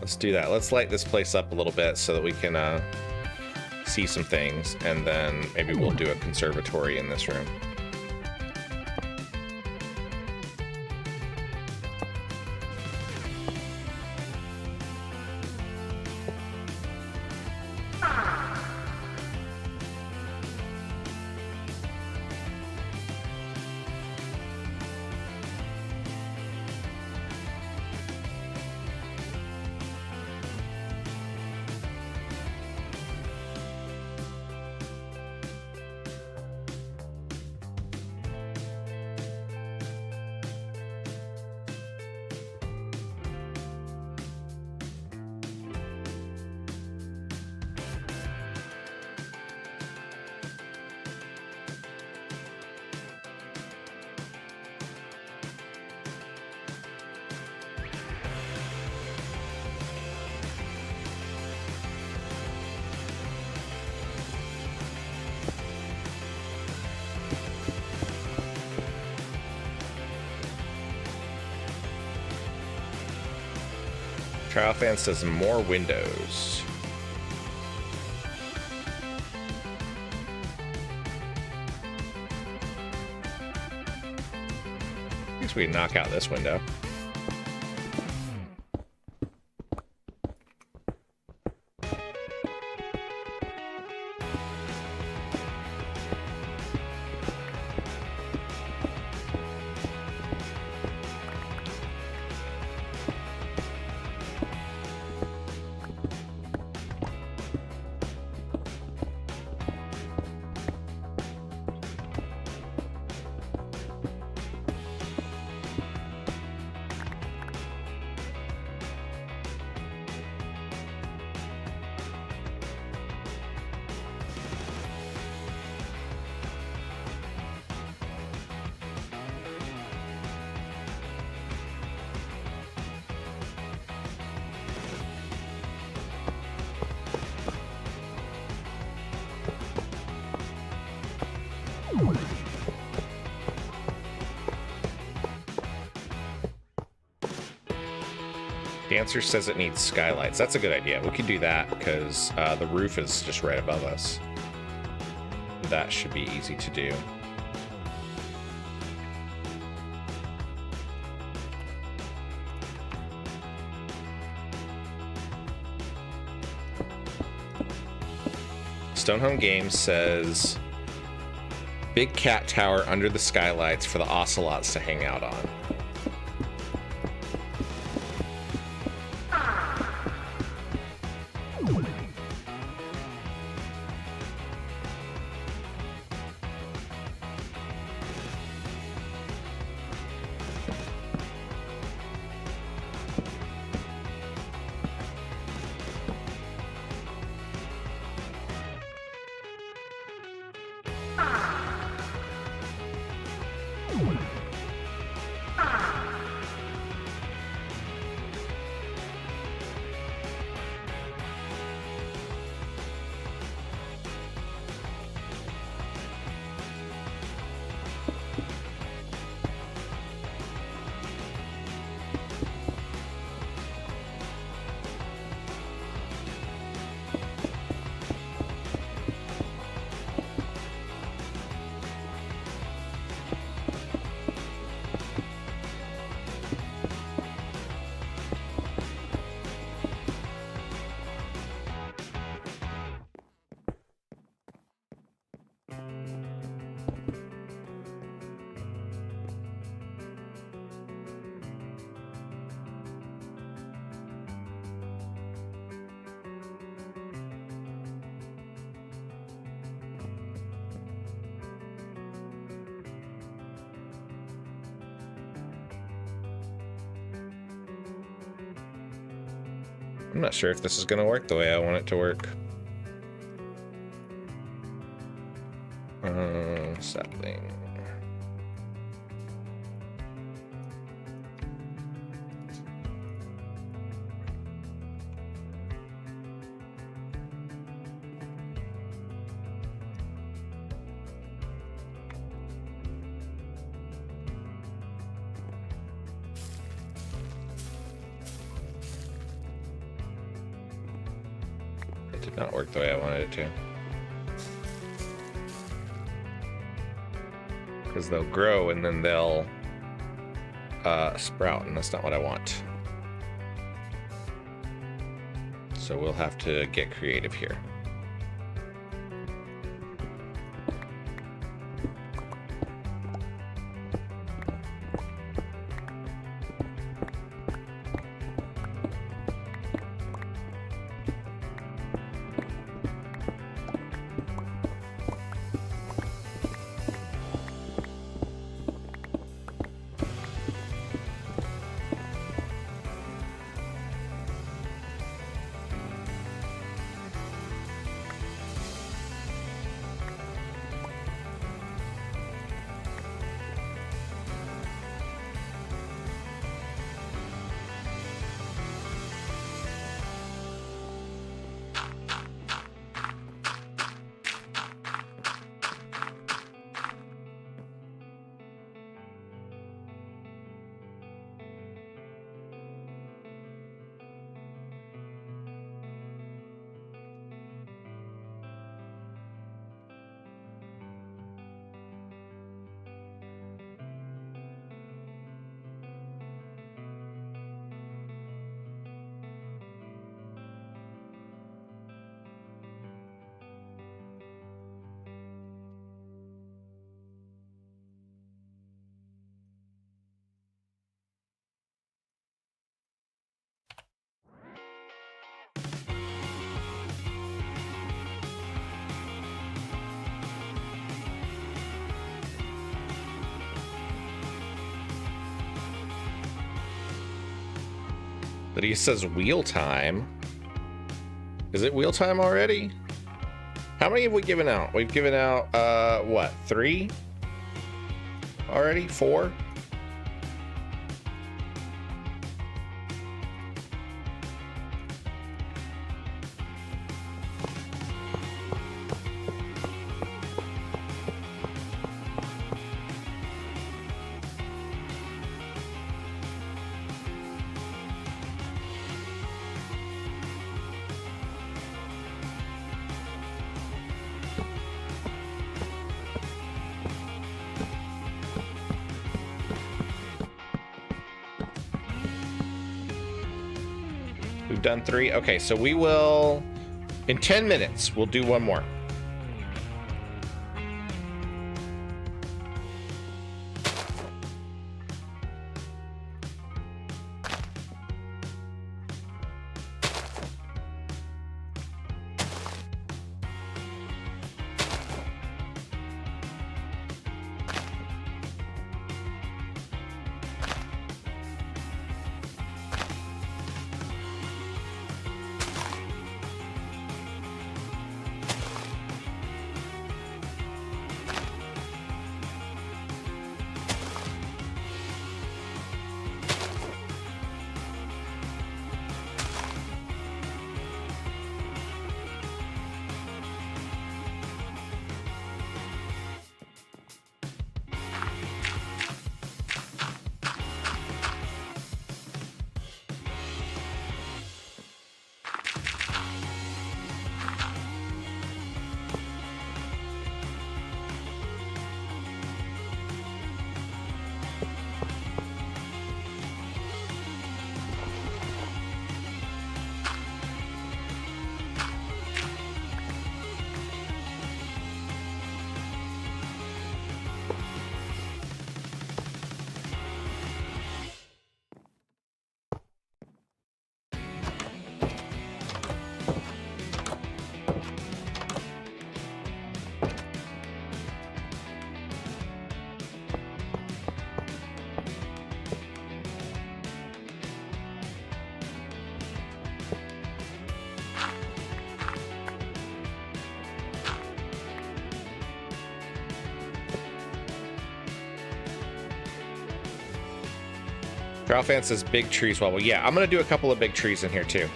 Let's do that. Let's light this place up a little bit so that we can see see some things, and then maybe we'll do a conservatory in this room. Trial fan says more windows. I guess we can knock out this window. Dancer says it needs skylights. That's a good idea. We can do that because the roof is just right above us. That should be easy to do. Stonehome Games says big cat tower under the skylights for the ocelots to hang out on. I'm not sure if this is going to work the way I want it to work. Something. It did not work the way I wanted it to. because they'll grow and then they'll sprout, and that's not what I want. So we'll have to get creative here. Lydia says wheel time. Is it wheel time already? How many have we given out? We've given out, what, 3? Already? 4? We've done 3. Okay, so we will, in 10 minutes, we'll do one more. Drow fan says big trees wobble. Yeah, I'm going to do a couple of big trees in here too.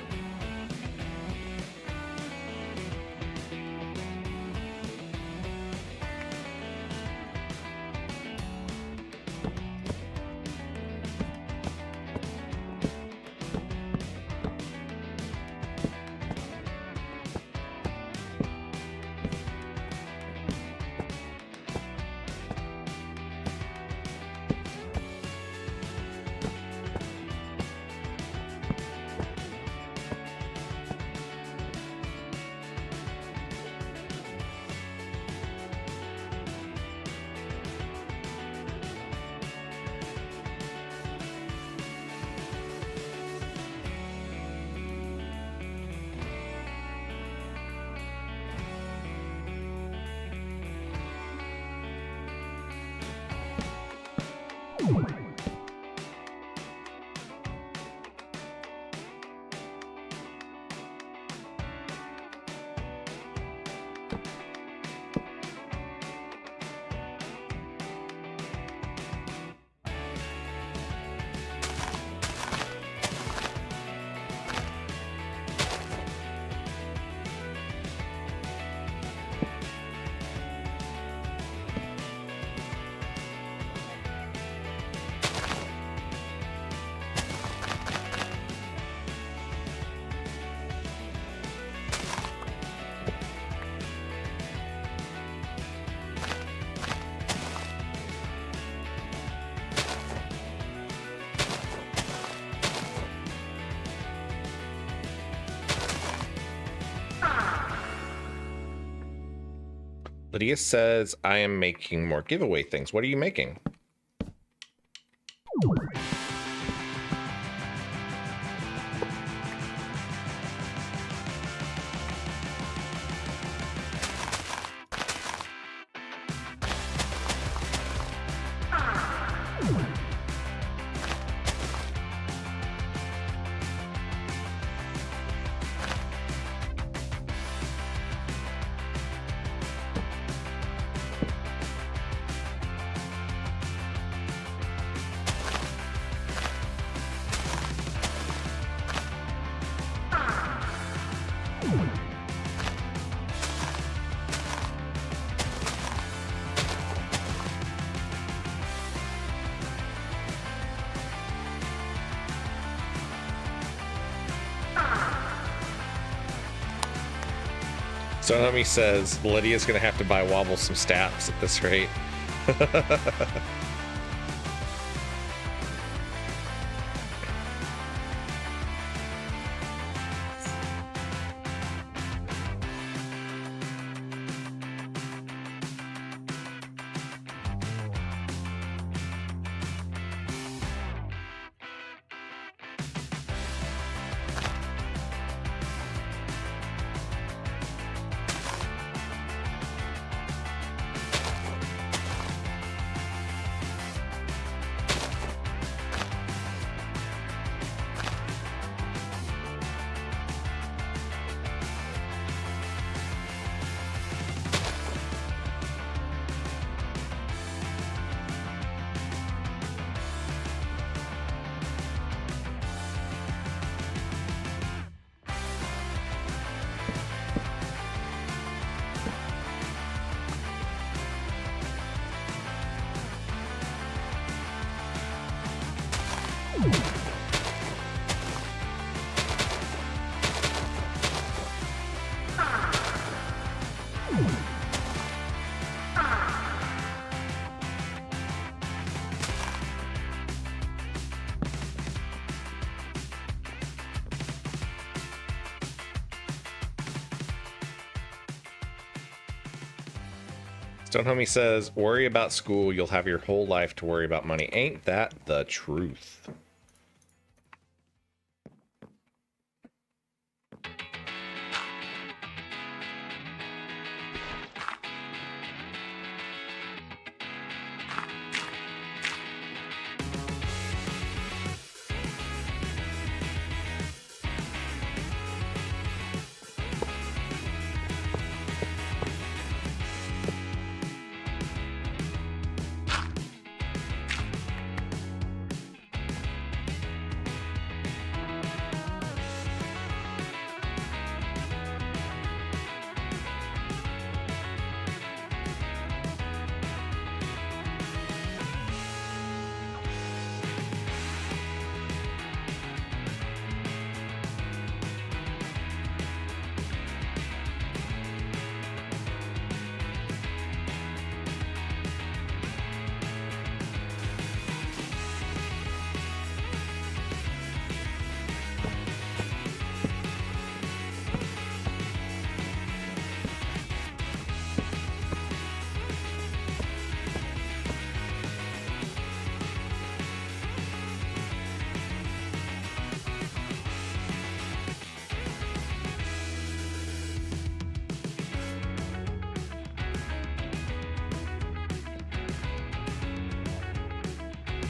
Lydia says, I am making more giveaway things. What are you making? Sonomi says Lydia's gonna have to buy Wobble some stats at this rate. Stone Homie says, worry about school, you'll have your whole life to worry about money. Ain't that the truth?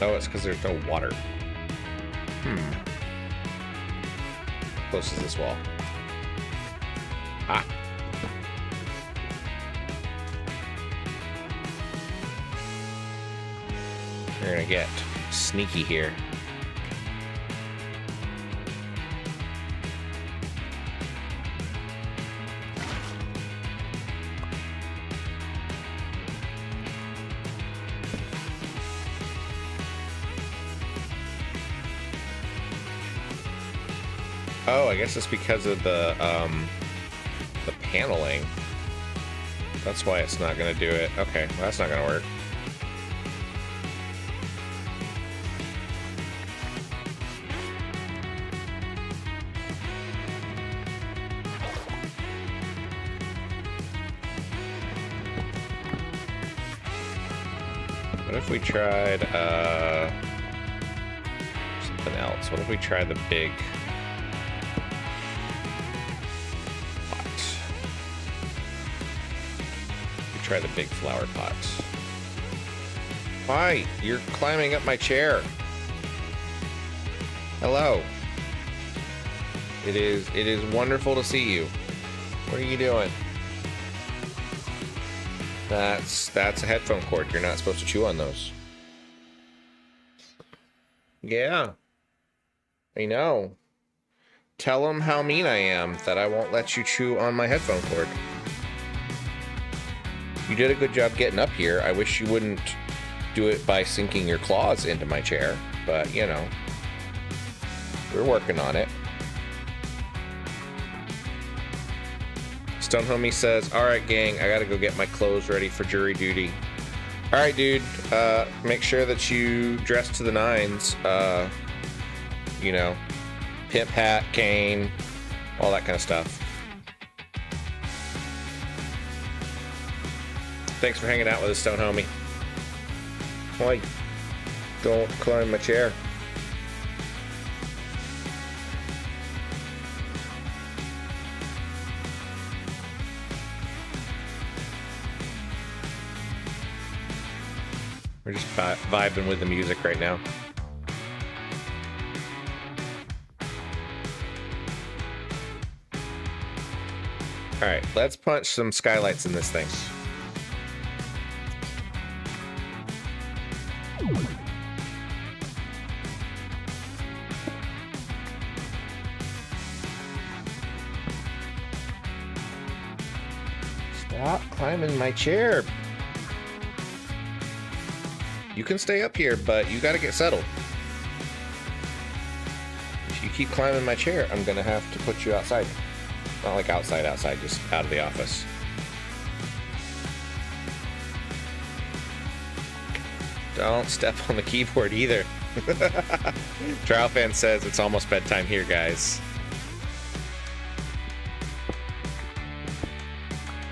Oh, it's because there's no water. How close is this wall? Ah. We're gonna get sneaky here. Oh, I guess it's because of the paneling. That's why it's not gonna do it. Okay, well, that's not gonna work. What if we tried something else? What if we tried the big pot? We try the big flower pot. Why? You're climbing up my chair. Hello. It is wonderful to see you. What are you doing? That's a headphone cord. You're not supposed to chew on those. Yeah. I know. Tell them how mean I am that I won't let you chew on my headphone cord. You did a good job getting up here. I wish you wouldn't do it by sinking your claws into my chair, but you know, we're working on it. Stone Homie says, all right, gang, I gotta go get my clothes ready for jury duty. All right, dude, make sure that you dress to the nines. You know, pimp hat, cane, all that kind of stuff. Thanks for hanging out with us, Stone Homie. Why? Don't climb my chair. We're just vibing with the music right now. All right, let's punch some skylights in this thing. Stop climbing my chair. You can stay up here, but you gotta get settled. If you keep climbing my chair, I'm gonna have to put you outside. Not like outside, just out of the office. Don't step on the keyboard either. Trial Fan says it's almost bedtime here, guys.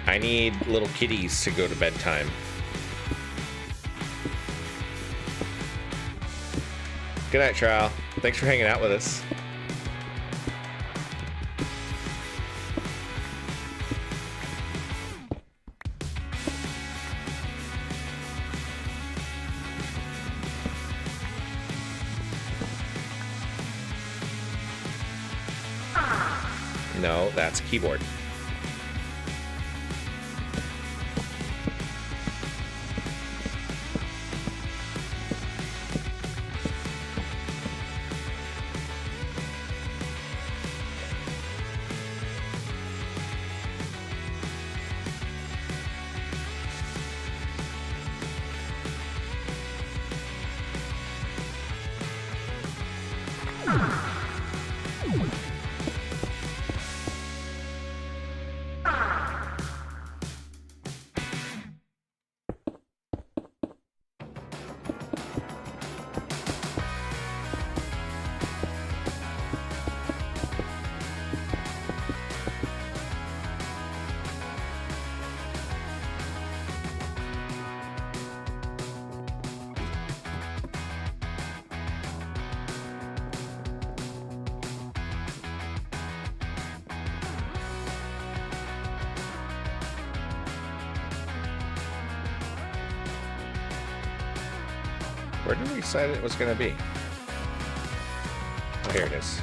I need little kitties to go to bedtime. Good night, Trial. Thanks for hanging out with us. No, that's a keyboard. Where did we decide it was going to be? Oh, here it is.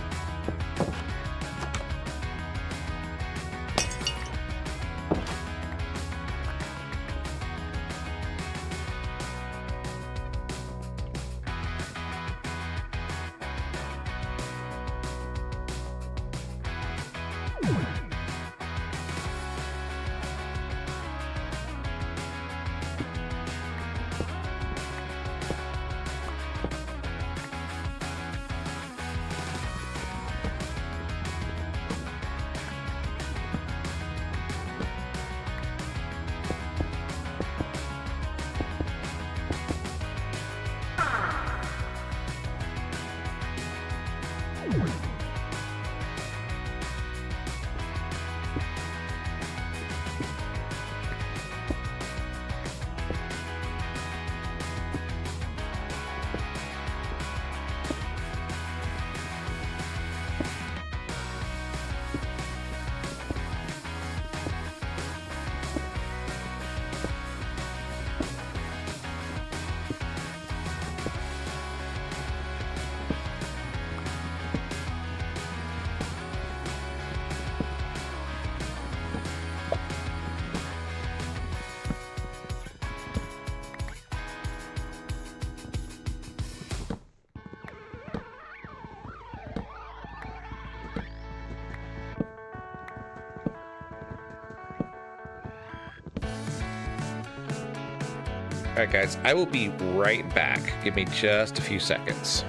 All right, guys, I will be right back. Give me just a few seconds.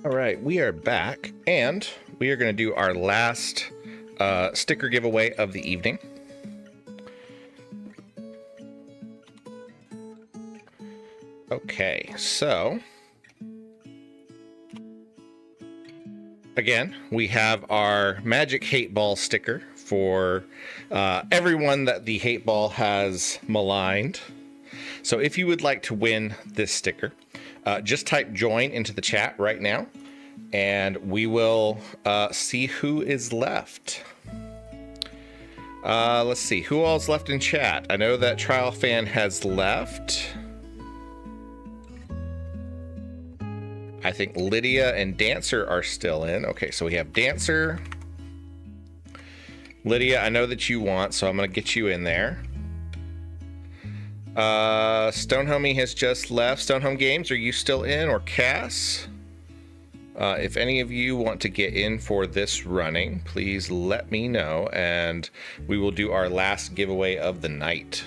All right, we are back, and we are going to do our last sticker giveaway of the evening. Okay, so again, we have our Magic Hate Ball sticker for everyone that the Hate Ball has maligned. So if you would like to win this sticker, just type join into the chat right now, and we will see who is left. Let's see, who all's left in chat? I know that Trial Fan has left. I think Lydia and Dancer are still in. Okay, so we have Dancer. Lydia, I know that you want, so I'm going to get you in there. Stonehomie has just left. Stonehome Games, are you still in? Or Cass? If any of you want to get in for this running, please let me know, and we will do our last giveaway of the night.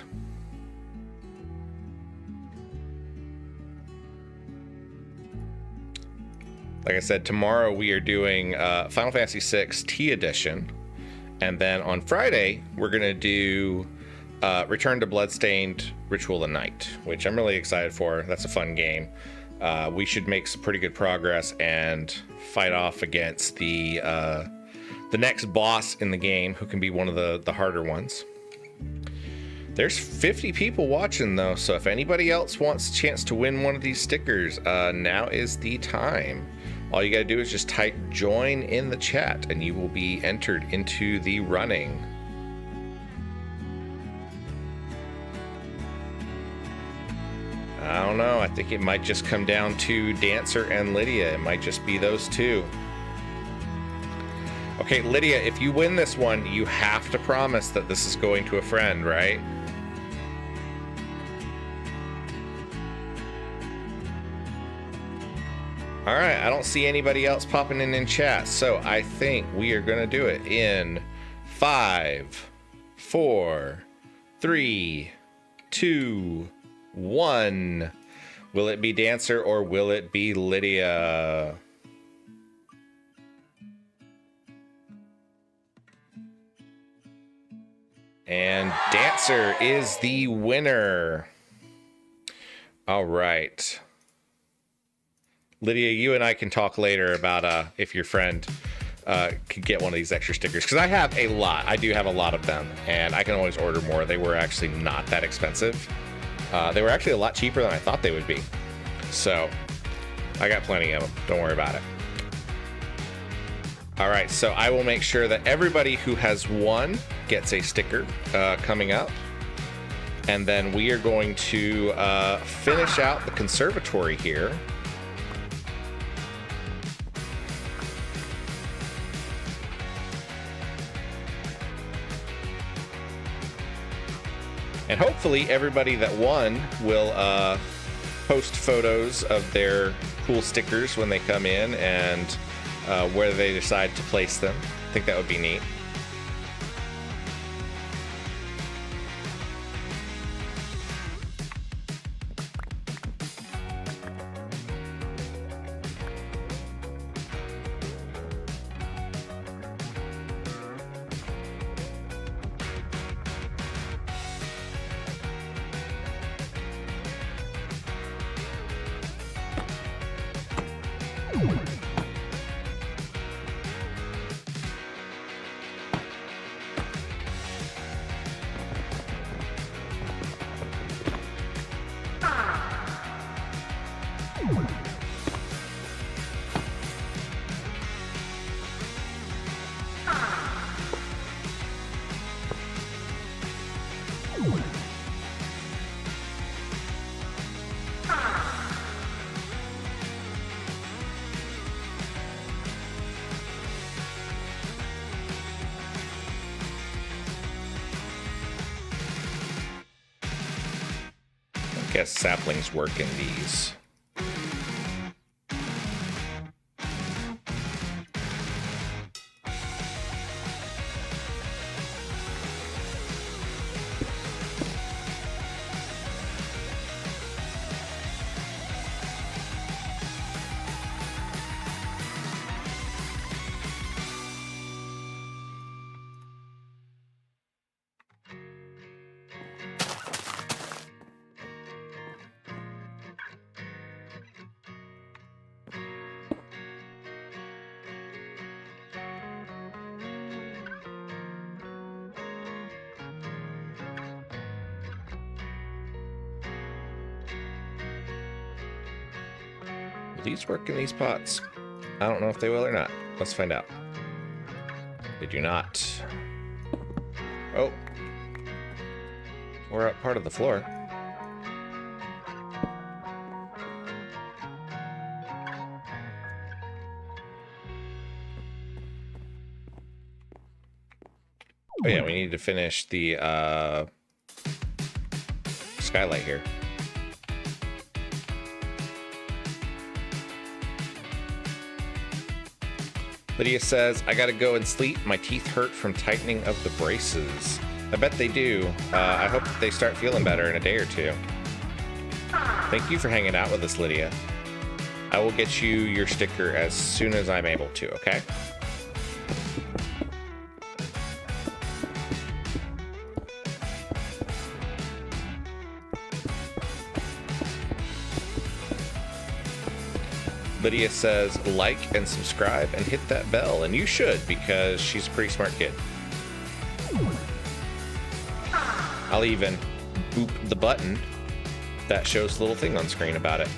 Like I said, tomorrow we are doing Final Fantasy VI T Edition, and then on Friday we're going to do Return to Bloodstained Ritual of the Night, which I'm really excited for. That's a fun game. We should make some pretty good progress and fight off against the next boss in the game, who can be one of the harder ones. There's 50 people watching though, so if anybody else wants a chance to win one of these stickers, now is the time. All you gotta do is just type join in the chat and you will be entered into the running. I don't know, I think it might just come down to Dancer and Lydia. It might just be those two. Okay, Lydia, if you win this one, you have to promise that this is going to a friend, right? All right, I don't see anybody else popping in chat, so I think we are going to do it in 5, 4, 3, 2, 1. Will it be Dancer or will it be Lydia? And Dancer is the winner. All right. Lydia, you and I can talk later about if your friend could get one of these extra stickers, because I have a lot. I do have a lot of them, and I can always order more. They were actually not that expensive. They were actually a lot cheaper than I thought they would be. So I got plenty of them. Don't worry about it. All right, so I will make sure that everybody who has won gets a sticker coming up. And then we are going to finish out the conservatory here. And hopefully everybody that won will post photos of their cool stickers when they come in and where they decide to place them. I think that would be neat. I guess saplings work in these. These work in these pots? I don't know if they will or not. Let's find out. They do not. Oh. We're up part of the floor. Oh yeah, we need to finish the skylight here. Lydia says, I gotta go and sleep. My teeth hurt from tightening of the braces. I bet they do. I hope that they start feeling better in a day or two. Thank you for hanging out with us, Lydia. I will get you your sticker as soon as I'm able to, okay? Lydia says, like and subscribe and hit that bell. And you should, because she's a pretty smart kid. I'll even boop the button that shows the little thing on screen about it.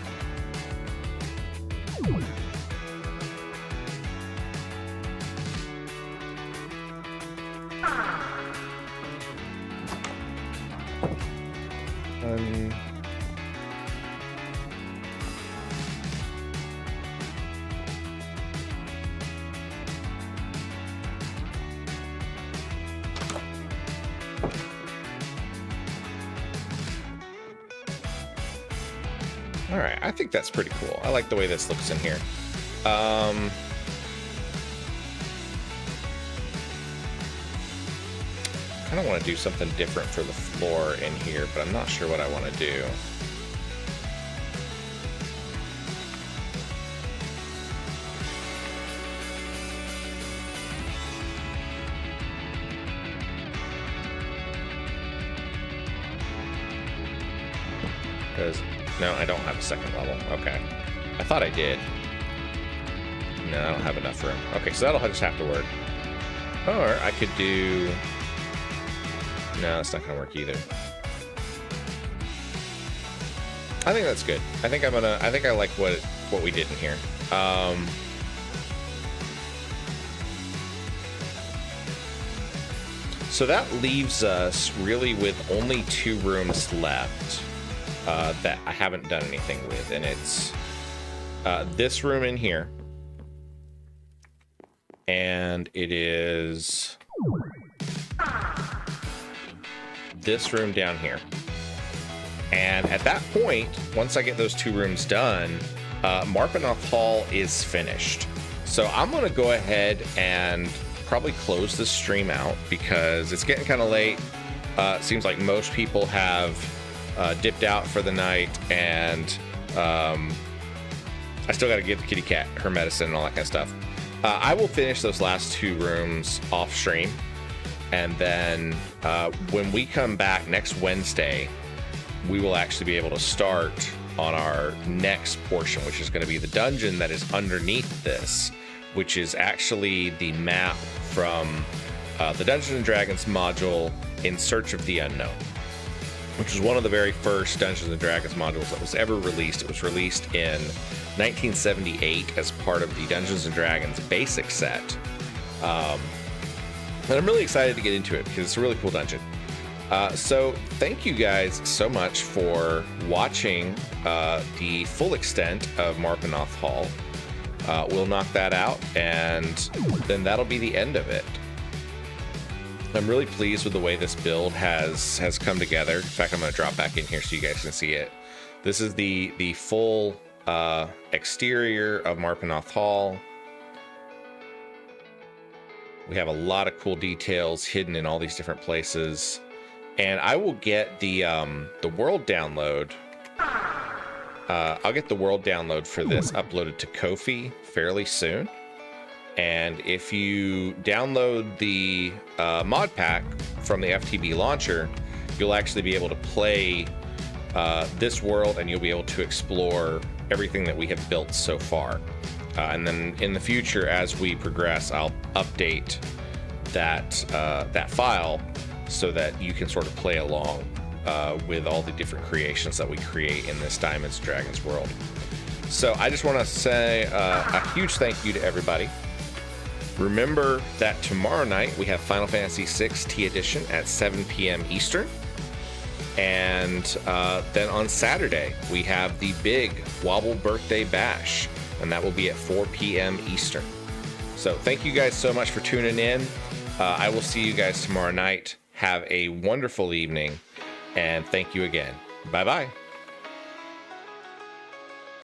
All right, I think that's pretty cool. I like the way this looks in here. I kind of want to do something different for the floor in here, but I'm not sure what I want to do. Because, no, I don't have a second level. Okay. I thought I did. No, I don't have enough room. Okay, so that'll just have to work. Or I could do... No, that's not going to work either. I think that's good. I think I like what we did in here. So that leaves us really with only 2 rooms left that I haven't done anything with, and it's this room in here, and it is this room down here. And at that point, once I get those 2 rooms done, Marpenoth Hall is finished. So I'm going to go ahead and probably close this stream out because it's getting kind of late. It seems like most people have dipped out for the night, and I still got to give the kitty cat her medicine and all that kind of stuff. I will finish those last 2 rooms off stream, and then when we come back next Wednesday, we will actually be able to start on our next portion, which is going to be the dungeon that is underneath this, which is actually the map from the Dungeons & Dragons module In Search of the Unknown, which was one of the very first Dungeons & Dragons modules that was ever released. It was released in 1978 as part of the Dungeons & Dragons basic set. And I'm really excited to get into it because it's a really cool dungeon. So thank you guys so much for watching the full extent of Marpenoth Hall. We'll knock that out, and then that'll be the end of it. I'm really pleased with the way this build has come together. In fact, I'm going to drop back in here so you guys can see it. This is the full exterior of Marpenoth Hall. We have a lot of cool details hidden in all these different places. And I will get the world download. I'll get the world download for this uploaded to Ko-fi fairly soon. And if you download the mod pack from the FTB launcher, you'll actually be able to play this world, and you'll be able to explore everything that we have built so far. And then in the future, as we progress, I'll update that file so that you can sort of play along with all the different creations that we create in this Diamonds & Dragons world. So I just want to say a huge thank you to everybody. Remember that tomorrow night we have Final Fantasy VI T Edition at 7 p.m. Eastern. And then on Saturday, we have the big Wobble Birthday Bash, and that will be at 4 p.m. Eastern. So thank you guys so much for tuning in. I will see you guys tomorrow night. Have a wonderful evening, and thank you again. Bye-bye.